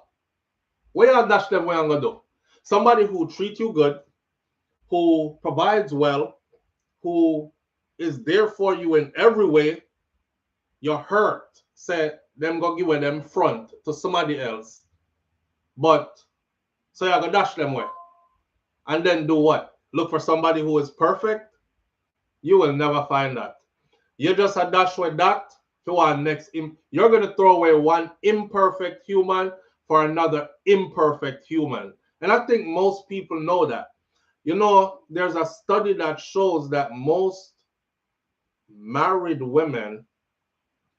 What you dash them away and go do? Somebody who treats you good, who provides well, who is there for you in every way, you're hurt. Say them go give them front to somebody else. But so you're gonna dash them away. And then do what? Look for somebody who is perfect. You will never find that. You just a dash with that to our next. You're gonna throw away one imperfect human for another imperfect human. And I think most people know that. You know, there's a study that shows that most married women,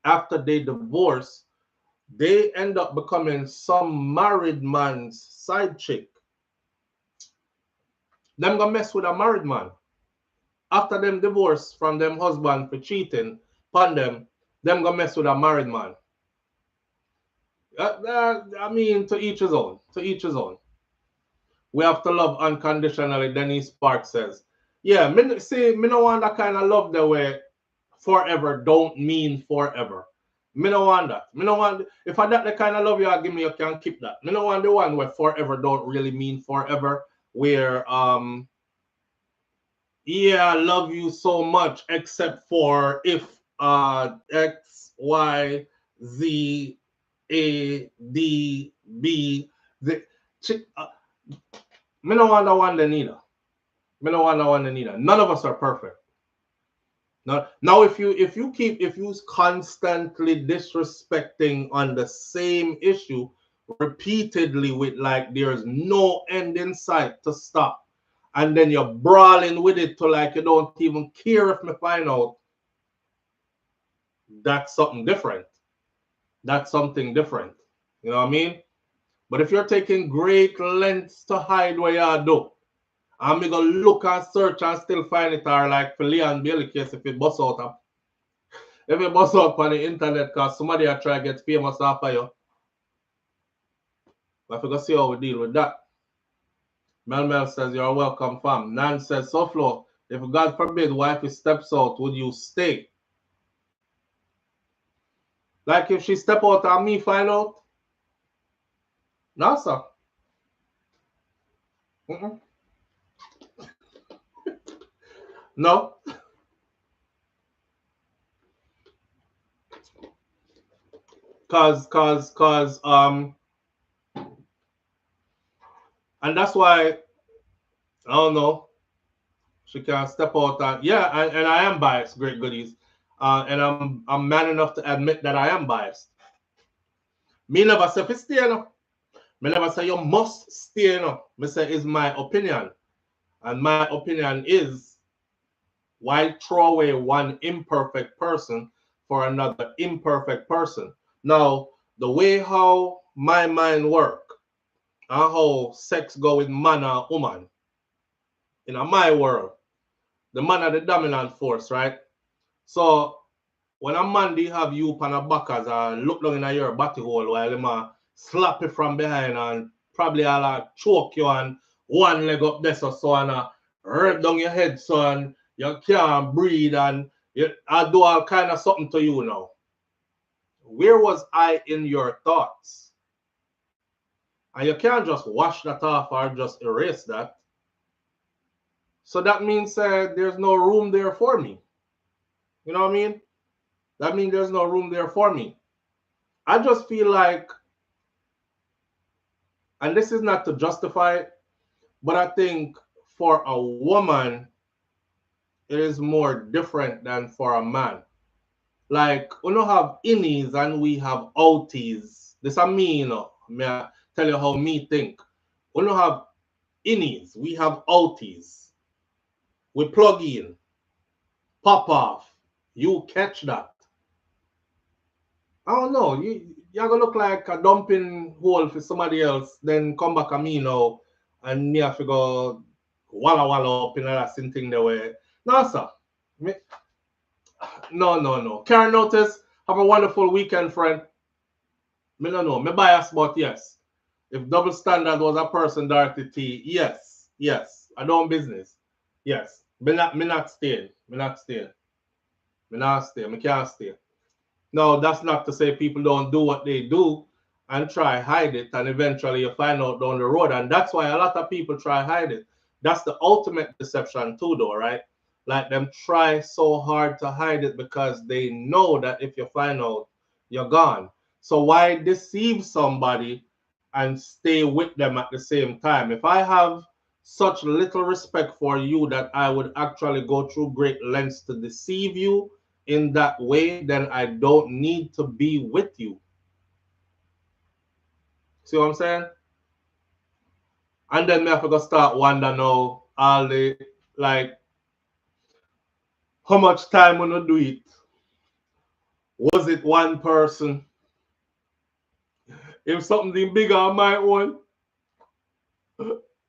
after they divorce, they end up becoming some married man's side chick. Them gonna mess with a married man. After them divorce from them husband for cheating upon them gonna mess with a married man. I mean, to each his own. To each his own. We have to love unconditionally, Denise Park says. Yeah, me don't want that kind of love the way forever don't mean forever. Me don't want that. Me don't want, if I that the kind of love you give me, you can keep that. Me don't want the one where forever don't really mean forever. Where yeah, I love you so much, except for if X, Y, Z, A, D, B, Z. Me don't want that one neither. Me don't want that one neither. None of us are perfect. Now if you constantly disrespecting on the same issue repeatedly with like there's no end in sight to stop, and then you're brawling with it to like you don't even care if me find out, that's something different. That's something different. You know what I mean? But if you're taking great lengths to hide what you do, I'm gonna look and search and still find it, or like for Leon Bailey case, if it bust out up. If it bust out on the internet because somebody are trying to get famous after you. But we're gonna see how we deal with that. Mel says you're welcome, fam. Nan says, SouFlo, if God forbid wifey steps out, would you stay? Like if she step out and me find out? No, sir. No. Cause and that's why I don't know. She can step out and yeah, and I am biased, great goodies. And I'm man enough to admit that I am biased. Me never say fi stay no. Me never say you must stay no. Me say is my opinion. And my opinion is why throw away one imperfect person for another imperfect person? Now, the way how my mind work and how sex go with man and woman, in my world, the man are the dominant force, right? So when a man do have you on a backers and look down in your body hole while him slap you from behind and probably I'll choke you and one leg up there so and rip down your head so and you can't breathe and I do all kind of something to you now. Where was I in your thoughts? And you can't just wash that off or just erase that. So that means there's no room there for me. You know what I mean? That means there's no room there for me. I just feel like, and this is not to justify it, but I think for a woman, it is more different than for a man. Like, we don't have innies and we have outies. This is me, you know. May I tell you how me think. We don't have innies, we have outies. We plug in, pop off. You catch that. I don't know. You're gonna look like a dumping hole for somebody else, then come back at me now, and me have to go walla up in that same thing the way. No, sir. No. Karen notice. Have a wonderful weekend, friend. Me no know. Me bias, but yes. If double standard was a person, Dorothy T, yes. I don't business. Yes. Me not staying. Me not staying. Me not stay. Me can't stay. No, that's not to say people don't do what they do and try hide it, and eventually you find out down the road. And that's why a lot of people try hide it. That's the ultimate deception too, though, right? Like them try so hard to hide it because they know that if you find out, you're gone. So why deceive somebody and stay with them at the same time? If I have such little respect for you that I would actually go through great lengths to deceive you in that way, then I don't need to be with you. See what I'm saying? And then me have to start wondering now all the like how much time when you do it. Was it one person? If something bigger on my own,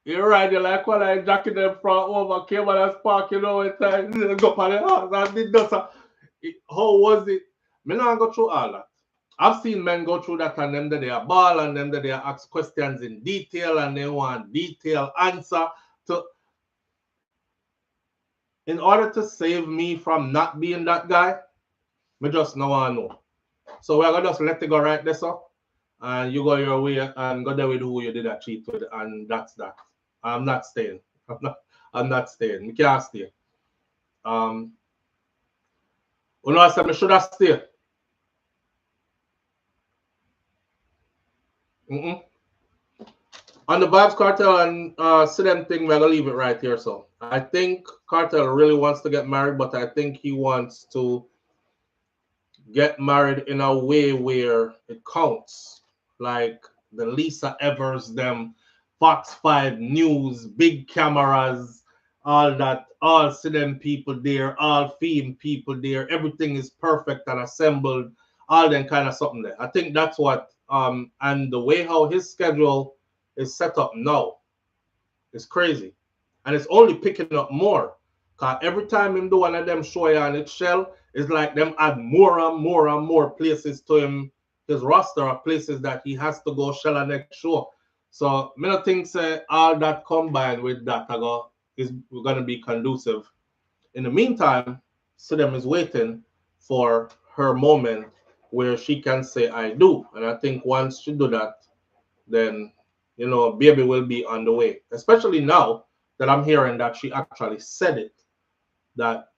you're right, you're like when I jacket them from over came and I spark, you know, it's like go on the house and did that. How was it? Me not go through all that. I've seen men go through that and them that they are ball and them that they ask questions in detail and they want detailed answer to in order to save me from not being that guy. Me just no want to know. So we're gonna just let it go right there, so and you go your way and go there with who you did that cheat with, and that's that. I'm not staying. I'm not staying. We can't stay. You know I said me should have stayed. On the Vibes Cartel and Sidem thing, we're gonna leave it right here. So I think Cartel really wants to get married, but I think he wants to get married in a way where it counts, like the Lisa Evers, them Fox 5 News, big cameras, all that, all Sidem people there, all theme people there, everything is perfect and assembled, all them kind of something there. I think that's what and the way how his schedule is set up now is crazy. And it's only picking up more. Cause every time him do one of them show you on its shell, it's like them add more and more and more places to him, his roster of places that he has to go shell a next show. So me not think say all that combined with that is gonna be conducive. In the meantime, Sidem is waiting for her moment where she can say I do. And I think once she do that, then you know, baby will be on the way. Especially now that I'm hearing that she actually said it, that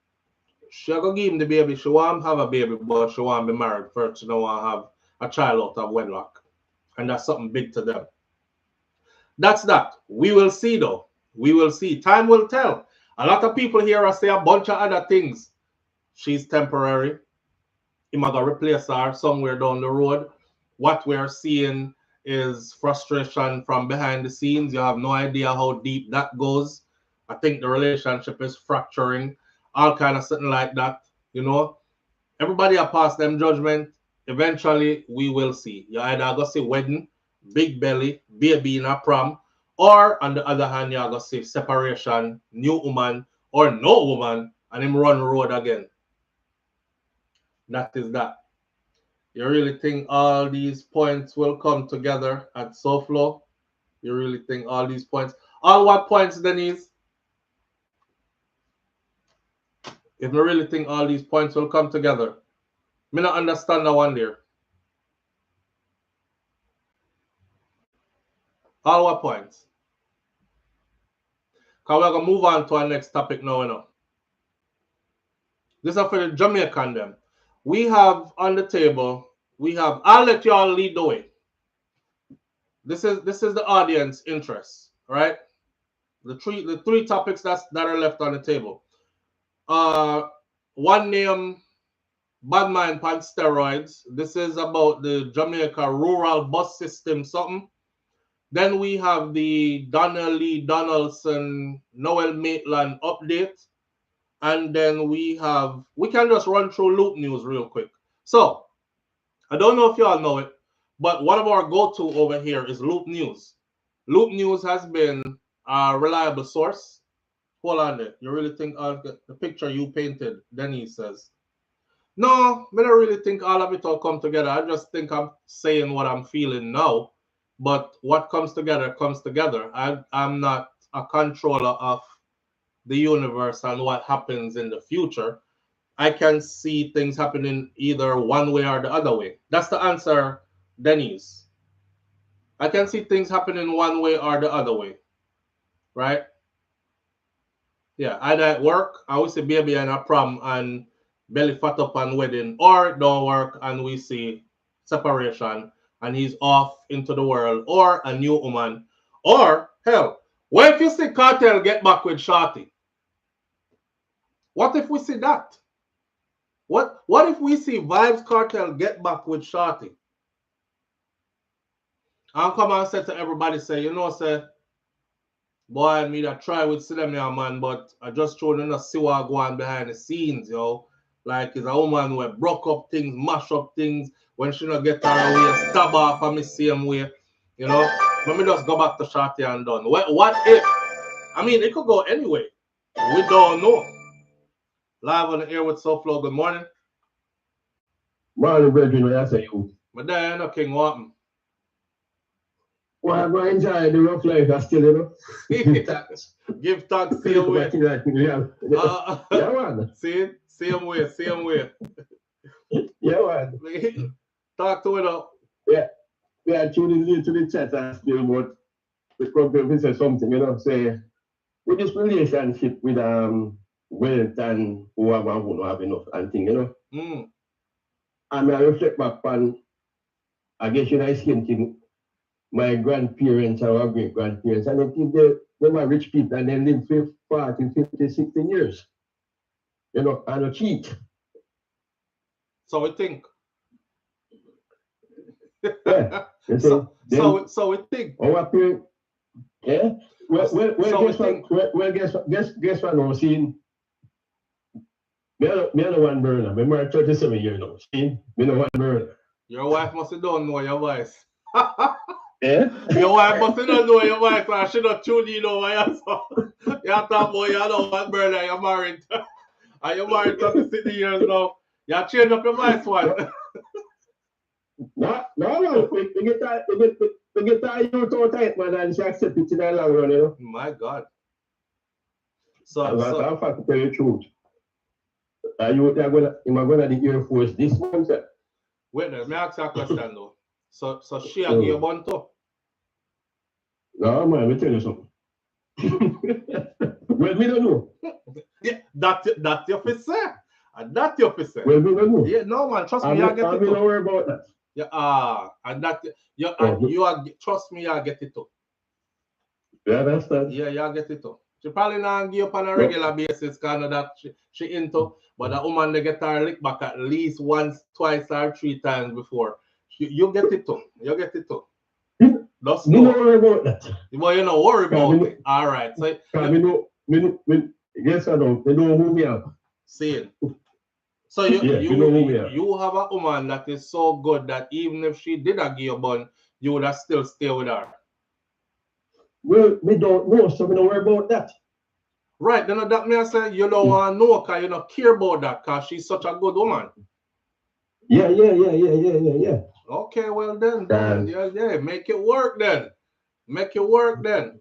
she gonna give him the baby. She want to have a baby, but she want to be married first. She don't want to have a child out of wedlock, and that's something big to them. That's that. We will see, though. We will see. Time will tell. A lot of people here are say a bunch of other things. She's temporary. He might replace her somewhere down the road. What we're seeing is frustration from behind the scenes. You have no idea how deep that goes. I think the relationship is fracturing, all kind of something like that. You know, everybody are past them judgment. Eventually, we will see. You either go see wedding, big belly, baby in a prom, or on the other hand, you go see separation, new woman, or no woman, and him run road again. That is that. You really think all these points will come together at SouFLo? You really think all these points? All what points, Denise? If you really think all these points will come together, me not understand that one there. All what points? Because we're going to move on to our next topic now. You know. This is for the Jamaican them. We have on the table, I'll let you all lead the way. This is the audience interest, right? The three topics that are left on the table. One name, Bad Mind on Steroids. This is about the Jamaica rural bus system something. Then we have the Donna Lee Donaldson Noel Maitland update. And then we can just run through Loop News real quick. So, I don't know if you all know it, but one of our go-to over here is Loop News. Loop News has been a reliable source. Hold on there. You really think the picture you painted, Denise says. No, I don't really think all of it will come together. I just think I'm saying what I'm feeling now. But what comes together comes together. I'm not a controller of the universe and what happens in the future. I can see things happening either one way or the other way. That's the answer, Denise. I can see things happening one way or the other way. Right? Yeah, either at work, I will see baby and a prom and belly fat up and wedding, or it don't work and we see separation and he's off into the world, or a new woman, or hell, what if you see Kartel get back with Shorty? What if we see that? What if we see Vibes Kartel get back with Shorty? I'll come and say to everybody, say, you know, say, boy, I mean, I try with Sidem, man, but I just trying to see what going on behind the scenes, yo. Like, it's a woman who broke up things, mash up things, when she not get her away, stab her for me same way, you know. Let me just go back to Shorty and done. What if? I mean, it could go anyway. We don't know. Live on the air with SouFLo. Good morning. Morning, brethren. I say you. But there ain't no king walking. Well, I'm going to enjoy the rough life. I still, you know. Give thanks, same way. Yeah, man. See, same way. Yeah, man. Talk to it up. Yeah, tuning into the chat and still, but the company said something, you know, say, with this relationship with wealth and whoever who don't have enough and thing, you know. I mean, I reflect back on, I guess, you know, same thing. My grandparents or our great grandparents, and I think they were rich people and they lived for 40, 50, 60 years. You know, and a cheat. So we think. Yeah. So we think. Our parents, yeah. Well, guess what I'm seeing? Me no one burner. Me married 37 years now. See? Me no one burner. Your wife must have don't know your voice. Yeah? Your wife must have don't know your voice, and she not tune in over here. So you talk about you don't want burner, you're married. And you're married 36 years now. You change up your voice one. No. We get that you so tight, man, and she accept it in the long run, you know. My God. I'm to tell you the truth. Am I going to the Air Force this month? Wait, let me ask you a question though. So she a gay bun too? No, man, let me tell you something. Well, me don't know. Yeah, that you fi say. That you fi say. Well, me don't know. Yeah, no man, trust me, I get it. Don't worry about that. Yeah, and that you are trust me, I get it too. Yeah, that's that. Yeah, you get it too. She probably not give up on a regular basis kind of that she into, but the woman they get her lick back at least once, twice, or 3 times before. You get it too. You get it too. That's you don't worry about that. Well, you don't worry about it. All right. So yes, I don't. They know who me are. See. So you have a woman that is so good that even if she did a give bun, you would have still stay with her. Well, we don't know, so we don't worry about that. Right, then that means say you don't want to know because you don't care about that because she's such a good woman. Yeah. Okay, well then, yeah, make it work then. Make it work then.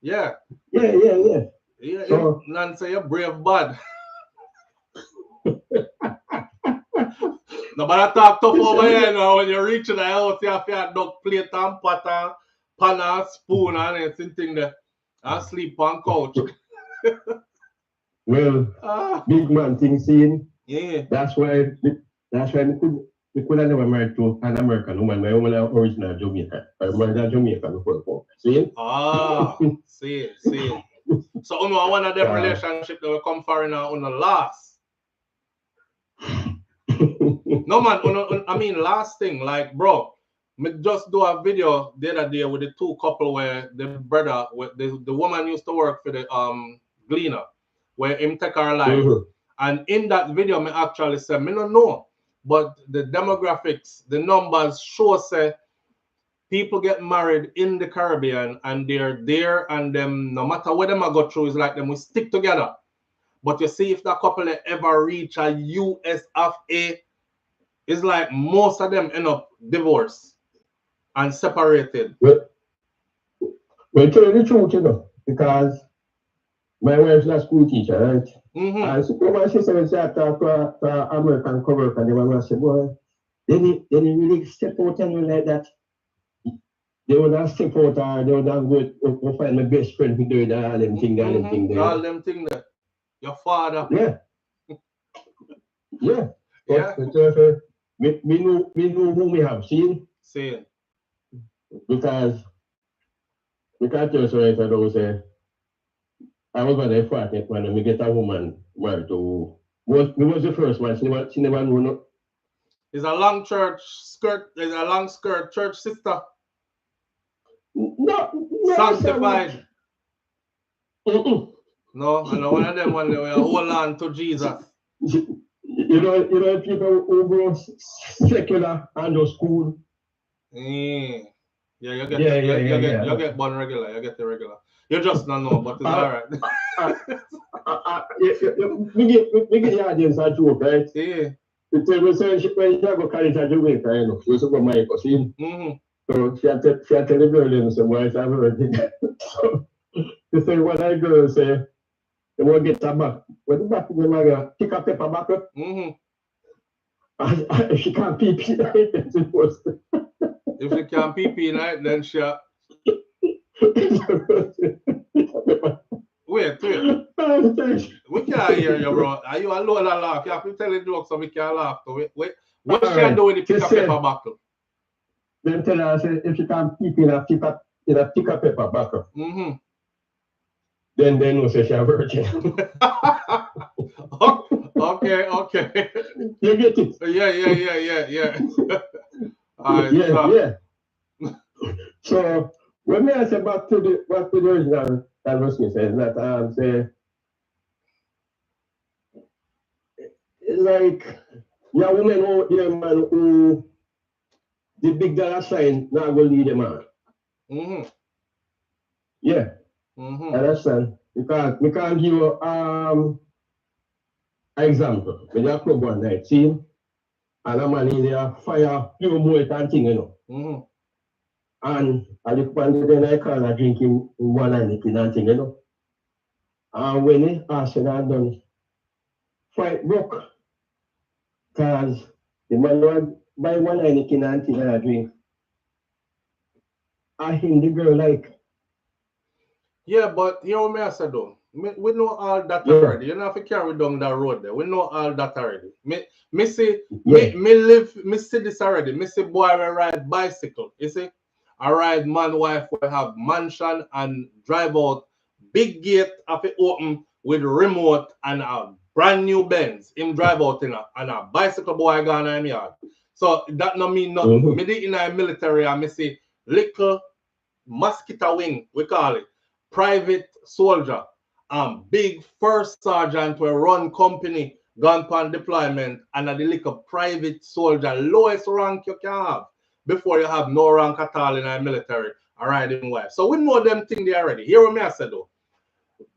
Yeah. Yeah. So, Nancy, you're brave bad. Nobody talk tough over here now. When you reach the house, you have to duck plate and pot pan and spoon and anything there. And sleep on couch. Well, big man thing seen. Yeah. That's why we could have never married to an American woman. My woman is original Jamaican. I married a Jamaican before. See? See. So one of them relationship that will come for in the last. No man, I mean last thing, like bro, me just do a video the other day with the 2 couple where the brother, the woman used to work for the Gleaner, where him take her life. And in that video, me actually said, me don't know, but the demographics, the numbers show say people get married in the Caribbean and they're there and them, no matter what them I go through, is like them we stick together. But you see, if that couple ever reach a US of A, it's like most of them end up divorced and separated. Well, tell you the truth, you know, because my wife's a school teacher, right? And so she said when she talk to American coworker, and they were say, boy, they didn't really step out on you like that. They would have step out and they would have go find my best friend who do all them things, All them things there. Your father. Yeah. Me know who we have seen. See. Because we can't tell you right now, say, I was on the fact that when we get a woman married to, was the first one, she never knew no. It's a long skirt church sister. No. Sanctified. No, I know one of them when they will hold on to Jesus. You know people who go secular and go school. Yeah, you get one regular. You get the regular. You just don't know, but it's alright. We get the audience a joke, right? Yeah. You tell me, when you go carry to Jamaica, you know, you go my cousin. So she had tell the girl, and say, why is that everything? So you say, what I girl say, they won't get her back. When the back of the pick a pepper back up. And she can't pee night, then she was. If she can't pee night, then she. Wait. We can't hear you, bro. Are you alone and laugh? You have to tell the joke so we can laugh. Wait. What she do with the pick a pepper back up? Then tell her, if she can't pee in a pick a pepper back up. Then they know say she a virgin. Okay. You get it? Yeah. All right, yeah. So when me I say back to the original conversation, says that say it's like your woman out there, man, who the big dollar sign now go lead them on. Yeah. Understand? Because we can't give you an example. When you club one night, see, and a man in there fire pure mold and thing, you know. And I look one day, then I call her drinking one and thing, you know. And when he asked and done, fight broke. Because the man would buy one and thing and drink. I him the girl like Yeah, but here what I say though. We know all that already. You don't have to carry down that road there. We know all that already. Me see this already. Me see boy will ride bicycle. You see? I ride man wife will have mansion and drive out big gate of it open with remote and a brand new Benz. Him drive out in a bicycle boy gone in yard. So that no mean nothing. Me did in a military and me see little mosquito wing, we call it. Private soldier, big first sergeant will run company, gone on deployment, and a little private soldier, lowest rank you can have before you have no rank at all in a military, a riding wife. So we know them thing there already. Hear what I say though.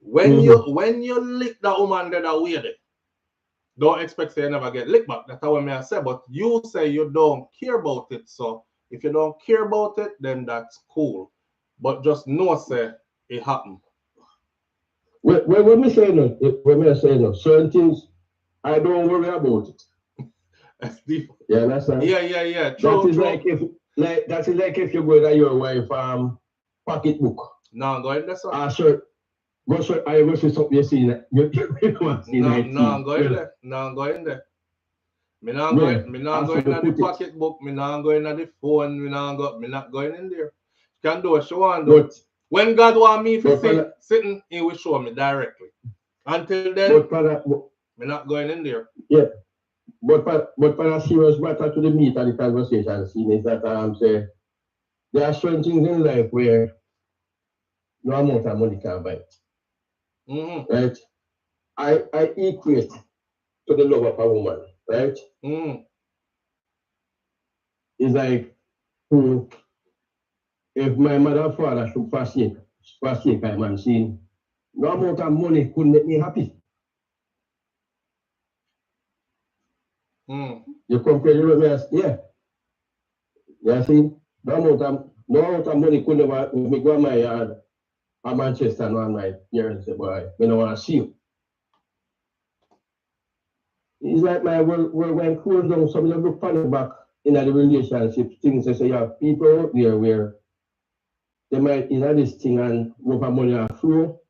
When you lick that woman that way there, don't expect to never get licked back. That's what I say. But you say you don't care about it. So if you don't care about it, then that's cool. But just know say it happened. When me say no, certain things I don't worry about it. That's deep. Yeah, that's right. Yeah. That is like if you go to your wife pocketbook. No, go ahead, that's all. Sure. I go see something you see. No, go in there. No, go in there. Me not going in the pocketbook. Me not going in the phone. Me not going in there. Can do what she want to do. When God want me to sitting, He will show me directly. Until then, me not going in there. Yeah. But for a serious matter to the meat of the conversation, is that say there are certain things in life where no amount of money can buy it. Right? I equate to the love of a woman, right? It's like if my mother and father should forsake my man, see, no amount of money couldn't make me happy. You compare the romance, yeah. Yeah, see, no amount of money could never make me go to my yard at Manchester one night here and say, boy, I don't want to see you. It's like my world went close down, some of the look back in the relationship, things they say you have people out there where they might in this thing and work for money and flow,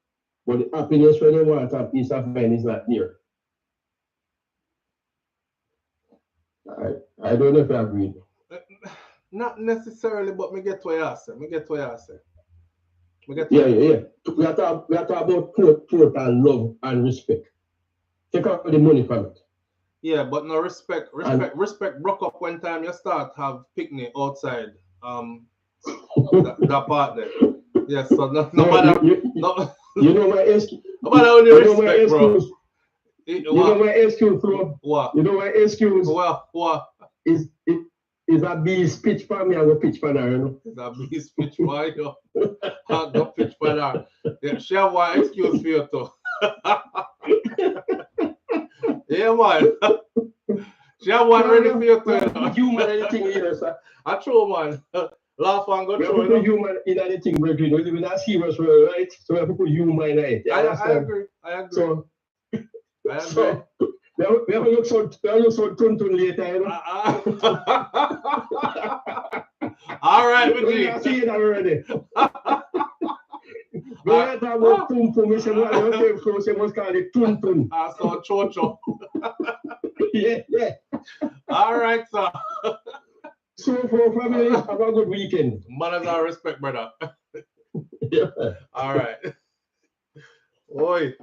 but the happiness when they want and peace of mind is not there. I don't know if I agree. Not necessarily, but me get what you say. Yeah. We are talking about truth and love and respect. Take out the money from it. Yeah, but no respect broke up when time you start have picnic outside. That part there. Yes, so no matter. You know my excuse. No matter only respect, bro. You know my excuse, bro. What? You know my excuse. What? Is a bee's pitch for me? I go pitch for her, you know. Is a bee's pitch for you? I go pitch for her. Yeah, she have one excuse for you too. Yeah, man. She have one ready for you too. Human anything here, sir. I true, man. Laugh and go through. We put human in anything, brethren. We live in a serious world, right? So we have to put human in it. I agree. So, I agree. We have to look so tuntun later, you know. All right, we are seeing that already. We are talking about tuntun. We say what we must call it tuntun. So chocho. Yeah. All right, sir. So for family, have a good weekend. Manners and respect, brother. Yeah. All right. Oi.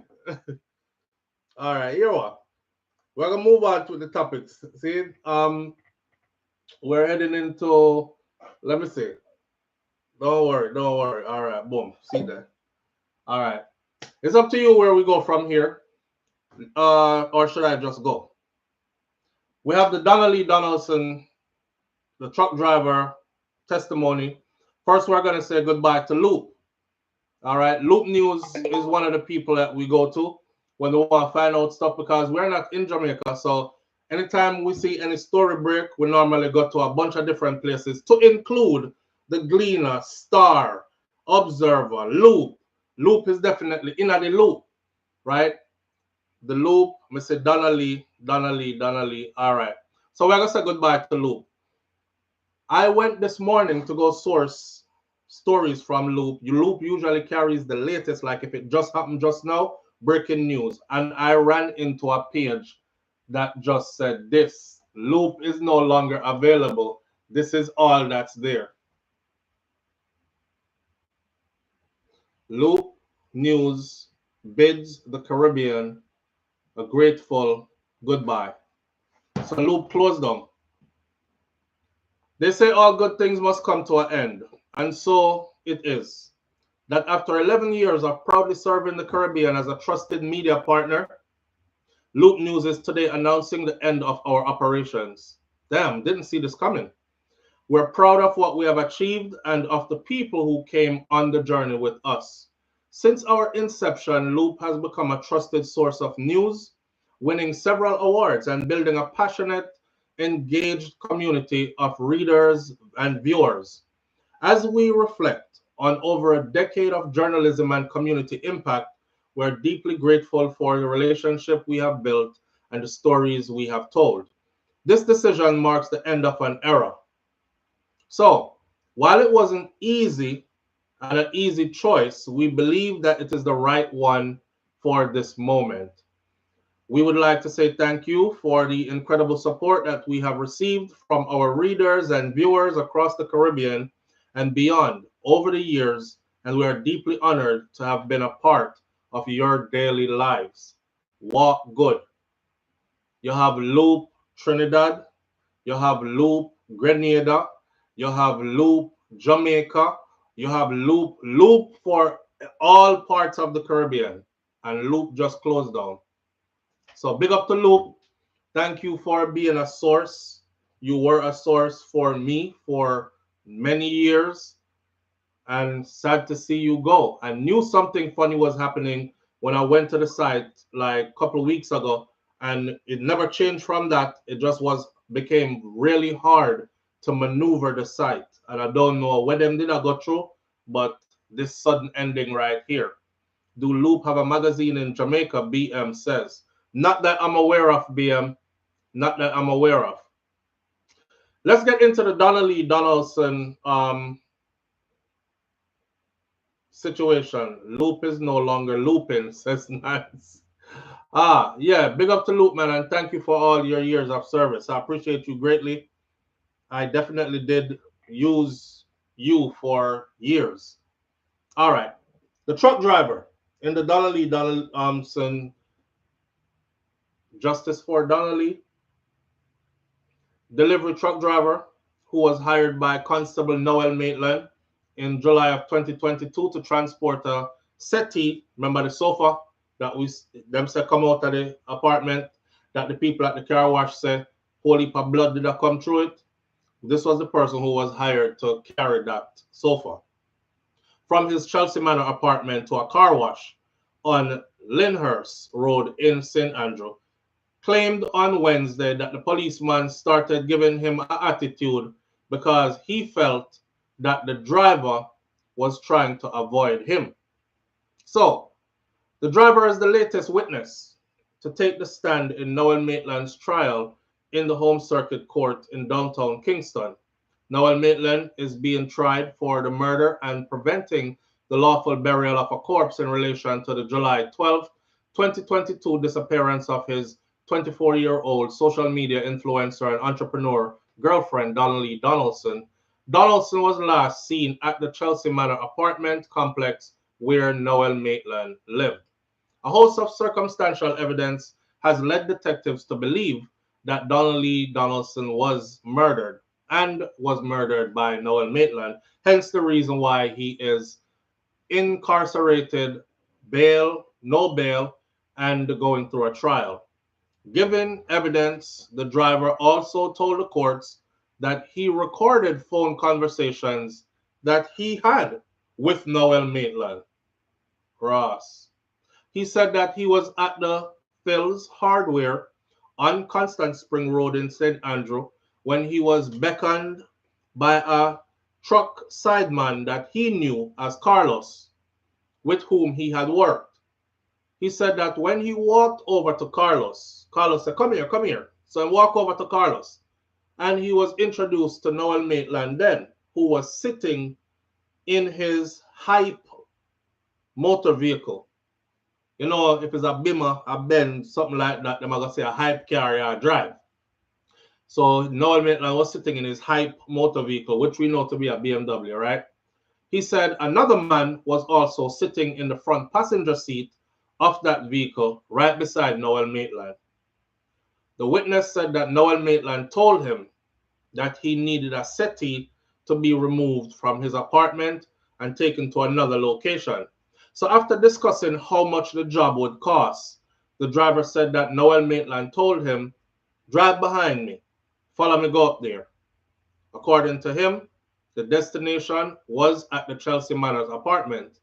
All right, here we are. We're gonna move on to the topics. See, we're heading into. Let me see. Don't worry. All right, boom. See that. All right. It's up to you where we go from here. Or should I just go? We have the Donna Lee Donaldson, the truck driver testimony. First, we're gonna say goodbye to Loop. All right, Loop News is one of the people that we go to when we want to find out stuff because we're not in Jamaica. So anytime we see any story break, we normally go to a bunch of different places to include the Gleaner, Star, Observer, Loop. Loop is definitely in the Loop, right? The Loop, Mr. Donna Lee. All right. So we're going to say goodbye to Loop. I went this morning to go source stories from Loop. Loop usually carries the latest, like if it just happened just now, breaking news. And I ran into a page that just said this. Loop is no longer available. This is all that's there. Loop News bids the Caribbean a grateful goodbye. So Loop closed down. They say all good things must come to an end. And so it is. That after 11 years of proudly serving the Caribbean as a trusted media partner, Loop News is today announcing the end of our operations. Damn, didn't see this coming. We're proud of what we have achieved and of the people who came on the journey with us. Since our inception, Loop has become a trusted source of news, winning several awards and building a passionate, engaged community of readers and viewers. As we reflect on over a decade of journalism and community impact, we're deeply grateful for the relationship we have built and the stories we have told. This decision marks the end of an era. So, while it wasn't easy and an easy choice, we believe that it is the right one for this moment. We would like to say thank you for the incredible support that we have received from our readers and viewers across the Caribbean and beyond over the years, and we are deeply honored to have been a part of your daily lives. Walk good. You have Loop Trinidad, you have Loop Grenada, you have Loop Jamaica, you have Loop for all parts of the Caribbean, and Loop just closed down. So big up to Loop. Thank you for being a source. You were a source for me for many years, and sad to see you go. I knew something funny was happening when I went to the site like a couple of weeks ago, and it never changed from that. It just became really hard to maneuver the site, and I don't know where them did I go through, but this sudden ending right here. Do Loop have a magazine in Jamaica? BM says. Not that I'm aware of, BM. Not that I'm aware of. Let's get into the Donna Lee Donaldson situation. Loop is no longer looping, says Nance. Yeah, big up to Loop, man, and thank you for all your years of service. I appreciate you greatly. I definitely did use you for years. All right. The truck driver in the Donna Lee Donaldson Justice for Donna Lee delivery truck driver who was hired by Constable Noel Maitland in July of 2022 to transport a settee, remember the sofa that them say come out of the apartment that the people at the car wash say whole heap of blood did that come through it. This was the person who was hired to carry that sofa from his Chelsea Manor apartment to a car wash on Lyndhurst Road in St. Andrew. Claimed on Wednesday that the policeman started giving him an attitude because he felt that the driver was trying to avoid him. So, the driver is the latest witness to take the stand in Noel Maitland's trial in the Home Circuit Court in downtown Kingston. Noel Maitland is being tried for the murder and preventing the lawful burial of a corpse in relation to the July 12, 2022 disappearance of his 24-year-old social media influencer and entrepreneur girlfriend, Donna Lee Donaldson. Donaldson was last seen at the Chelsea Manor apartment complex where Noel Maitland lived. A host of circumstantial evidence has led detectives to believe that Donna Lee Donaldson was murdered and was murdered by Noel Maitland, hence the reason why he is incarcerated, no bail, and going through a trial. Given evidence, the driver also told the courts that he recorded phone conversations that he had with Noel Maitland. Ross. He said that he was at the Phil's Hardware on Constant Spring Road in St. Andrew when he was beckoned by a truck sideman that he knew as Carlos, with whom he had worked. He said that when he walked over to Carlos said, come here, come here. So he walked over to Carlos, and he was introduced to Noel Maitland then, who was sitting in his hype motor vehicle. You know, if it's a Bimmer, a Benz, something like that, they're going to say a hype carrier drive. So Noel Maitland was sitting in his hype motor vehicle, which we know to be a BMW, right? He said another man was also sitting in the front passenger seat of that vehicle right beside Noel Maitland. The witness said that Noel Maitland told him that he needed a settee to be removed from his apartment and taken to another location. So after discussing how much the job would cost, the driver said that Noel Maitland told him, "Drive behind me, follow me, go up there." According to him, the destination was at the Chelsea Manors apartment.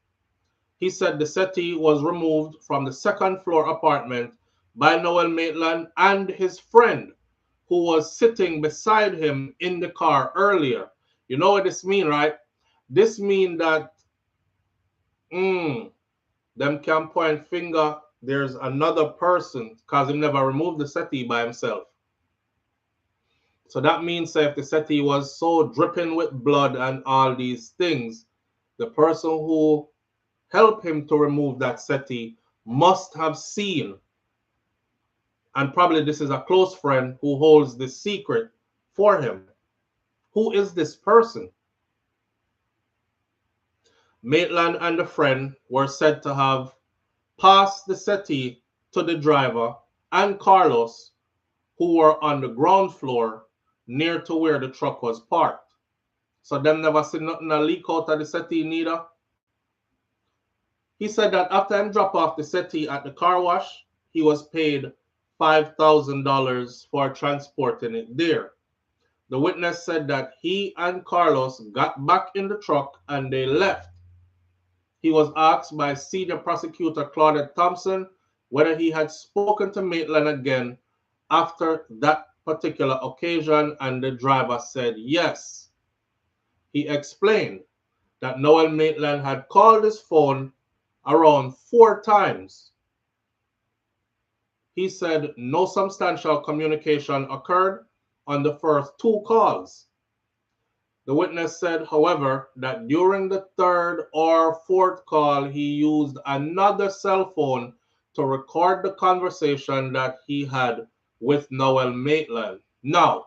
He said the settee was removed from the second floor apartment by Noel Maitland and his friend, who was sitting beside him in the car earlier. You know what this mean, right? This mean that them can point finger, there's another person, because he never removed the settee by himself. So that means that if the settee was so dripping with blood and all these things, the person who helped him to remove that settee must have seen, and probably this is a close friend who holds the secret for him. Who is this person? Maitland and the friend were said to have passed the settee to the driver and Carlos, who were on the ground floor near to where the truck was parked. So them never see nothing a leak out of the settee neither. He said that after him drop off the settee at the car wash, he was paid $5,000 for transporting it there. The witness said that he and Carlos got back in the truck and they left. He was asked by senior prosecutor Claudette Thompson whether he had spoken to Maitland again after that particular occasion, and the driver said yes. He explained that Noel Maitland had called his phone around 4 times. He said no substantial communication occurred on the first 2 calls. The witness said, however, that during the 3rd or 4th call, he used another cell phone to record the conversation that he had with Noel Maitland. Now,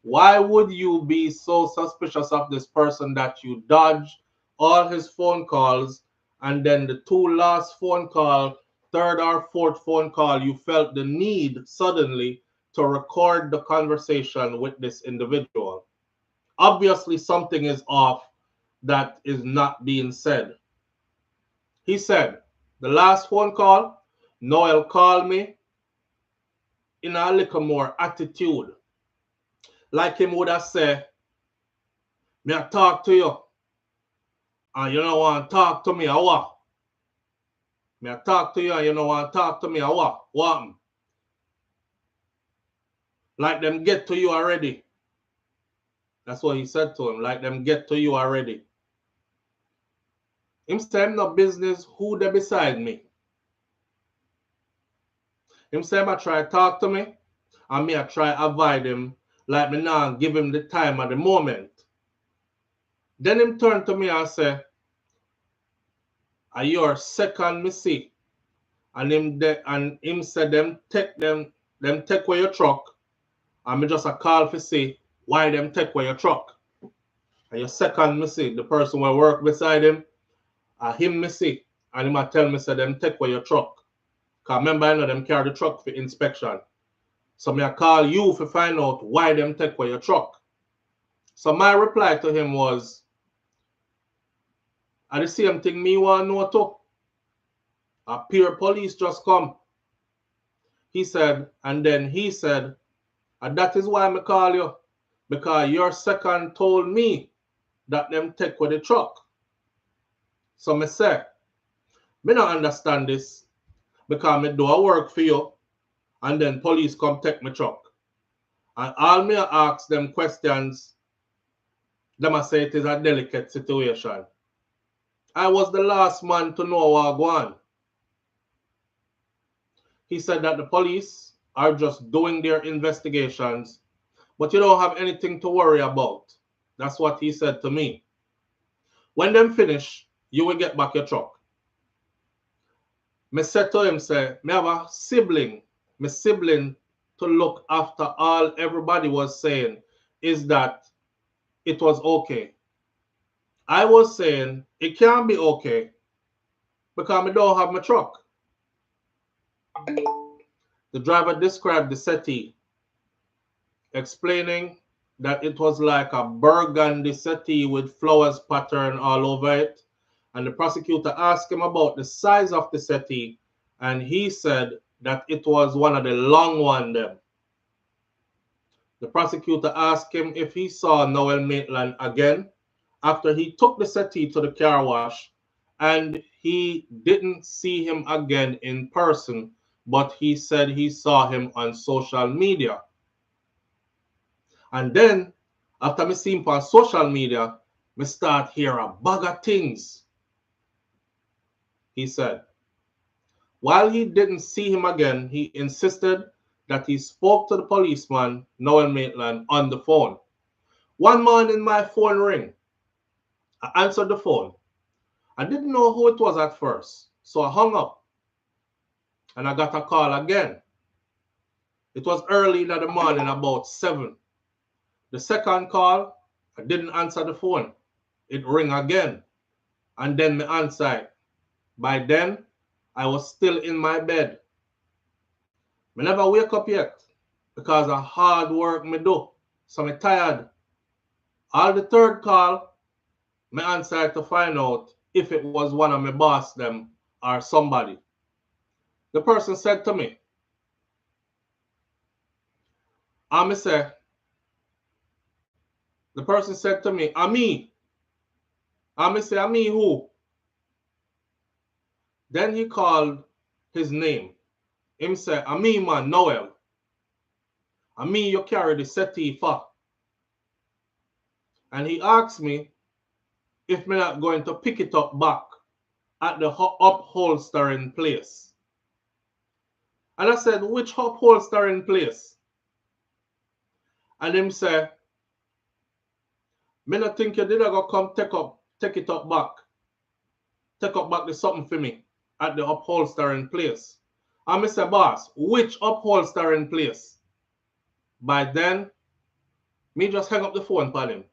why would you be so suspicious of this person that you dodged all his phone calls, and then the 2 last phone call, 3rd or 4th phone call, you felt the need suddenly to record the conversation with this individual? Obviously, something is off that is not being said. He said, the last phone call, Noel called me in a little more attitude. Like him would have said, "Me I talk to you, and you don't want to talk to me, or what? Me I talk to you, and you don't want to talk to me, or what? What? Like them get to you already." That's what he said to him, like them get to you already. Him say him no business who they beside me. Him say I try talk to me, and me I try avoid him, like me now give him the time at the moment. Then him turn to me and say, "Are your second me see?" And him say them take away your truck, and me just a call for see why them take away your truck. And your second me see, the person who work beside him, him me see, and him a tell me say them take away your truck. Cause remember I know them carry the truck for inspection. So me I call you to find out why them take away your truck. So my reply to him was, "I the same thing me want to know too. A peer police just come." He said, and then he said, "And that is why I call you, because your second told me that them take with the truck." So me say, me not understand this, because me do a work for you, and then police come take my truck. And all me ask them questions, them I say it is a delicate situation. I was the last man to know what go on. He said that the police are just doing their investigations, but you don't have anything to worry about. That's what he said to me. When them finish, you will get back your truck. Me said to him, say, me have a sibling. My sibling to look after all everybody was saying is that it was okay. I was saying it can't be okay because I don't have my truck. The driver described the settee, explaining that it was like a burgundy settee with flowers pattern all over it. And the prosecutor asked him about the size of the settee, and he said that it was one of the long ones. The prosecutor asked him if he saw Noel Maitland again after he took the settee to the car wash, and he didn't see him again in person, but he said he saw him on social media. And then, after me see him on social media, me start hear a bag of things. He said, while he didn't see him again, he insisted that he spoke to the policeman, Noel Maitland, on the phone. One morning, my phone rang. I answered the phone. I didn't know who it was at first, so I hung up. And I got a call again. It was early in the morning, about 7. The second call, I didn't answer the phone. It rang again. And then me answered. By then, I was still in my bed. I never wake up yet because of hard work me do. So I'm tired. All the third call, me answered to find out if it was one of my boss them or somebody. The person said to me, the person said to me, Ami. I say, Ami who? Then he called his name. Him say, Ami man, Noel. Ami you carry the settee for. And he asked me if me not going to pick it up back at the upholstering place. And I said, which upholstering place? And him say, me not think you did go come take it up back. Take up back the something for me at the upholstering place. And I say, boss, which upholstering place? By then, me just hang up the phone for him.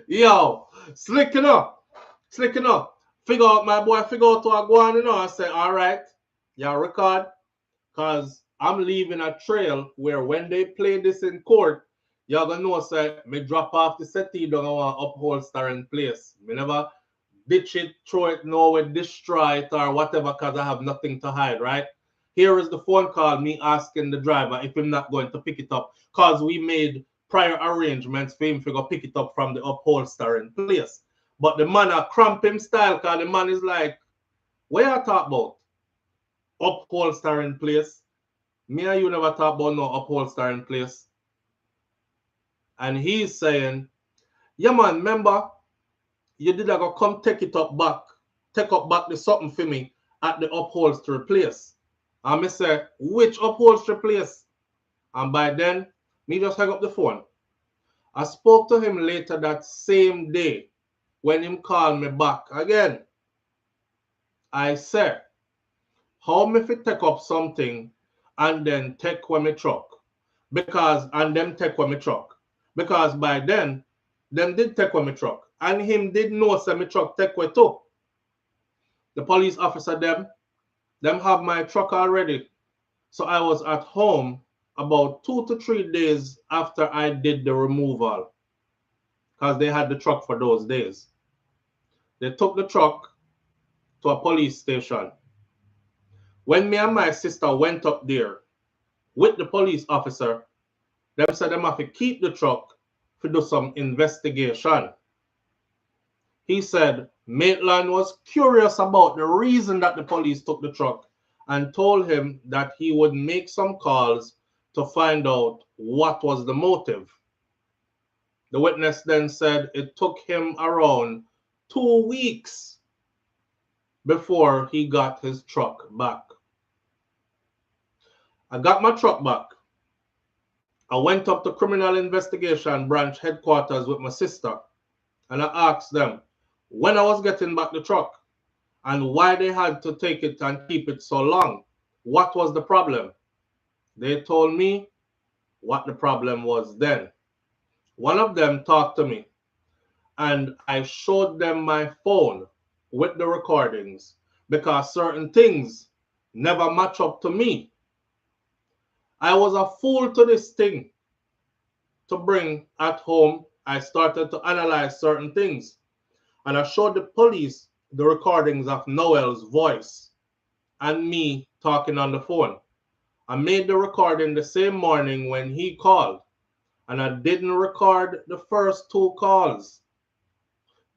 Yo, slicking up. Figure out, my boy, figure out what I go on, I say, all right, yeah, record, because I'm leaving a trail where when they play this in court, you're going to know, say, me drop off the settee down on upholstering place. Me never ditch it, throw it nowhere, destroy it or whatever, because I have nothing to hide, right? Here is the phone call, me asking the driver if I'm not going to pick it up, because we made prior arrangements for him to go pick it up from the upholstering place. But the man a cramp him style, because the man is like, what you talk about? Upholstering place? Me and you never talk about no upholstering place. And he's saying, yeah man, remember, you did go come take up back the something for me at the upholstery place. And I say, which upholstery place? And by then, me just hang up the phone. I spoke to him later that same day when him called me back again. I said, how me fit take up something and then take away my truck? And them take away my truck. Because by then, them did take away my truck. And him did know say my truck take away too. The police officer them have my truck already. So I was at home about 2 to 3 days after I did the removal. Because they had the truck for those days. They took the truck to a police station. When me and my sister went up there with the police officer, they said they have to keep the truck to do some investigation. He said Maitland was curious about the reason that the police took the truck and told him that he would make some calls to find out what was the motive. The witness then said it took him around 2 weeks before he got his truck back. I got my truck back. I went up to Criminal Investigation Branch headquarters with my sister, and I asked them when I was getting back the truck and why they had to take it and keep it so long. What was the problem? They told me what the problem was then. One of them talked to me, and I showed them my phone with the recordings because certain things never match up to me. I was a fool to this thing to bring at home. I started to analyze certain things, and I showed the police the recordings of Noel's voice and me talking on the phone. I made the recording the same morning when he called, and I didn't record the first 2 calls.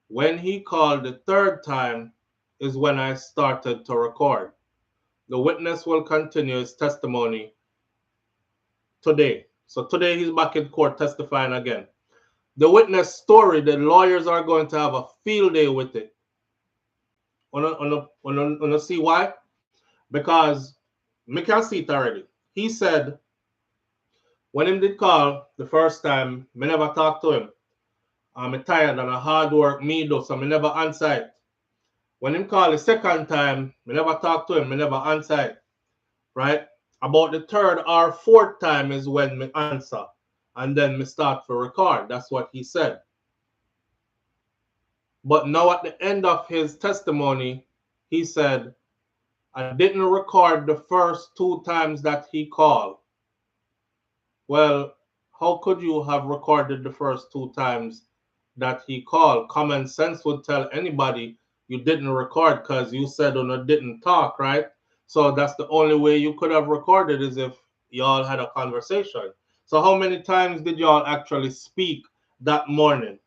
When he called the 3rd time is when I started to record. The witness will continue his testimony today. So today he's back in court testifying again. The witness story, the lawyers are going to have a field day with it. Wanna see why? Because me can see it already. He said when him did call the first time, me never talked to him. I'm tired and a hard work me do, so me never answer it. When him call the second time, me never talk to him, me never answer it. Right? About the 3rd or 4th time is when me answer. And then me start to record. That's what he said. But now at the end of his testimony, he said, I didn't record the first 2 times that he called. Well, how could you have recorded the first 2 times that he called? Common sense would tell anybody you didn't record because you said you didn't talk, right? So that's the only way you could have recorded is if y'all had a conversation. So how many times did y'all actually speak that morning?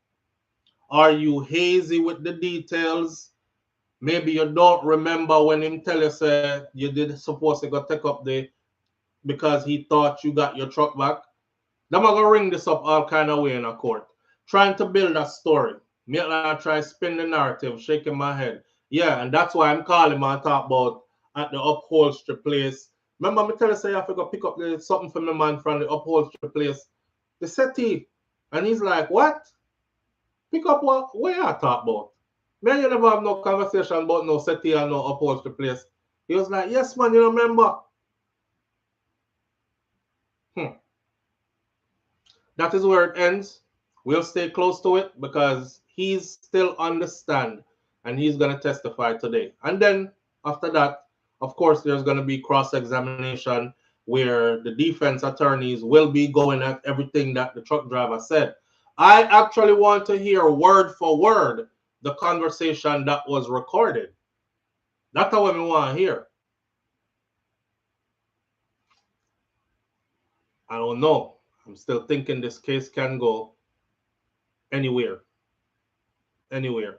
Are you hazy with the details? Maybe you don't remember when him tell you say you did supposed to go take up the because he thought you got your truck back. Them are gonna ring this up all kind of way in a court, trying to build a story. Maitland I try spin the narrative, shaking my head. Yeah, and that's why I'm calling him and talk about at the upholstery place. Remember me tell you say you have to go pick up something for my man from the upholstery place, the settee, and he's like, what? Pick up what? What you talk about? Man, you never have no conversation about no settee and no upholstery place. He was like, yes, man, you remember? That is where it ends. We'll stay close to it because he's still on the stand and he's going to testify today. And then after that, of course, there's going to be cross-examination where the defense attorneys will be going at everything that the truck driver said. I actually want to hear word for word the conversation that was recorded. That's what we want to hear. I don't know. I'm still thinking this case can go anywhere. Anywhere.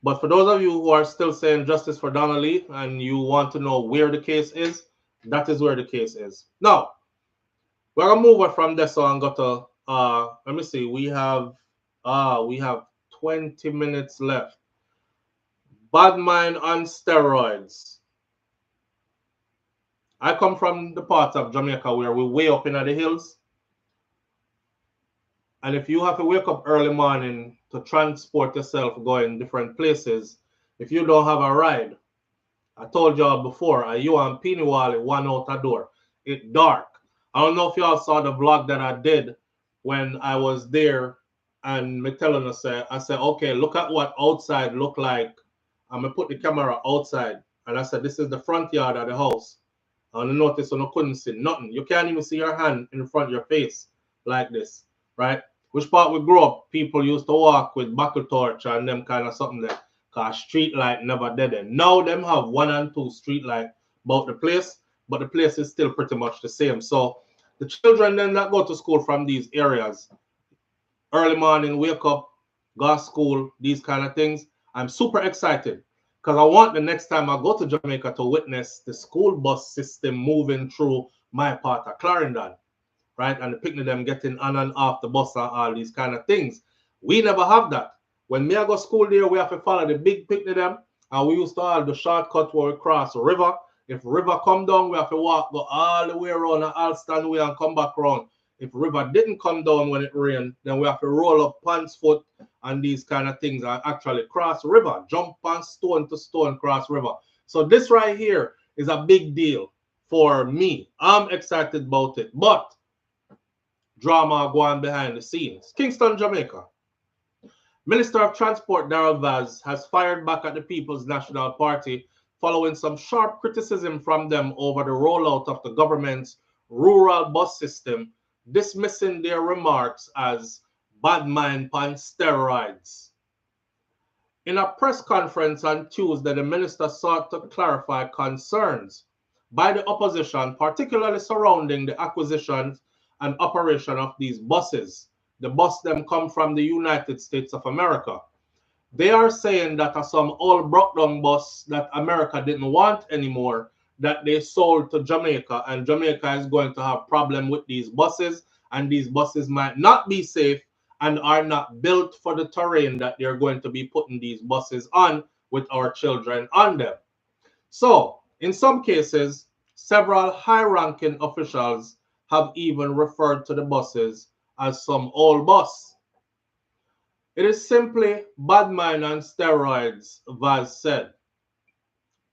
But for those of you who are still saying justice for Donna Lee and you want to know where the case is, that is where the case is. Now, we're gonna move on from this and go to let me see, we have 20 minutes left. Bad mind on steroids. I come from the part of Jamaica where we're way up in the hills. And if you have to wake up early morning to transport yourself going different places, if you don't have a ride, I told y'all before, you and Peeny Wally one out a door. It's dark. I don't know if y'all saw the vlog that I did when I was there and me telling us, I said, okay, look at what outside look like. I'm going to put the camera outside. And I said, this is the front yard of the house. And I noticed you couldn't see nothing. You can't even see your hand in front of your face like this, right? Which part we grew up, people used to walk with buckle torch and them kind of something there. Because street light never did it. Now them have 1 and 2 street light about the place, but the place is still pretty much the same. So the children then that go to school from these areas, early morning, wake up, go to school, these kind of things, I'm super excited. Because I want the next time I go to Jamaica to witness the school bus system moving through my part of Clarendon, right? And the picnic them getting on and off the bus and all these kind of things. We never have that. When me I go school there, we have to follow the big picnic them, and we used to have the shortcut where we cross the river If river come down, we have to walk, go all the way around and all stand way and come back around. If river didn't come down when it rained, then we have to roll up pants foot and these kind of things and actually cross river, jump on stone to stone, cross river. So this right here is a big deal for me. I'm excited about it, but drama going behind the scenes. Kingston, Jamaica. Minister of Transport Darrell Vaz has fired back at the People's National Party following some sharp criticism from them over the rollout of the government's rural bus system, dismissing their remarks as bad mind on steroids. In a press conference on Tuesday, the minister sought to clarify concerns by the opposition, particularly surrounding the acquisition and operation of these buses. The bus them come from the United States of America. They are saying that some old broke down bus that America didn't want anymore, that they sold to Jamaica, and Jamaica is going to have problem with these buses, and these buses might not be safe and are not built for the terrain that they're going to be putting these buses on with our children on them. So, in some cases, several high-ranking officials have even referred to the buses as some old bus. It is simply bad mind and steroids, Vaz said.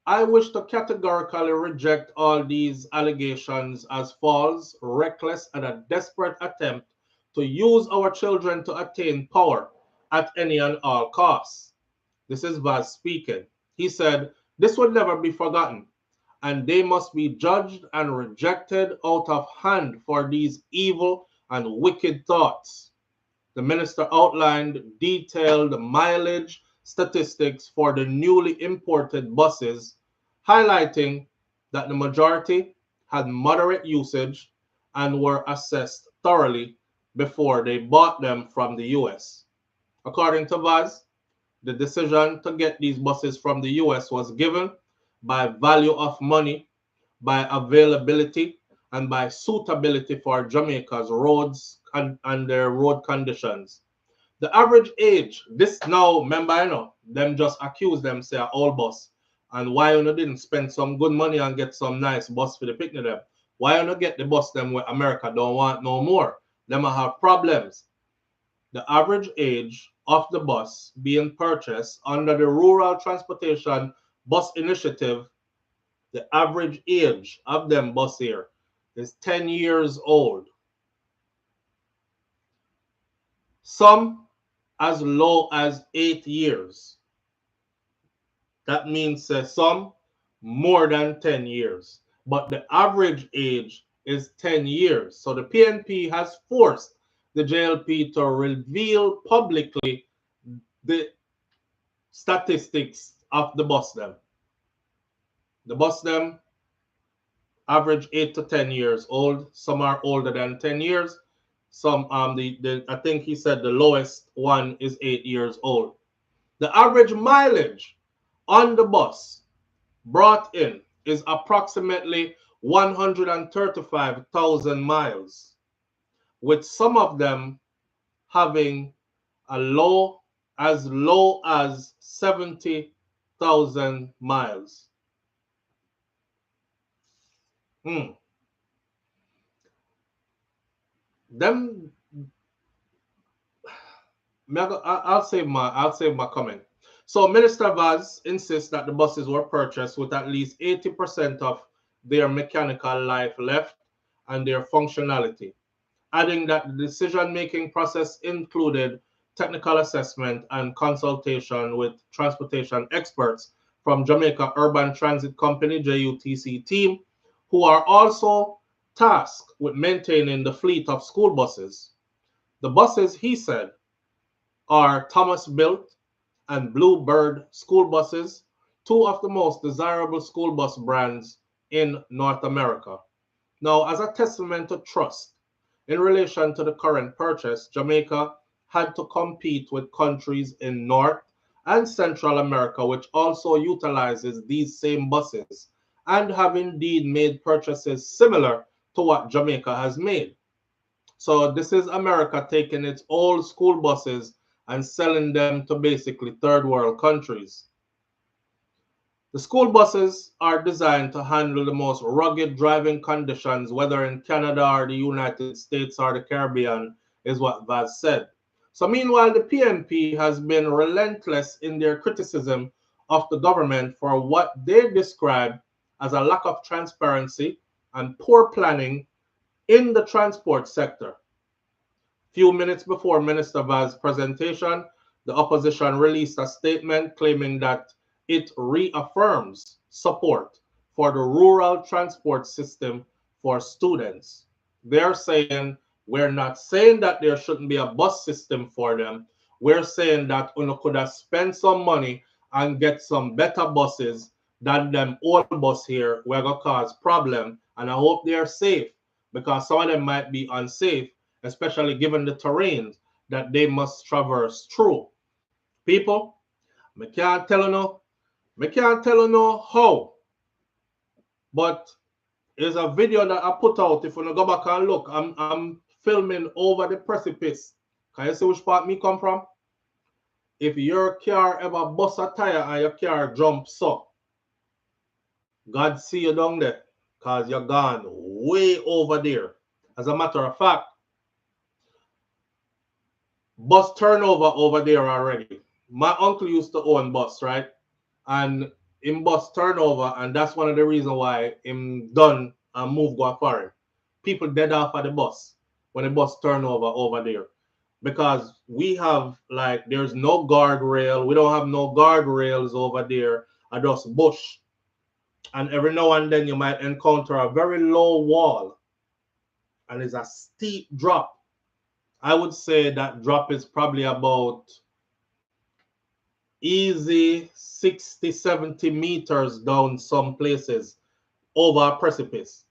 I wish to categorically reject all these allegations as false, reckless, and a desperate attempt to use our children to attain power at any and all costs. This is Vaz speaking. He said, this will never be forgotten, and they must be judged and rejected out of hand for these evil and wicked thoughts. The minister outlined detailed mileage statistics for the newly imported buses, highlighting that the majority had moderate usage and were assessed thoroughly before they bought them from the US. According to Vaz, the decision to get these buses from the US was given by value of money, by availability, and by suitability for Jamaica's roads and their road conditions. The average age, this now, remember, I know, them just accuse them, say, old bus. And why you didn't spend some good money and get some nice bus for the picnic them? Why you get the bus them where America don't want no more? Them have problems. The average age of the bus being purchased under the Rural Transportation Bus Initiative, the average age of them bus here is 10 years old. Some as low as 8 years. That means some more than 10 years. But the average age is 10 years. So the PNP has forced the JLP to reveal publicly the statistics of the bus them. The bus them average 8 to 10 years old. Some are older than 10 years. Some I think he said the lowest one is 8 years old. The average mileage on the bus brought in is approximately 135,000 miles, with some of them having as low as 70,000 miles. Them, I'll save my comment. So Minister Vaz insists that the buses were purchased with at least 80% of their mechanical life left and their functionality, adding that the decision-making process included technical assessment and consultation with transportation experts from Jamaica Urban Transit Company, JUTC team, who are also tasked with maintaining the fleet of school buses. The buses, he said, are Thomas-built and Bluebird school buses, two of the most desirable school bus brands in North America. Now, as a testament to trust in relation to the current purchase, Jamaica had to compete with countries in North and Central America, which also utilizes these same buses and have indeed made purchases similar to what Jamaica has made. So this is America taking its old school buses and selling them to basically third world countries. The school buses are designed to handle the most rugged driving conditions, whether in Canada or the United States or the Caribbean, is what Vaz said. So meanwhile, the PNP has been relentless in their criticism of the government for what they describe as a lack of transparency and poor planning in the transport sector. Few minutes before Minister Vaz's presentation, the opposition released a statement claiming that it reaffirms support for the rural transport system for students. They're saying, we're not saying that there shouldn't be a bus system for them. We're saying that Uno could have spent some money and get some better buses than them old bus here. We're going to cause problem. And I hope they're safe, because some of them might be unsafe, especially given the terrains that they must traverse through. People, I can't tell you no how, but there's a video that I put out. If you go back and look, I'm filming over the precipice. Can you see which part me come from? If your car ever bust a tire and your car jumps up, God see you down there, because you're gone way over there. As a matter of fact, bus turnover over there already. My uncle used to own bus, right? And in bus turnover, and that's one of the reasons why him done and move go foreign. People dead off at the bus when the bus turnover over there. Because we have, like, there's no guardrail. We don't have no guardrails over there. I just bush. And every now and then you might encounter a very low wall. And it's a steep drop. I would say that drop is probably about easy 60, 70 meters down some places over a precipice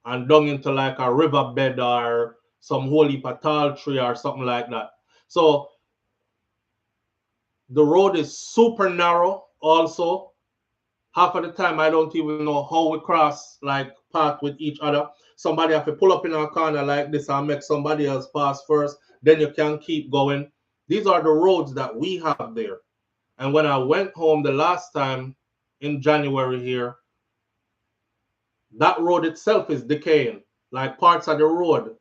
and down into like a riverbed or some holy tall tree or something like that. So the road is super narrow also. Half of the time I don't even know how we cross like path with each other. Somebody have to pull up in a corner like this and make somebody else pass first. Then you can keep going. These are the roads that we have there. And when I went home the last time in January here, that road itself is decaying. Like parts of the road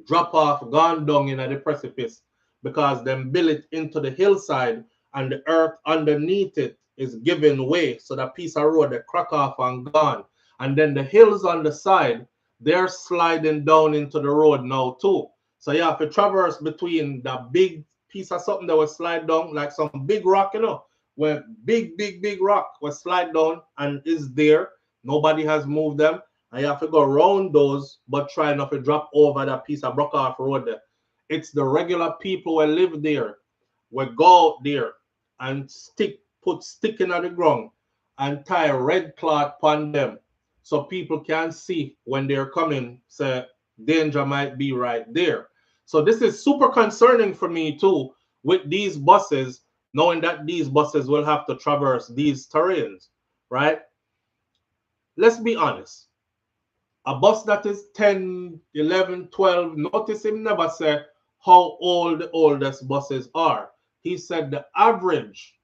drop off, gone down in the precipice, because them build it into the hillside and the earth underneath it is giving way. So that piece of road, they crack off and gone. And then the hills on the side, they're sliding down into the road now too. So you have to traverse between the big piece of something that will slide down, like some big rock, you know, where big rock will slide down and is there. Nobody has moved them. And you have to go around those, but try not to drop over that piece of broke off road there. It's the regular people who live there, will go out there and put stick in the ground and tie a red cloth upon them so people can see when they're coming, say danger might be right there. So this is super concerning for me too, with these buses, knowing that these buses will have to traverse these terrains, right? Let's be honest. A bus that is 10, 11, 12, notice him never say how old the oldest buses are. He said the average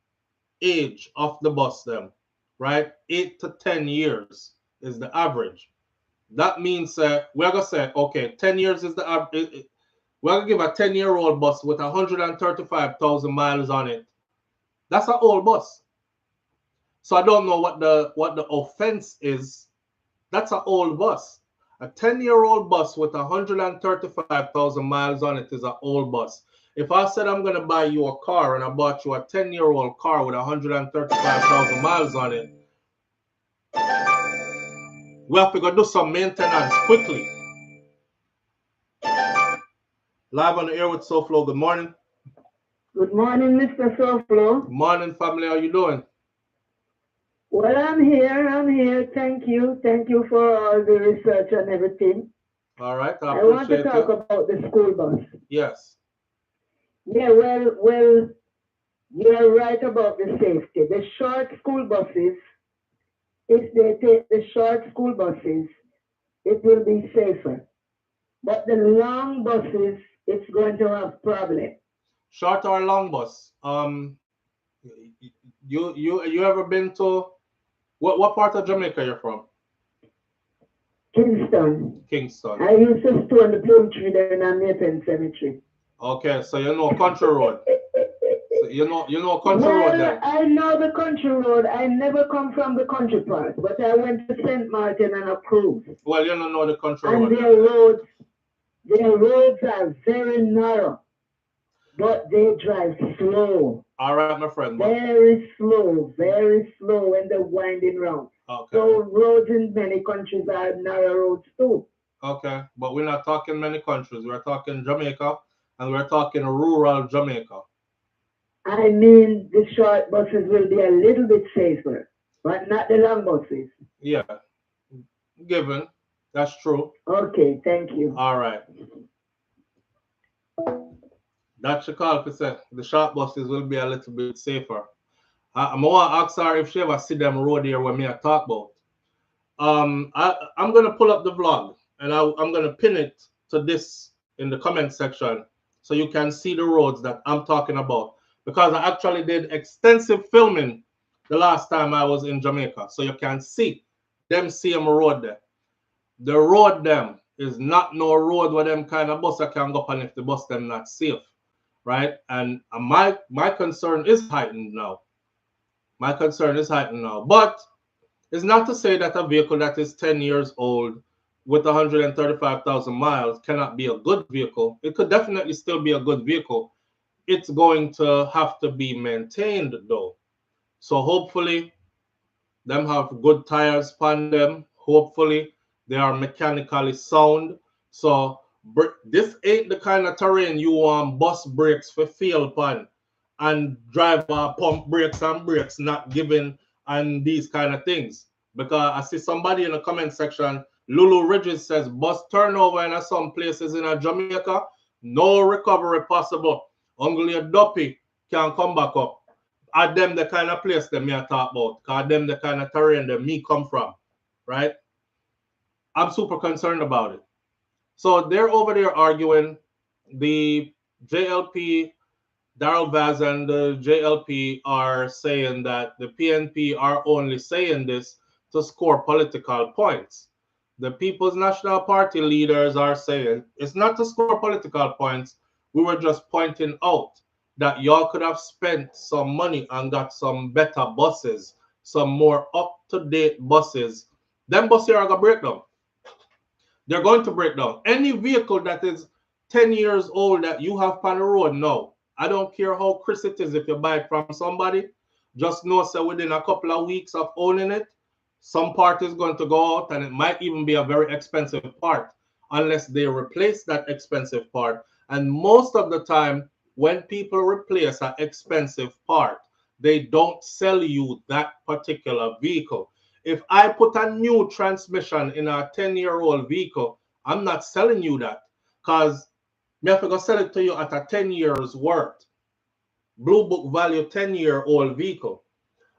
age of the bus them, right? 8 to 10 years is the average. That means we're going to say, okay, 10 years is the average. We're going to give a 10-year-old bus with 135,000 miles on it. That's an old bus. So I don't know what the offense is. That's an old bus. A 10-year-old bus with 135,000 miles on it is an old bus. If I said I'm going to buy you a car and I bought you a 10-year-old car with 135,000 miles on it, we have to go do some maintenance quickly. Live on the air with SouFLo. Good morning. Good morning, Mr. SouFLo. Good morning, family. How you doing? Well, I'm here. Thank you. Thank you for all the research and everything. All right. I want to talk about the school bus. Yes. Yeah, well, you're right about the safety. The short school buses, if they take the short school buses, it will be safer. But the long buses, it's going to have problem. Short or long bus? You ever been to What part of Jamaica you're from? Kingston. Kingston. I used to store the plum tree there in a Maitland cemetery. Okay, so you know country road. So you know country road then. I know the country road. I never come from the country part, but I went to St. Martin on a cruise. Well, you don't know the country and road. And their roads are very narrow, but they drive slow. All right, my friend. Very slow when they're winding round. Okay. So roads in many countries are narrow roads too. Okay, but we're not talking many countries. We're talking Jamaica, and we're talking rural Jamaica. I mean, the short buses will be a little bit safer, but not the long buses. Yeah, given. That's true. Okay, thank you. All right. That she call for say the short buses will be a little bit safer. I'm gonna ask her if she ever see them road here where me I talk about. I'm gonna pull up the vlog and I'm gonna pin it to this in the comment section so you can see the roads that I'm talking about, because I actually did extensive filming the last time I was in Jamaica, so you can see them same road there. The road them is not no road where them kind of bus I can go up, and if the bus them not safe, right? And my concern is heightened now. My concern is heightened now, but it's not to say that a vehicle that is 10 years old with 135,000 miles cannot be a good vehicle. It could definitely still be a good vehicle. It's going to have to be maintained though. So hopefully them have good tires on them. Hopefully they are mechanically sound. So this ain't the kind of terrain you want bus brakes for fail upon and driver pump brakes and brakes not giving and these kind of things. Because I see somebody in the comment section, Lulu Ridges says bus turnover in some places in Jamaica, no recovery possible. Only a duppy can come back up. Are them the kind of place that me I talk about? Because them the kind of terrain that me come from, right? I'm super concerned about it. So they're over there arguing. The JLP, Daryl Vaz and the JLP are saying that the PNP are only saying this to score political points. The People's National Party leaders are saying it's not to score political points. We were just pointing out that y'all could have spent some money and got some better buses, some more up-to-date buses. Them buses are going to break down. They're going to break down. Any vehicle that is 10 years old that you have on the road now, I don't care how crisp it is if you buy it from somebody, just know so within a couple of weeks of owning it, some part is going to go out, and it might even be a very expensive part unless they replace that expensive part. And most of the time, when people replace an expensive part, they don't sell you that particular vehicle. If I put a new transmission in a 10-year-old vehicle, I'm not selling you that, because me have to go sell it to you at a 10 years worth. Blue Book value 10-year-old vehicle.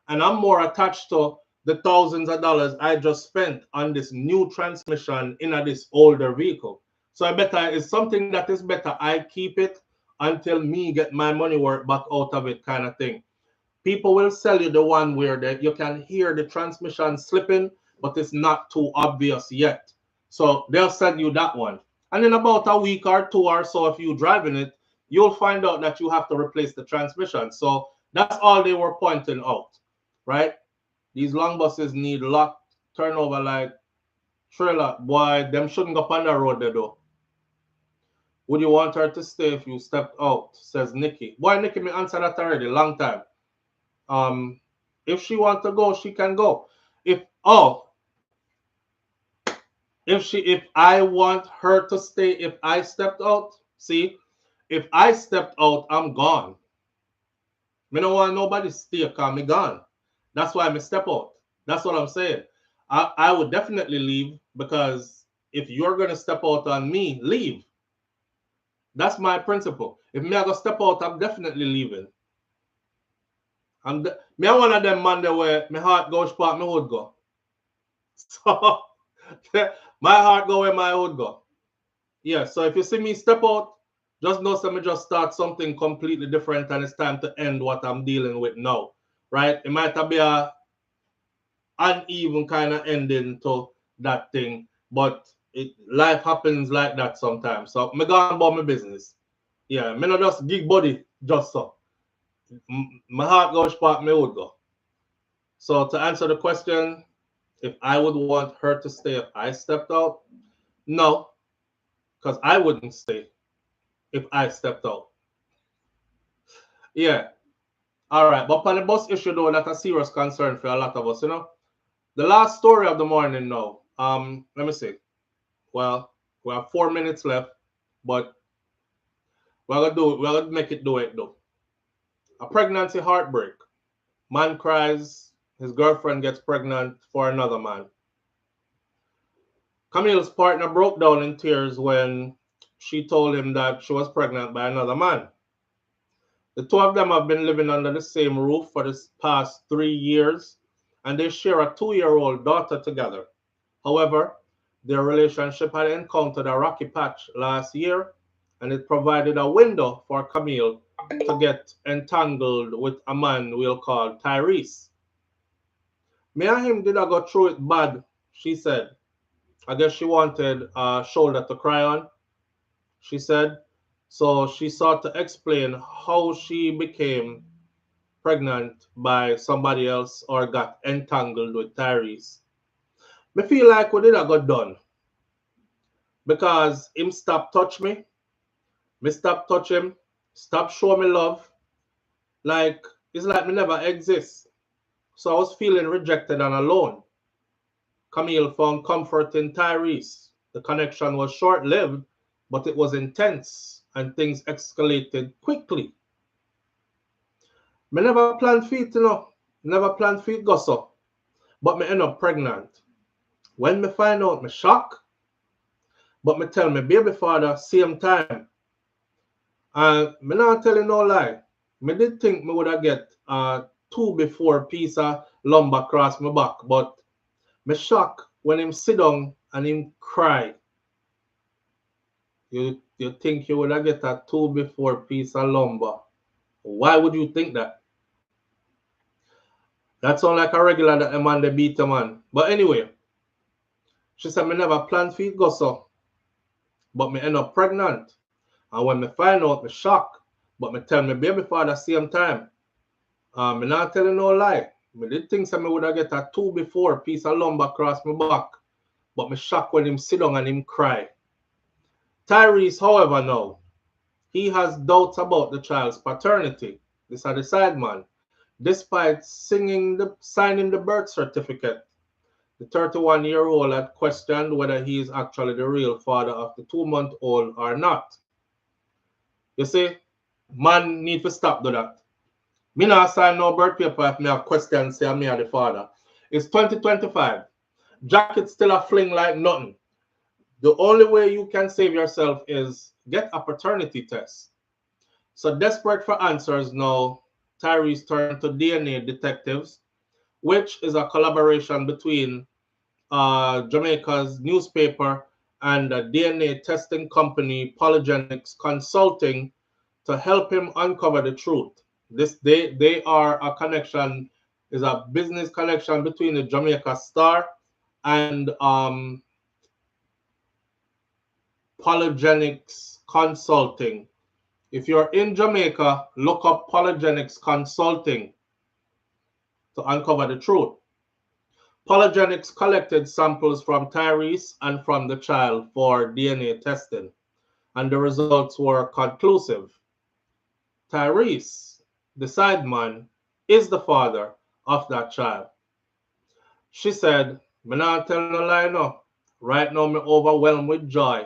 And I'm more attached to the thousands of dollars I just spent on this new transmission in this older vehicle. So I better, it's something that is better, I keep it until me get my money worth back out of it, kind of thing. People will sell you the one where that you can hear the transmission slipping, but it's not too obvious yet. So they'll sell you that one. And in about a week or two or so, if you're driving it, you'll find out that you have to replace the transmission. So that's all they were pointing out, right? These long buses need a lot turnover like trailer. Boy, them shouldn't go on the road there though. Would you want her to stay if you stepped out? Says Nikki. Boy, Nikki, me answer that already, long time. If she wants to go, she can go. If I want her to stay, if I stepped out, see, if I stepped out, I'm gone. Me don't want nobody to stay because me gone. That's why I step out. That's what I'm saying. I would definitely leave, because if you're going to step out on me, leave. That's my principle. If me I go step out, I'm definitely leaving. Me are one of them man there where my heart goes spot, my hood go. So my heart go where my hood go. Yeah, so if you see me step out, just know me just start something completely different, and it's time to end what I'm dealing with now. Right? It might be a uneven kind of ending to that thing. But life happens like that sometimes. So me go about my business. Yeah, me not just gig body just so. My heart goes part, me would go. So to answer the question, if I would want her to stay if I stepped out, no, because I wouldn't stay if I stepped out. Yeah. All right. But on the bus issue though, that's a serious concern for a lot of us, you know. The last story of the morning now. Let me see. Well, we have 4 minutes left, but we're gonna make it do it though. A pregnancy heartbreak. Man cries, his girlfriend gets pregnant for another man. Camille's partner broke down in tears when she told him that she was pregnant by another man. The two of them have been living under the same roof for the past 3 years, and they share a 2-year-old daughter together. However, their relationship had encountered a rocky patch last year, and it provided a window for Camille to get entangled with a man we'll call Tyrese. Me and him did I go through it bad, she said. I guess she wanted a shoulder to cry on, she said. So she sought to explain how she became pregnant by somebody else or got entangled with Tyrese. Me feel like we did I got done. Because him stop touch me stop touch him, stop show me love. Like, it's like me never exist. So I was feeling rejected and alone. Camille found comfort in Tyrese. The connection was short-lived, but it was intense, and things escalated quickly. Me never planned feet, you know. Never planned feet go so. But me end up pregnant. When me find out, me shock. But me tell me baby father same time. And me not telling no lie. Me did think me would have get 2 before piece of lumber across my back, but me shock when him sit down and him cry. You think you would have get a 2 before piece of lumber? Why would you think that? That sound like a regular that a man they beat a man. But anyway, she said me never planned for it go so. But me end up pregnant. And when me find out, me shock. But me tell me baby father same time. Me not telling no lie. Me did think that me would have get a 2 before piece of lumber across my back. But me shock when him sit down and him cry. Tyrese, however, now, he has doubts about the child's paternity. This is the side man. Despite signing the birth certificate, the 31-year-old had questioned whether he is actually the real father of the 2-month-old or not. You see, man need to stop do that. Me not sign no birth paper if me have questions say me are the father. It's 2025. Jacket still a fling like nothing. The only way you can save yourself is get a paternity test. So desperate for answers now, Tyrese turned to DNA detectives, which is a collaboration between Jamaica's newspaper and a DNA testing company, Polygenics Consulting, to help him uncover the truth. They are a connection, is a business connection between the Jamaica Star and Polygenics Consulting. If you're in Jamaica, look up Polygenics Consulting to uncover the truth. Polygenics collected samples from Tyrese and from the child for DNA testing, and the results were conclusive. Tyrese, the side man, is the father of that child. She said, me not tell no lie no. Right now me overwhelmed with joy.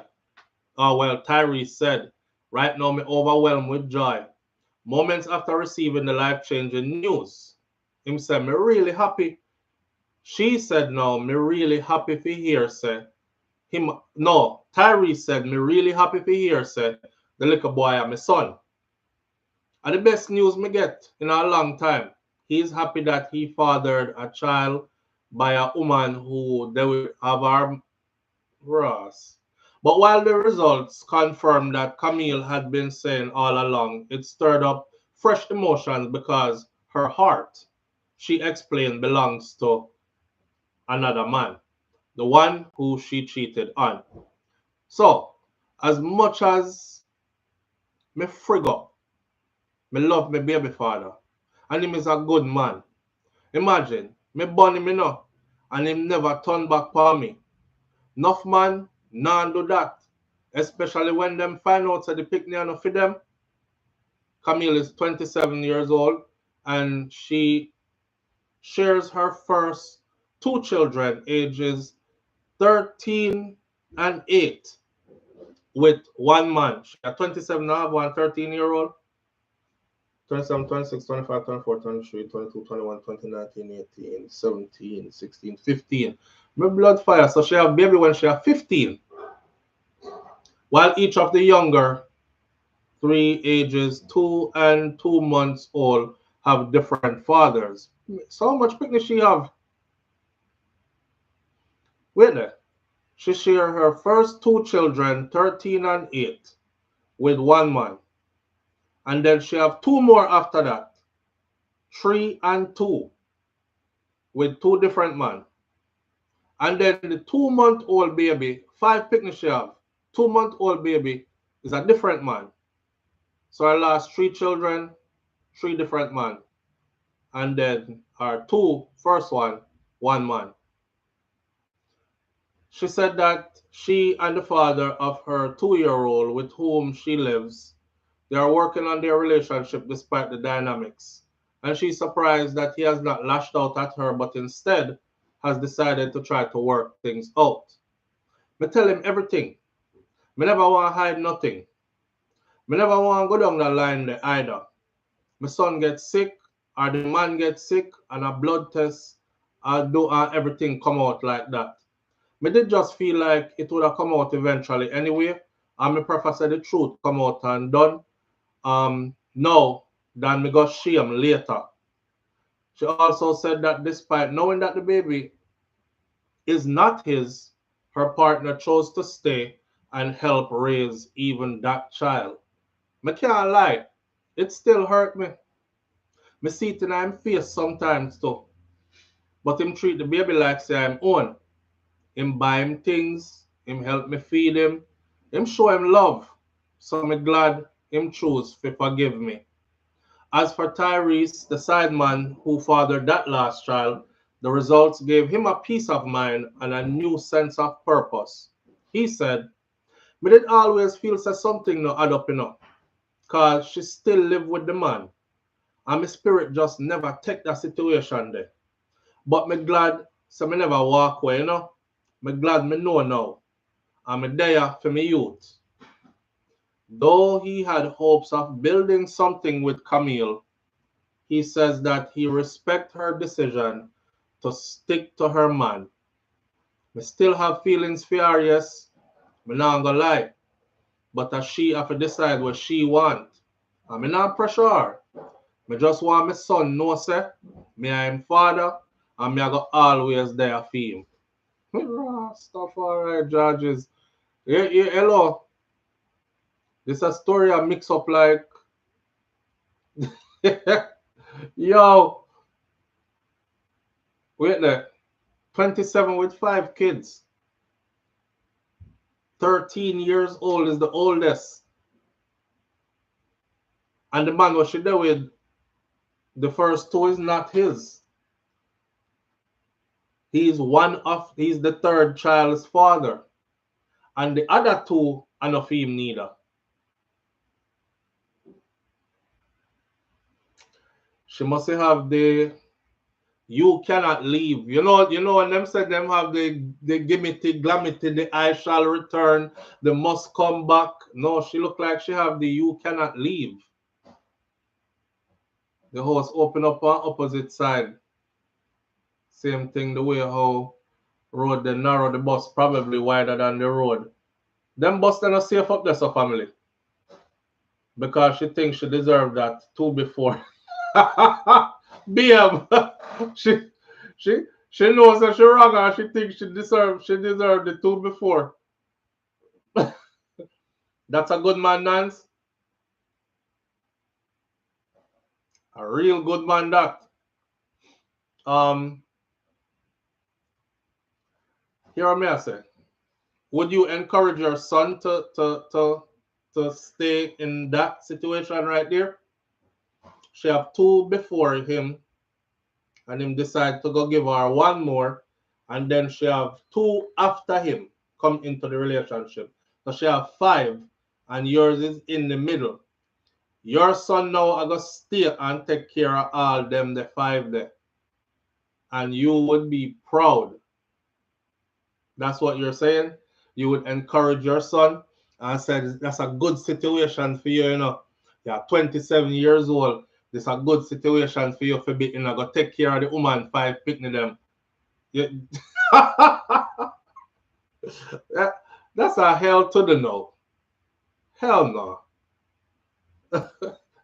Well, Tyrese said, right now me overwhelmed with joy. Moments after receiving the life-changing news. Him said, me really happy. She said, no, me really happy for hear, say. Tyrese said, me really happy for hear, say, the little boy and my son. And the best news me get in a long time. He's happy that he fathered a child by a woman who they will have our Ross. But while the results confirmed that Camille had been saying all along, it stirred up fresh emotions because her heart, she explained, belongs to another man, the one who she cheated on. So, as much as me frig up, me love my baby father, and him is a good man. Imagine, me born him enough, and him never turn back for me. Enough man, nah do that. Especially when them find out that the picnic enough for them. Camille is 27 years old, and she shares her first two children, ages 13 and 8, with one man. She has 27 now, one 13-year-old. 27, 26, 25, 24, 23, 22, 21, 20, 19, 18, 17, 16, 15. My blood fire. So she have baby when she have 15. While each of the younger, 3 ages, 2 and 2 months old, have different fathers. So how much picnic she have? Wait there. She share her first 2 children, 13 and 8, with one man. And then she have 2 more after that. 3 and 2 with 2 different men. And then the 2-month-old baby, 5 picnic she have. 2-month-old baby is a different man. So her last 3 children, 3 different men. And then her 2 first one man. She said that she and the father of her 2-year-old with whom she lives, they are working on their relationship despite the dynamics. And she's surprised that he has not lashed out at her, but instead has decided to try to work things out. Me tell him everything. Me never want to hide nothing. Me never want to go down the line there either. My son gets sick, or the man gets sick, and a blood test, everything come out like that. Me did just feel like it would have come out eventually anyway, and me prefer say the truth come out and done. Now than me got shame later. She also said that despite knowing that the baby is not his, her partner chose to stay and help raise even that child. Me can't lie, it still hurt me. Me see it in him face sometimes too. But him treat the baby like say I'm own. Him buy him things, him help me feed him show him love. So me glad him choose to forgive me. As for Tyrese, the sideman who fathered that last child, the results gave him a peace of mind and a new sense of purpose. He said, me did always feel say something no add up enough, cause she still live with the man. And my spirit just never take that situation there. But me glad so me never walk away, you know. Me glad me know now. And me there for me youth. Though he had hopes of building something with Camille, he says that he respects her decision to stick to her man. Me still have feelings for her, yes. Me not gonna lie. But as she have to decide what she want. And me not pressure her. Me just want my son know say, me I am father, and me I go always there for him. Stuff alright, judges. Yeah, hello. This a story I mix up like yo. Wait there. 27 with 5 kids. 13 years old is the oldest. And the man what she did with the first 2 is not his. He's the 3rd child's father. And the other 2 are not him neither. She must have the you cannot leave. You know when them said them have the gimmity, glamity, the I shall return, the must come back. No, she look like she have the you cannot leave. The house open up on opposite side. Same thing the way how road they narrow the bus probably wider than the road. Them bus they not safe up there, so family. Because she thinks she deserved that 2 before. BM. she knows that she wrong and she thinks she deserved the 2 before. That's a good man, Nance. A real good man that. Here I may say, would you encourage your son to stay in that situation right there? She have 2 before him, and him decide to go give her 1 more, and then she have 2 after him come into the relationship. So she have 5, and yours is in the middle. Your son now I go stay and take care of all them the 5 there. And you would be proud. That's what you're saying? You would encourage your son and said that's a good situation for you, you know. You're 27 years old. This is a good situation for you for be, you know, go take care of the woman 5 picking them. You... That's a hell to the no. Hell no.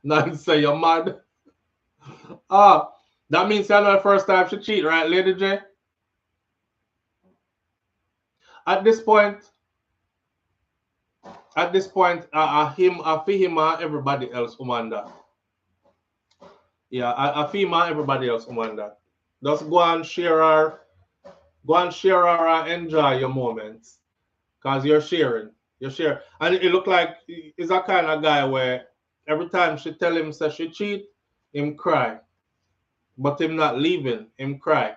Not say you're mad. That means you're not the first time she cheat, right, Lady J? At this point, him and everybody else woman that. Yeah, I feel and everybody else woman that. Just go and share her and enjoy your moments. Because you're sharing. And it look like he's a kind of guy where every time she tell him say she cheat, him cry. But him not leaving, him cry.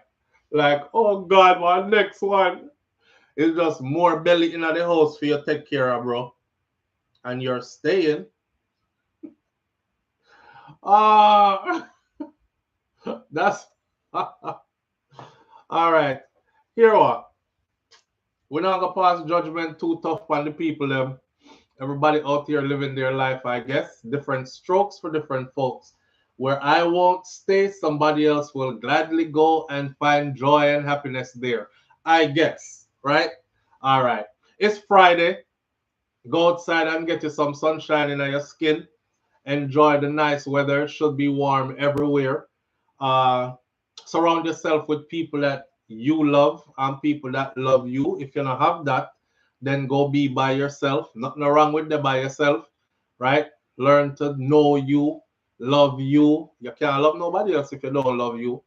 Like, oh God, my next one. It's just more belly in the house for you to take care of, bro. And you're staying. That's all right. Here what? We're not gonna pass judgment too tough on the people. Everybody out here living their life, I guess. Different strokes for different folks. Where I won't stay, somebody else will gladly go and find joy and happiness there. I guess, right? All right. It's Friday. Go outside and get you some sunshine in your skin. Enjoy the nice weather. It should be warm everywhere. Surround yourself with people that you love and people that love you. If you don't have that, then go be by yourself. Nothing wrong with that by yourself, right? Learn to know you, love you. You can't love nobody else if you don't love you.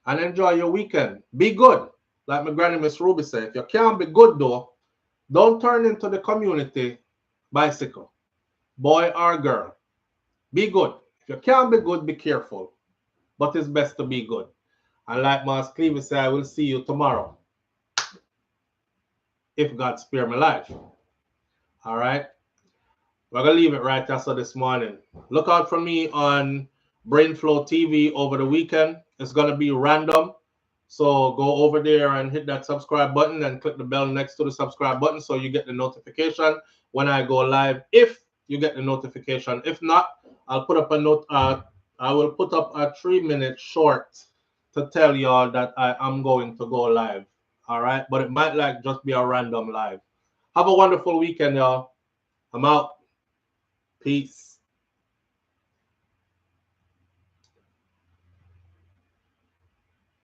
And enjoy your weekend. Be good. Like my granny Miss Ruby said, if you can't be good though, don't turn into the community bicycle. Boy or girl. Be good. If you can't be good, be careful. But it's best to be good. And like Mas Cleaver said, I will see you tomorrow. If God spare my life. All right. We're going to leave it right there so this morning. Look out for me on SouFLoTV over the weekend. It's going to be random. So go over there and hit that subscribe button and click the bell next to the subscribe button so you get the notification when I go live. If you get the notification. If not, I'll put up a note. I will put up a 3-minute short to tell y'all that I am going to go live. All right. But it might like just be a random live. Have a wonderful weekend, y'all. I'm out. Peace.